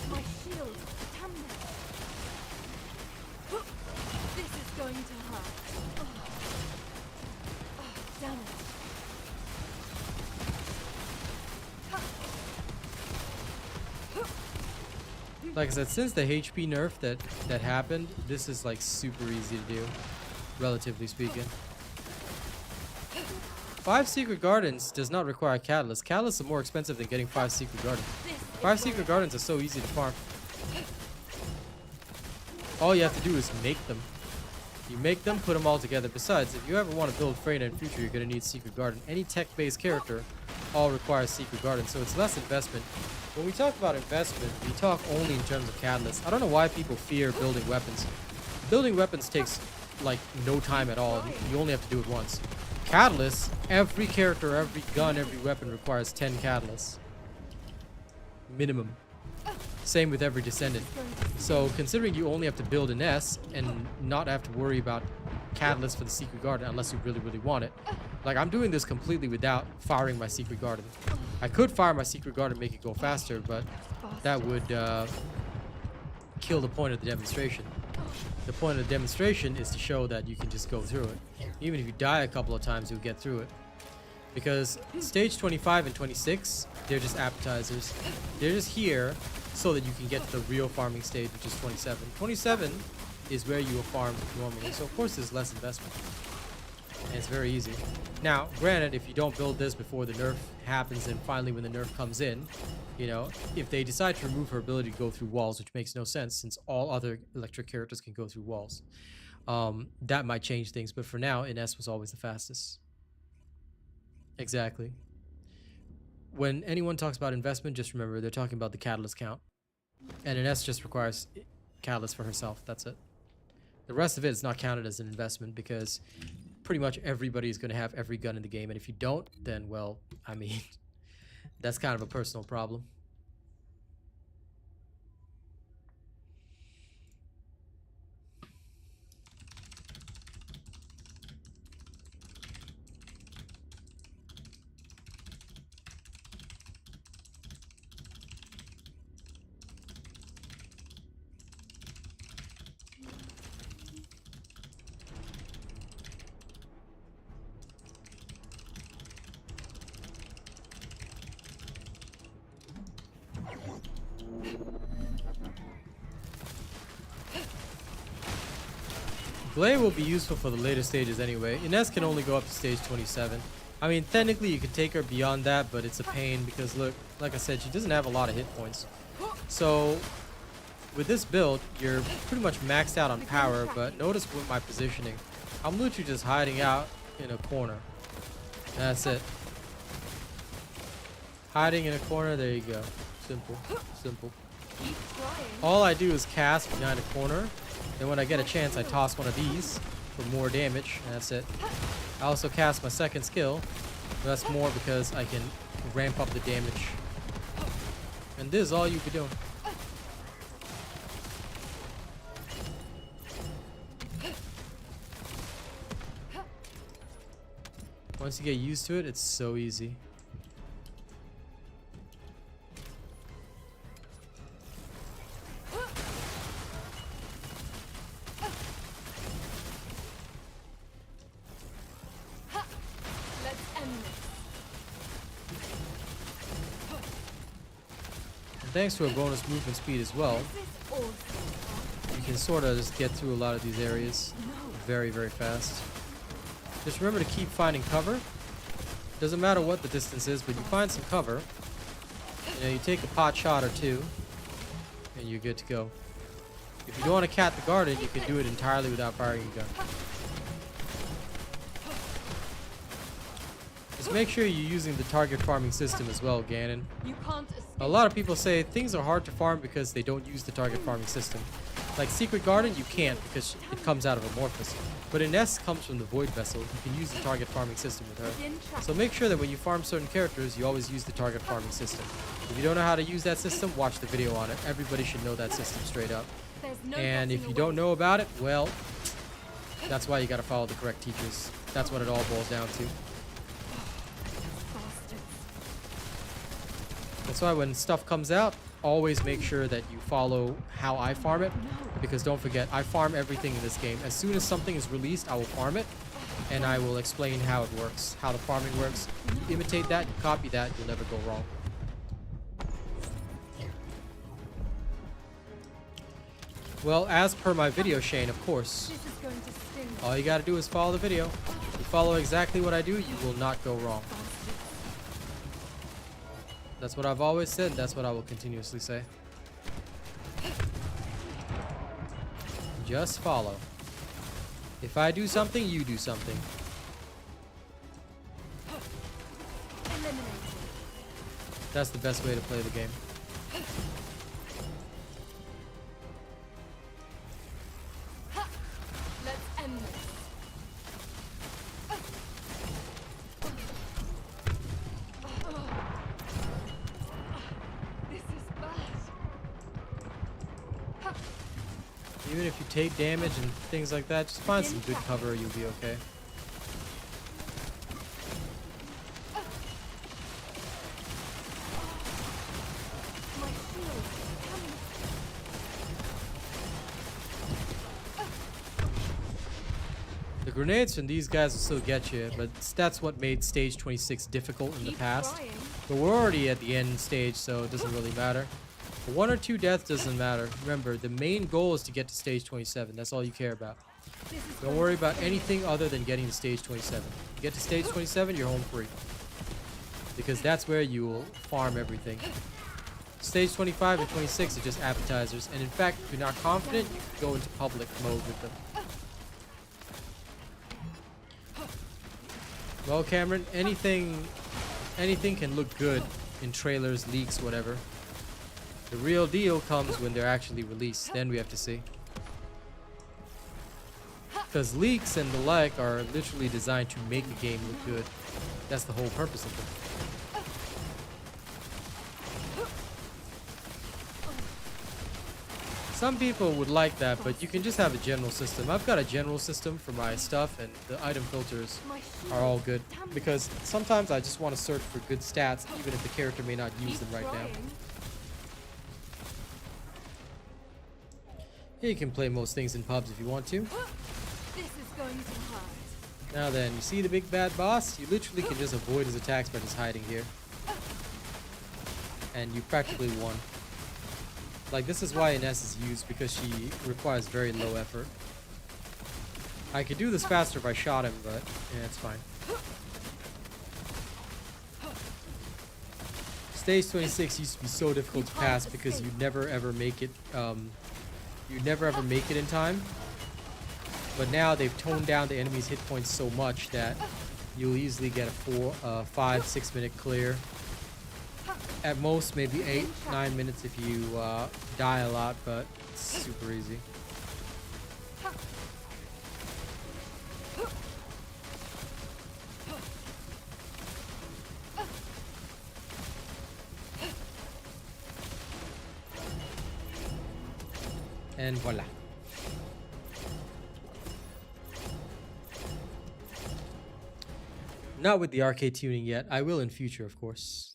My shield. Damn it. This is going to hurt. Damn it. Like I said, since the HP nerf that happened, this is like super easy to do, relatively speaking. 5 Secret Gardens does not require Catalyst. Catalysts are more expensive than getting 5 Secret Gardens. 5 Secret Gardens are so easy to farm. All you have to do is make them. You make them, put them all together. Besides, if you ever want to build Freyna in future, you're going to need Secret Garden. Any tech-based character all requires Secret Garden, so it's less investment. When we talk about investment, we talk only in terms of catalysts. I don't know why people fear building weapons. Building weapons takes like no time at all. You only have to do it once. Catalysts, every character, every gun, every weapon requires 10 catalysts. Minimum. Same with every Descendant. So considering you only have to build an S and not have to worry about catalysts for the Secret Garden unless you really, really want it. Like, I'm doing this completely without firing my Secret Garden. I could fire my Secret Garden and make it go faster, but that would kill the point of the demonstration. The point of the demonstration is to show that you can just go through it. Even if you die a couple of times, you'll get through it. Because stage 25 and 26, they're just appetizers. They're just here so that you can get to the real farming stage, which is 27. 27 is where you will farm normally, so of course there's less investment. And it's very easy. Now, granted, if you don't build this before the nerf happens, and finally when the nerf comes in, you know, if they decide to remove her ability to go through walls, which makes no sense since all other electric characters can go through walls, that might change things. But for now, Ines was always the fastest. Exactly. When anyone talks about investment, just remember they're talking about the catalyst count. And an S just requires catalyst for herself. That's it. The rest of it is not counted as an investment because pretty much everybody is going to have every gun in the game. And if you don't, then, well, I mean, that's kind of a personal problem. Glare will be useful for the later stages anyway. Ines can only go up to stage 27. I mean, technically you could take her beyond that, but it's a pain because look, like I said, she doesn't have a lot of hit points. So with this build, you're pretty much maxed out on power, but notice with my positioning, I'm literally just hiding out in a corner. That's it. Hiding in a corner, there you go. Simple, simple. All I do is cast behind a corner. Then when I get a chance, I toss one of these for more damage, and that's it. I also cast my second skill. But that's more because I can ramp up the damage. And this is all you be doing. Once you get used to it, it's so easy. Thanks to a bonus movement speed as well, you can sort of just get through a lot of these areas very, very fast. Just remember to keep finding cover. Doesn't matter what the distance is, but you find some cover. You know, you take a pot shot or two, and you're good to go. If you don't want to cat the garden, you can do it entirely without firing a gun. Just make sure you're using the target farming system as well, Ganon. A lot of people say things are hard to farm because they don't use the target farming system. Like Secret Garden, you can't because it comes out of Amorphous. But Ines comes from the Void Vessel. You can use the target farming system with her. So make sure that when you farm certain characters, you always use the target farming system. If you don't know how to use that system, watch the video on it. Everybody should know that system straight up. And if you don't know about it, well, that's why you gotta follow the correct teachers. That's what it all boils down to. That's why when stuff comes out, always make sure that you follow how I farm it. Because don't forget, I farm everything in this game. As soon as something is released, I will farm it. And I will explain how it works, how the farming works. You imitate that, you copy that, you'll never go wrong. Well, as per my video, Shane, of course, all you gotta do is follow the video. If you follow exactly what I do, you will not go wrong. That's what I've always said, that's what I will continuously say. Just follow. If I do something, you do something. That's the best way to play the game. Even if you take damage and things like that, just find some good cover, you'll be okay. The grenades from these guys will still get you, but that's what made stage 26 difficult in the past. But we're already at the end stage, so it doesn't really matter. 1 or 2 deaths doesn't matter. Remember, the main goal is to get to stage 27. That's all you care about. Don't worry about anything other than getting to stage 27. You get to stage 27, you're home free. Because that's where you will farm everything. Stage 25 and 26 are just appetizers. And in fact, if you're not confident, you can go into public mode with them. Well, Cameron, anything can look good in trailers, leaks, whatever. The real deal comes when they're actually released. Then we have to see. Because leaks and the like are literally designed to make a game look good. That's the whole purpose of them. Some people would like that, but you can just have a general system. I've got a general system for my stuff, and the item filters are all good. Because sometimes I just want to search for good stats, even if the character may not use them right now. Yeah, you can play most things in pubs if you want to. This is going too hard. Now then, you see the big bad boss? You literally can just avoid his attacks by just hiding here. And you practically won. Like, this is why Ines is used, because she requires very low effort. I could do this faster if I shot him, but yeah, it's fine. Stage 26 used to be so difficult to pass because you'd never ever make it, you'd never ever make it in time. But now they've toned down the enemy's hit points so much that you'll easily get a 5-6 minute clear. At most, maybe 8-9 minutes if you die a lot, but it's super easy. And voila. Not with the arcade tuning yet. I will in future, of course.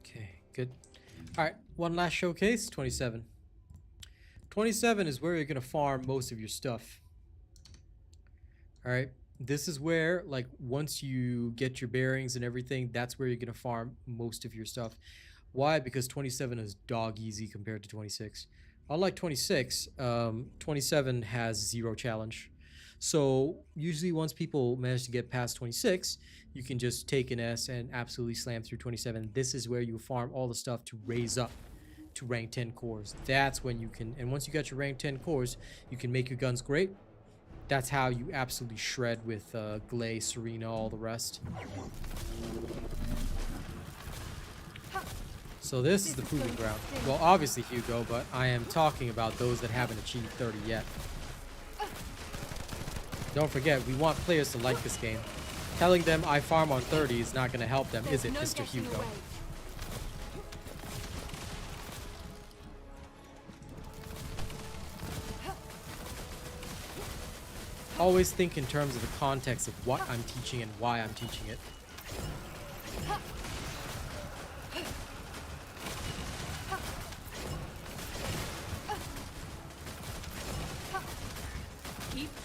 Okay, good. All right, one last showcase, 27. 27 is where you're going to farm most of your stuff. All right, this is where, like, once you get your bearings and everything, that's where you're going to farm most of your stuff. Why? Because 27 is dog easy compared to 26. Unlike 26, 27 has 0 challenge. So usually once people manage to get past 26, you can just take an S and absolutely slam through 27. This is where you farm all the stuff to raise up to rank 10 cores. That's when you can, and once you got your rank 10 cores, you can make your guns great. That's how you absolutely shred with Glay, Serena, all the rest. So this is the proving ground. Well, obviously Hugo, but I am talking about those that haven't achieved 30 yet. Don't forget, we want players to like this game. Telling them I farm on 30 is not going to help them, is it, Mr. Hugo? Always think in terms of the context of what I'm teaching and why I'm teaching it.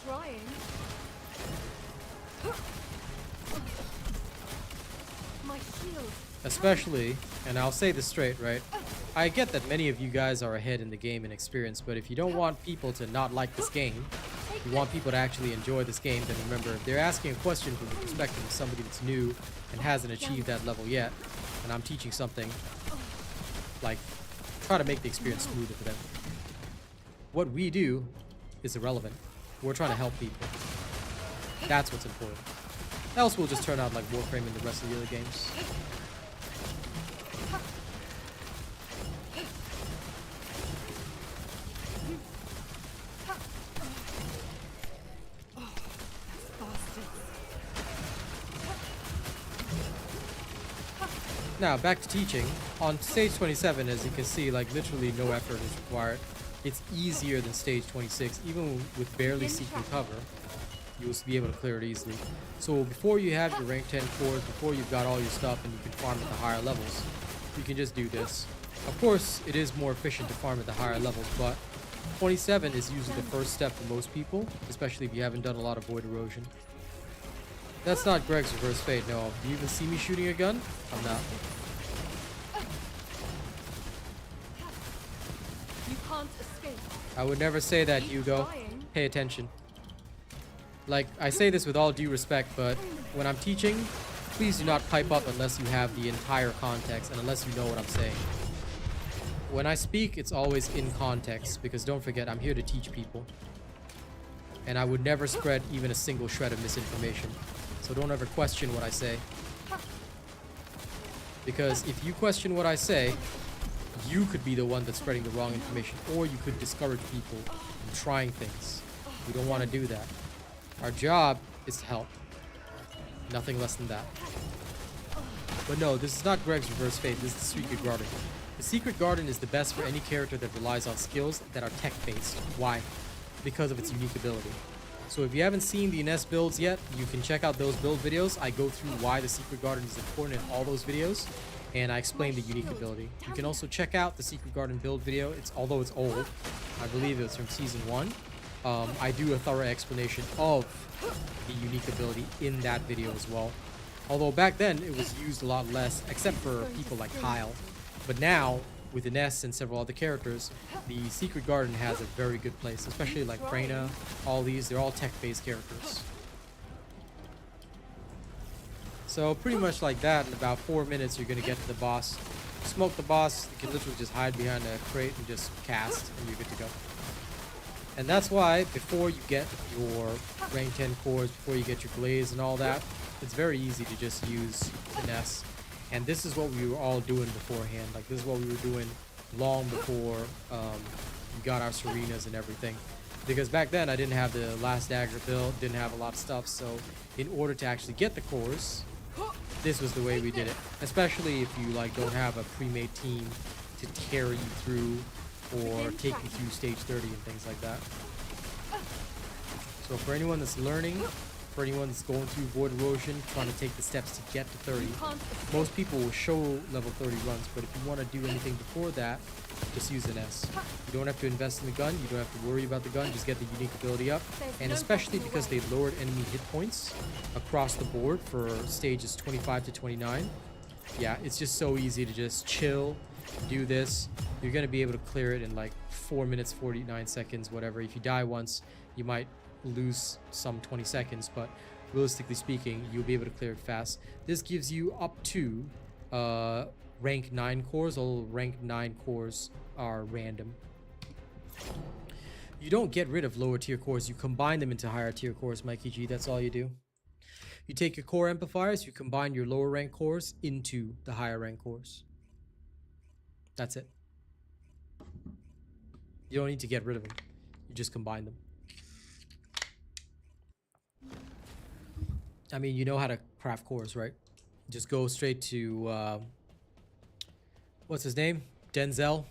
trying. My shield. Especially, and I'll say this straight, right? I get that many of you guys are ahead in the game in experience, but if you don't want people to not like this game, you want people to actually enjoy this game, then remember, if they're asking a question from the perspective of somebody that's new and hasn't achieved that level yet, and I'm teaching something, like, try to make the experience smoother for them. What we do is irrelevant. We're trying to help people. That's what's important. Else we'll just turn out like Warframe and the rest of the other games. Now, back to teaching. On stage 27, as you can see, like literally no effort is required. It's easier than stage 26. Even with barely seeking cover, you will be able to clear it easily. So before you have your rank 10 cores, before you've got all your stuff and you can farm at the higher levels, you can just do this. Of course, it is more efficient to farm at the higher levels, but 27 is usually the first step for most people, especially if you haven't done a lot of void erosion. That's not Greg's reverse fate, no. Do you even see me shooting a gun? I'm not. You can't escape. I would never say that, Hugo. Pay attention. Like, I say this with all due respect, but when I'm teaching, please do not pipe up unless you have the entire context and unless you know what I'm saying. When I speak, it's always in context, because don't forget, I'm here to teach people. And I would never spread even a single shred of misinformation. So don't ever question what I say. Because if you question what I say, you could be the one that's spreading the wrong information, or you could discourage people from trying things. We don't want to do that. Our job is to help. Nothing less than that. But no, this is not Greg's reverse fate. This is the Secret Garden. The Secret Garden is the best for any character that relies on skills that are tech-based. Why? Because of its unique ability. So if you haven't seen the Ines builds yet, you can check out those build videos. I go through why the Secret Garden is important in all those videos, and I explain the unique ability. You can also check out the Secret Garden build video. Although it's old, I believe it was from season 1. I do a thorough explanation of the unique ability in that video as well. Although back then it was used a lot less, except for people like Kyle. But now, with Ines and several other characters, the Secret Garden has a very good place, especially like Freyna, all these, they're all tech-based characters. So pretty much like that, in about 4 minutes you're going to get to the boss. Smoke the boss, you can literally just hide behind a crate and just cast, and you're good to go. And that's why, before you get your rank 10 cores, before you get your glaze and all that, it's very easy to just use Ines. And this is what we were all doing beforehand. Like, this is what we were doing long before we got our Serenas and everything. Because back then, I didn't have the Last Dagger build, didn't have a lot of stuff. So, in order to actually get the cores, this was the way we did it. Especially if you, like, don't have a pre-made team to carry you through or take you through stage 30 and things like that. So, for anyone that's learning, for anyone that's going through void erosion, trying to take the steps to get to 30, most people will show level 30 runs, but if you want to do anything before that, just use an S. You don't have to invest in the gun, you don't have to worry about the gun, just get the unique ability up. And especially because they lowered enemy hit points across the board for stages 25 to 29, yeah, it's just so easy to just chill, do this. You're going to be able to clear it in like 4 minutes, 49 seconds, whatever. If you die once, you might lose some 20 seconds, but realistically speaking, you'll be able to clear it fast. This gives you up to rank 9 cores, although rank 9 cores are random. You don't get rid of lower tier cores, you combine them into higher tier cores, Mikey G, that's all you do. You take your core amplifiers, you combine your lower rank cores into the higher rank cores. That's it. You don't need to get rid of them, you just combine them. I mean, you know how to craft cores, right? Just go straight to, what's his name? Denzel?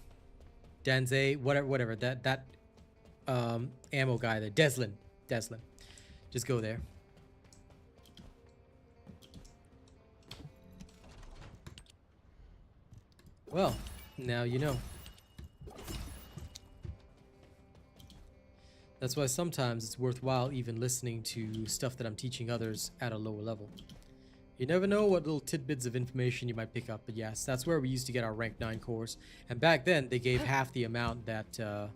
Whatever, that ammo guy there. Deslin. Just go there. Well, now you know. That's why sometimes it's worthwhile even listening to stuff that I'm teaching others at a lower level. You never know what little tidbits of information you might pick up, but yes, that's where we used to get our rank 9 cores. And back then, they gave half the amount that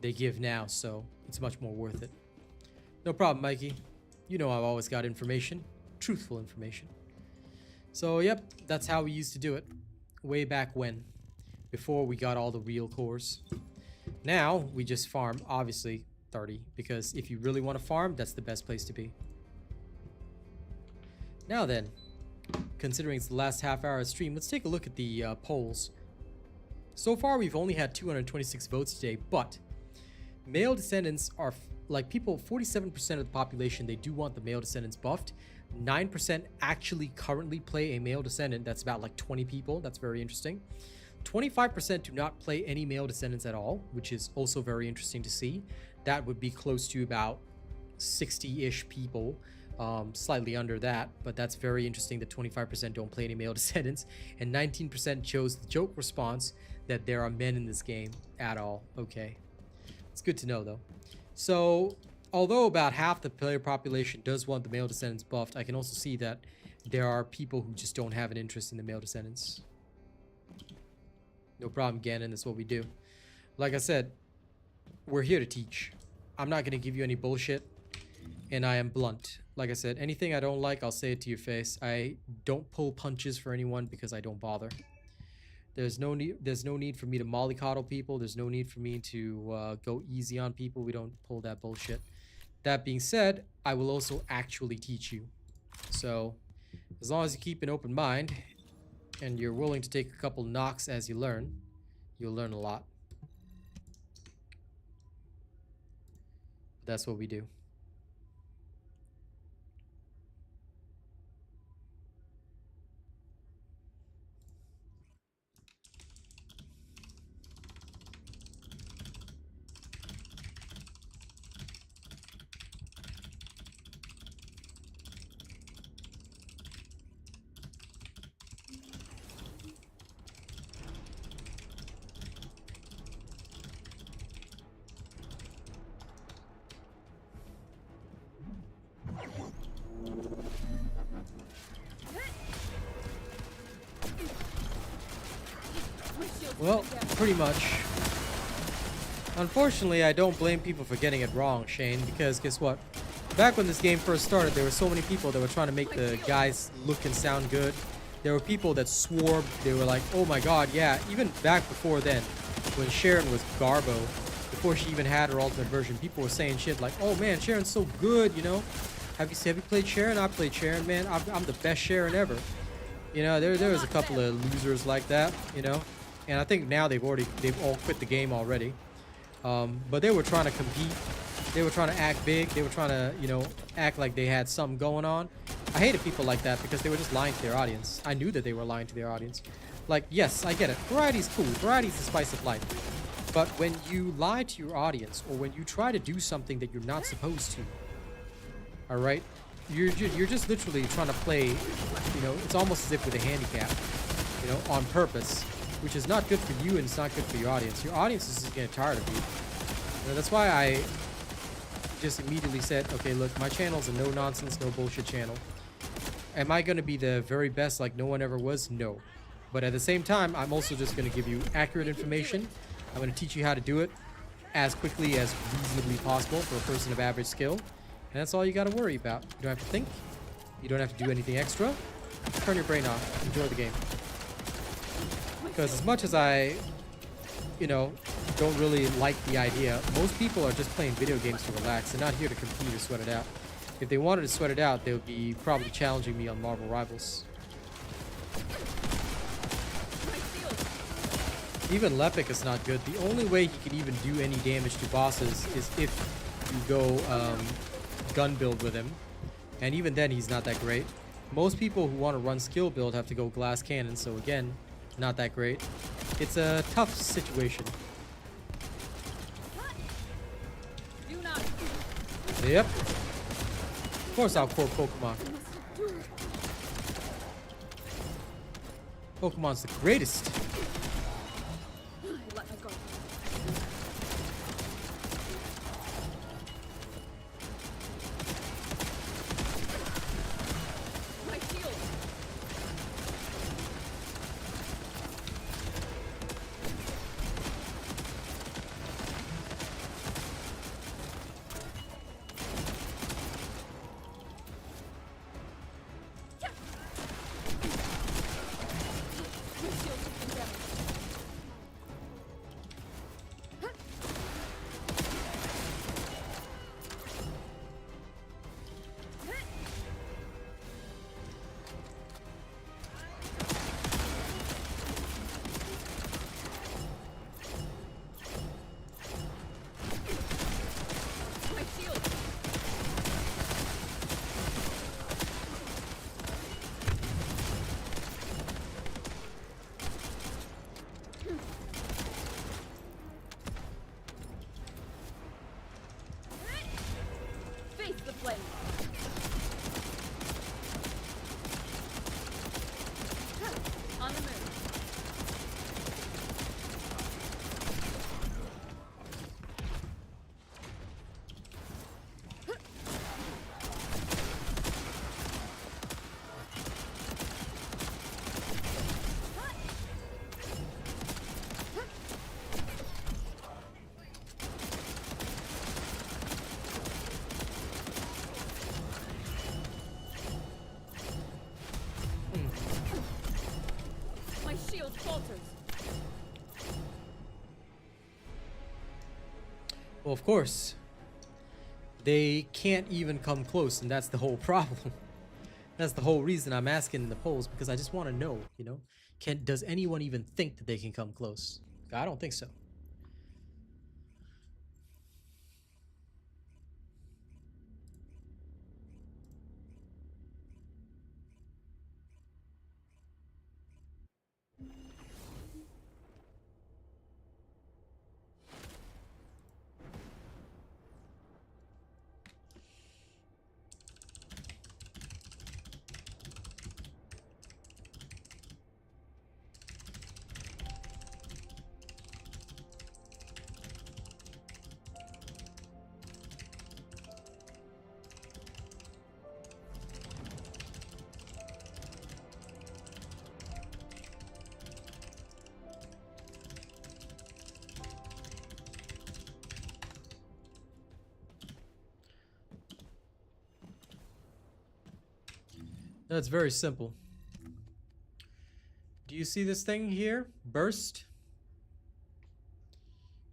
they give now, so it's much more worth it. No problem, Mikey. You know I've always got information. Truthful information. So, yep, that's how we used to do it. Way back when. Before we got all the real cores. Now, we just farm, obviously, 30. Because if you really want to farm, that's the best place to be. Now then, considering it's the last half hour of stream, let's take a look at the polls. So far, we've only had 226 votes today, but male descendants are, like people, 47% of the population, they do want the male descendants buffed. 9% actually currently play a male descendant. That's about like 20 people. That's very interesting. 25% do not play any male descendants at all, which is also very interesting to see. That would be close to about 60-ish people. Slightly under that, but that's very interesting that 25% don't play any male descendants, and 19% chose the joke response that there are men in this game at all. Okay, it's good to know though. So although about half the player population does want the male descendants buffed, I can also see that there are people who just don't have an interest in the male descendants. No problem, Ganon, that's what we do. Like I said, we're here to teach. I'm not going to give you any bullshit, and I am blunt. Like I said, anything I don't like, I'll say it to your face. I don't pull punches for anyone because I don't bother. There's no need for me to mollycoddle people. There's no need for me to go easy on people. We don't pull that bullshit. That being said, I will also actually teach you. So, as long as you keep an open mind and you're willing to take a couple knocks as you learn, you'll learn a lot. That's what we do. Well, pretty much. Unfortunately, I don't blame people for getting it wrong, Shane, because guess what? Back when this game first started, there were so many people that were trying to make the guys look and sound good. There were people that swore, they were like, oh my god, yeah. Even back before then, when Sharon was Garbo, before she even had her ultimate version, people were saying shit like, oh man, Sharon's so good, you know? Have you played Sharon? I played Sharon, man. I'm the best Sharon ever. You know, there was a couple of losers like that, you know? And I think now they've all quit the game already. But they were trying to compete. They were trying to act big. They were trying to, you know, act like they had something going on. I hated people like that because they were just lying to their audience. I knew that they were lying to their audience. Like, yes, I get it. Variety's cool. Variety's the spice of life. But when you lie to your audience, or when you try to do something that you're not supposed to, all right, you're just literally trying to play, you know, it's almost as if with a handicap, you know, on purpose, which is not good for you and it's not good for your audience. Your audience is just getting tired of you. You know, that's why I just immediately said, okay, look, my channel's a no-nonsense, no-bullshit channel. Am I going to be the very best like no one ever was? No. But at the same time, I'm also just going to give you accurate information. I'm going to teach you how to do it as quickly as reasonably possible for a person of average skill. And that's all you got to worry about. You don't have to think. You don't have to do anything extra. Turn your brain off. Enjoy the game. Because as much as I, you know, don't really like the idea, most people are just playing video games to relax. They're not here to compete or sweat it out. If they wanted to sweat it out, they would be probably challenging me on Marvel Rivals. Even Lepic is not good. The only way he can even do any damage to bosses is if you go gun build with him. And even then, he's not that great. Most people who want to run skill build have to go glass cannon, so again, not that great. It's a tough situation. Yep. Of course I'll quote Pokemon. Pokemon's the greatest. On the move. My shield falters. Well, of course, they can't even come close, and that's the whole problem. That's the whole reason I'm asking in the polls, because I just want to know, you know, does anyone even think that they can come close? I don't think so. That's very simple. Do you see this thing here? Burst.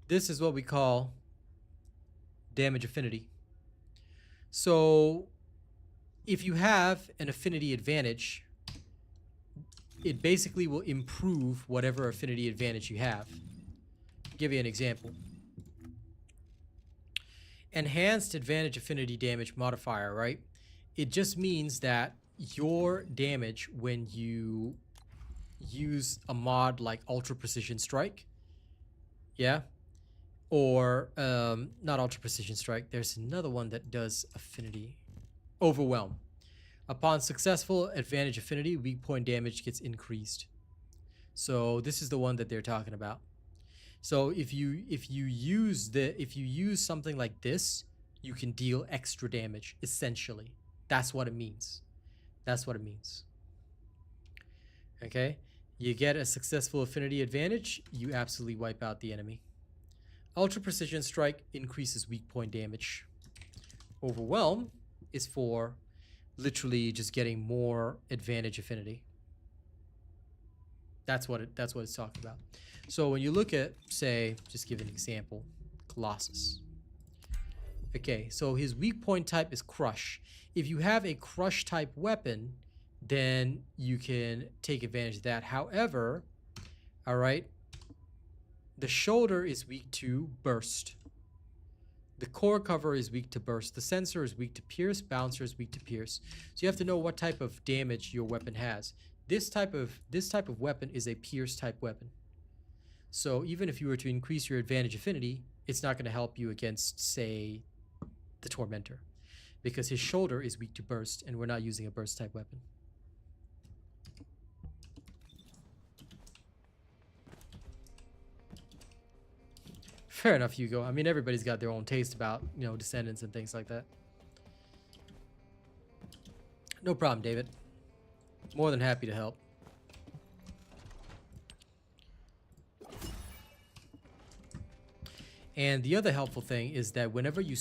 This is what we call damage affinity. So if you have an affinity advantage, it basically will improve whatever affinity advantage you have. I'll give you an example. Enhanced advantage affinity damage modifier, right? It just means that your damage when you use a mod like Ultra Precision Strike, yeah, or not Ultra Precision Strike, there's another one that does affinity. Overwhelm. Upon successful advantage affinity, weak point damage gets increased. So this is the one that they're talking about. So if you use something like this, you can deal extra damage, essentially. That's what it means. That's what it means. Okay? You get a successful affinity advantage, you absolutely wipe out the enemy. Ultra Precision Strike increases weak point damage. Overwhelm is for literally just getting more advantage affinity. That's what it's talking about. So when you look at, say, just give an example, Colossus. Okay, so his weak point type is Crush. If you have a Crush type weapon, then you can take advantage of that. However, all right, the shoulder is weak to Burst. The core cover is weak to Burst. The sensor is weak to Pierce. Bouncer is weak to Pierce. So you have to know what type of damage your weapon has. This type of weapon is a Pierce type weapon. So even if you were to increase your advantage affinity, it's not going to help you against, say, the Tormentor, because his shoulder is weak to Burst, and we're not using a Burst type weapon. Fair enough, Hugo. I mean, everybody's got their own taste about, you know, Descendants and things like that. No problem, David. More than happy to help. And the other helpful thing is that whenever you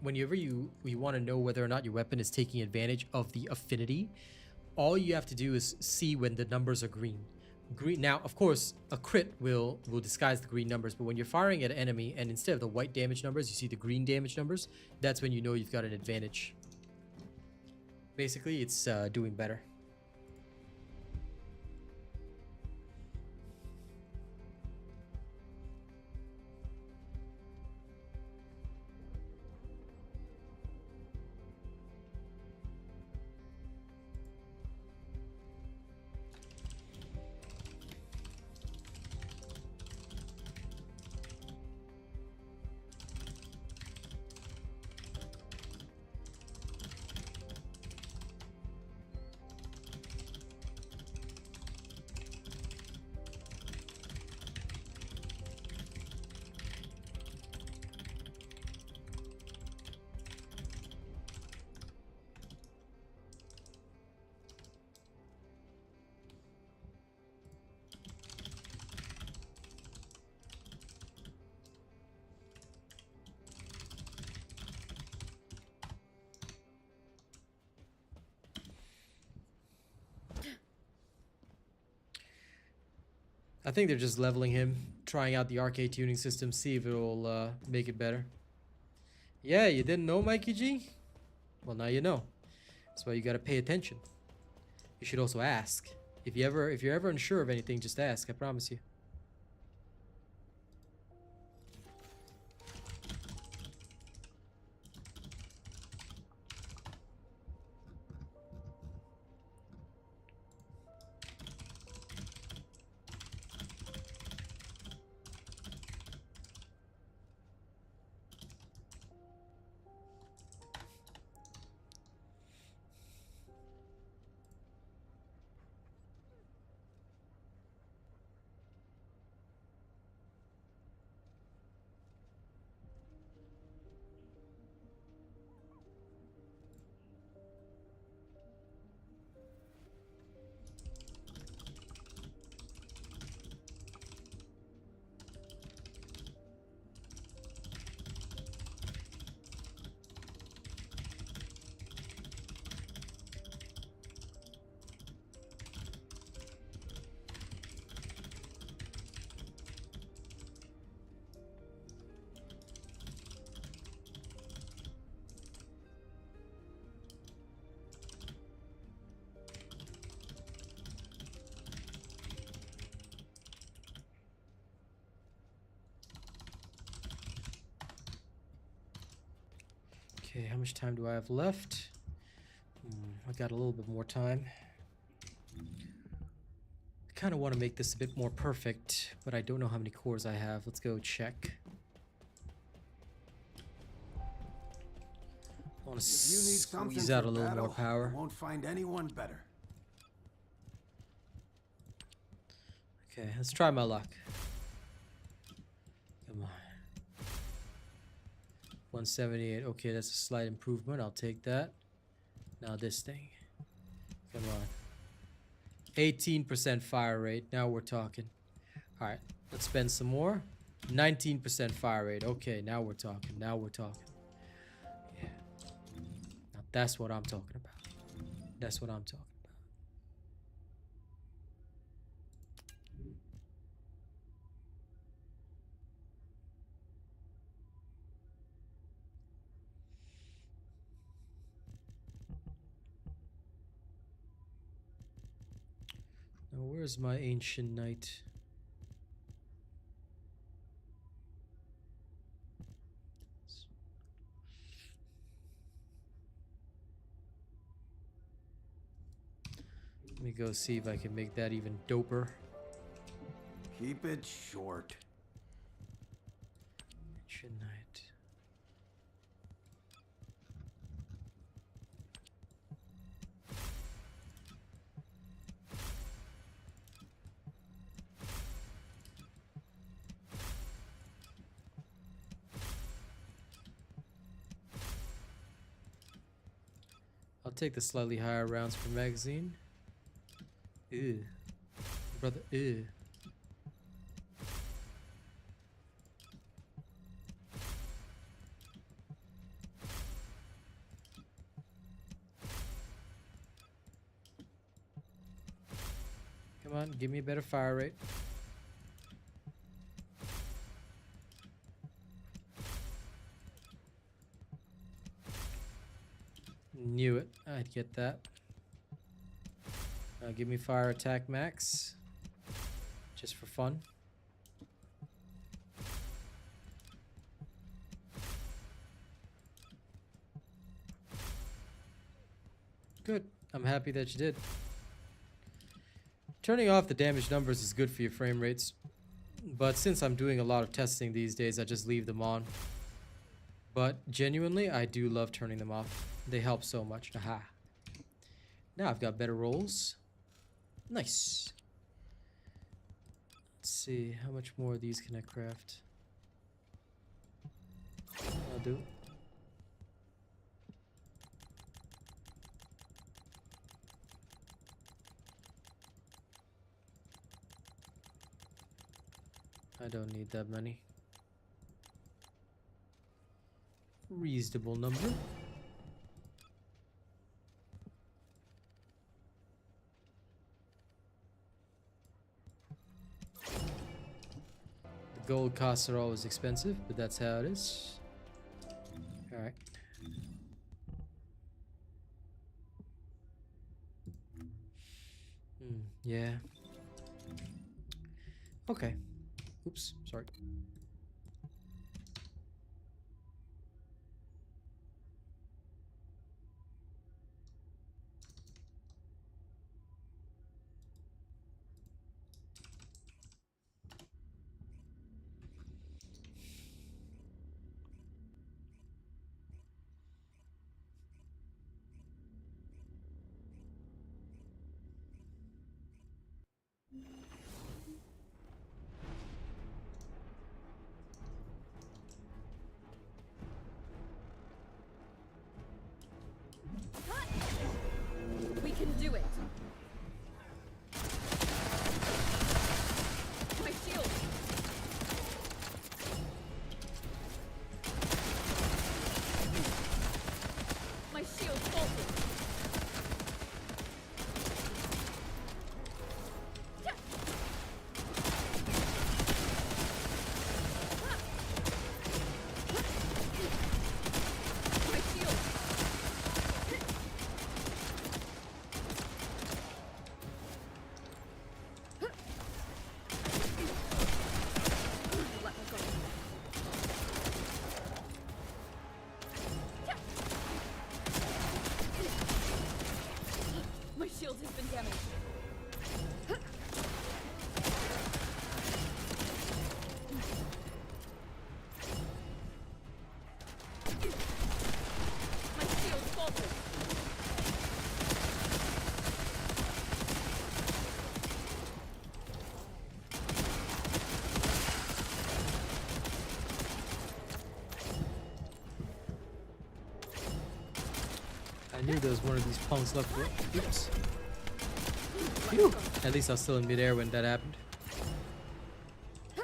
want to know whether or not your weapon is taking advantage of the affinity, all you have to do is see when the numbers are green. Now, of course, a crit will disguise the green numbers, but when you're firing at an enemy and instead of the white damage numbers, you see the green damage numbers, that's when you know you've got an advantage. Basically, it's doing better. I think they're just leveling him, trying out the arcade tuning system, see if it'll make it better. Yeah, you didn't know, Mikey G? Well, now you know. That's why you gotta pay attention. You should also ask. If you're ever unsure of anything, just ask. I promise you. Okay, how much time do I have left? I got a little bit more time. I kind of want to make this a bit more perfect, but I don't know how many cores I have. Let's go check. I want to If you need something squeeze out for a little battle, more power. you won't find anyone better. Okay, let's try my luck. Come on. 178. Okay, that's a slight improvement. I'll take that. Now this thing. Come on. 18% fire rate. Now we're talking. All right, let's spend some more. 19% fire rate. Okay, now we're talking. Now we're talking. Yeah. Now that's what I'm talking about. That's what I'm talking about. Now, where's my ancient knight? Let me go see if I can make that even doper. Keep it short. Ancient knight. I'll take the slightly higher rounds per magazine. Ew. Brother, ew. Come on, give me a better fire rate. Knew it. I'd get that. Give me fire attack max. Just for fun. Good. I'm happy that you did. Turning off the damage numbers is good for your frame rates. But since I'm doing a lot of testing these days, I just leave them on. But genuinely, I do love turning them off. They help so much. Aha. Now I've got better rolls. Nice. Let's see, how much more of these can I craft? I'll do. I don't need that many. Reasonable number. Gold costs are always expensive, but that's how it is. Alright. Yeah. Okay. Oops, sorry. We can do it. My shield. My shield faltered. My shield. Let me go. My shield has been damaged. My shield faltered. I knew there was one of these punks left. Oops. Phew. At least I was still in midair when that happened. My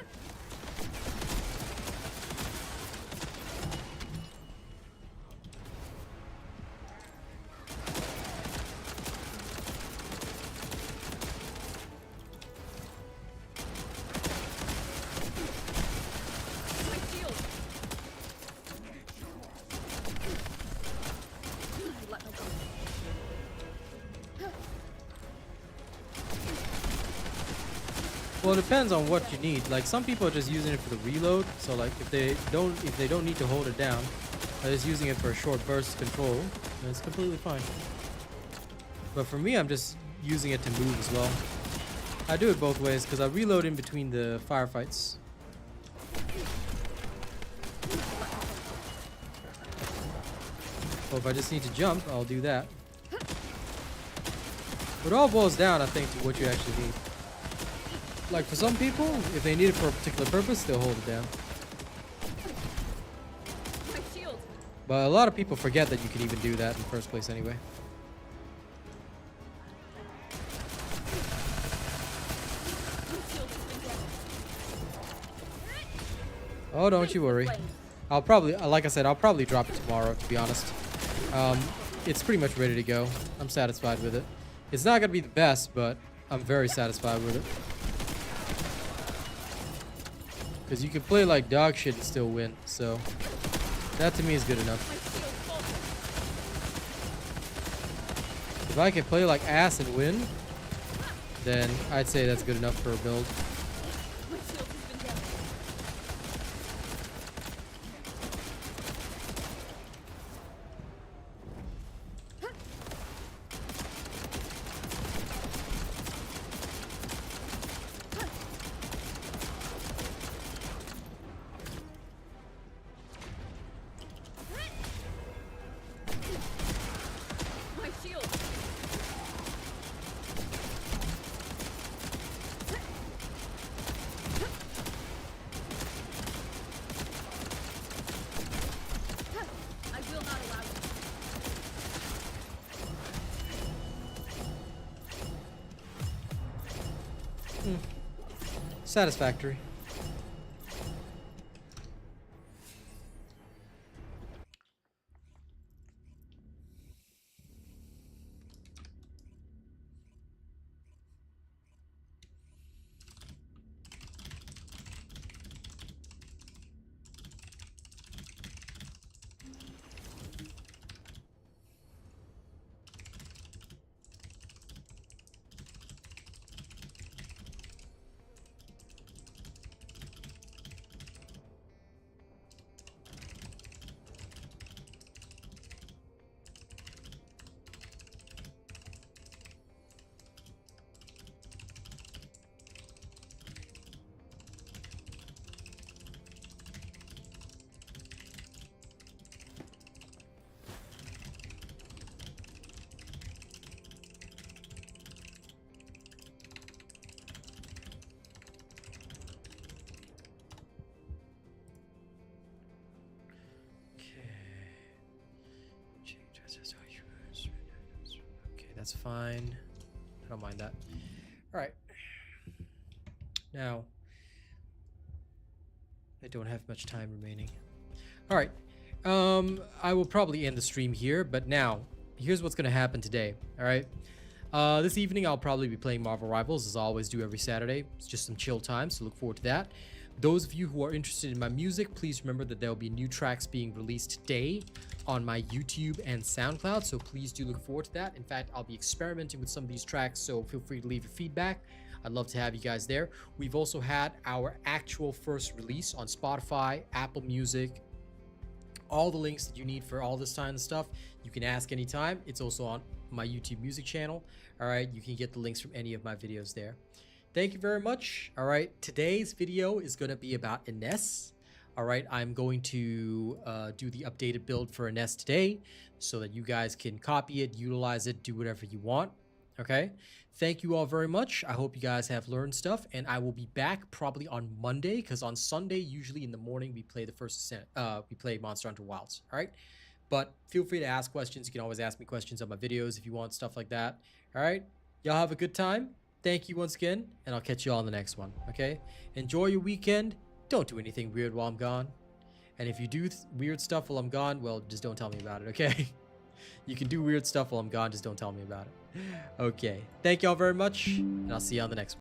shield. Let me go. Well, it depends on what you need. Like some people are just using it for the reload. So like if they don't need to hold it down, they're just using it for a short burst control, and it's completely fine. But for me, I'm just using it to move as well. I do it both ways because I reload in between the firefights. Or if I just need to jump, I'll do that. It all boils down, I think, to what you actually need. Like for some people, if they need it for a particular purpose, they'll hold it down. My shield. But a lot of people forget that you can even do that in the first place anyway. My shield has been damaged. Oh, don't you worry. I'll probably, like I said, I'll probably drop it tomorrow, to be honest. It's pretty much ready to go. I'm satisfied with it. It's not going to be the best, but I'm very satisfied with it. Because you can play like dog shit and still win, so that to me is good enough. My shield faltered. If I can play like ass and win, then I'd say that's good enough for a build. My shield has been damaged. My shield. I will not allow you. Satisfactory. that's fine. I don't mind that. All right. Now, I don't have much time remaining. All right. I will probably end the stream here, but now, here's what's going to happen today. All right. This evening, I'll probably be playing Marvel Rivals, as I always do every Saturday. It's just some chill time, so look forward to that. Those of you who are interested in my music, please remember that there will be new tracks being released today on my YouTube and SoundCloud, so please do look forward to that. In fact, I'll be experimenting with some of these tracks, so feel free to leave your feedback. I'd love to have you guys there. We've also had our actual first release on Spotify, Apple Music, all the links that you need for all this kind of stuff. You can ask anytime. It's also on my YouTube music channel. All right, you can get the links from any of my videos there. Thank you very much. All right, today's video is going to be about Ines. All right, I'm going to do the updated build for Ines today so that you guys can copy it, utilize it, do whatever you want. Okay, thank you all very much. I hope you guys have learned stuff, and I will be back probably on Monday, because on Sunday, usually in the morning, we play the First Descent. We play Monster Hunter Wilds. All right, but feel free to ask questions. You can always ask me questions on my videos if you want stuff like that. All right, y'all have a good time. Thank you once again, and I'll catch you all in the next one. Okay, enjoy your weekend. Don't do anything weird while I'm gone. And if you do weird stuff while I'm gone, well, just don't tell me about it. Okay. You can do weird stuff while I'm gone, just don't tell me about it. Okay, thank y'all very much, and I'll see you on the next one.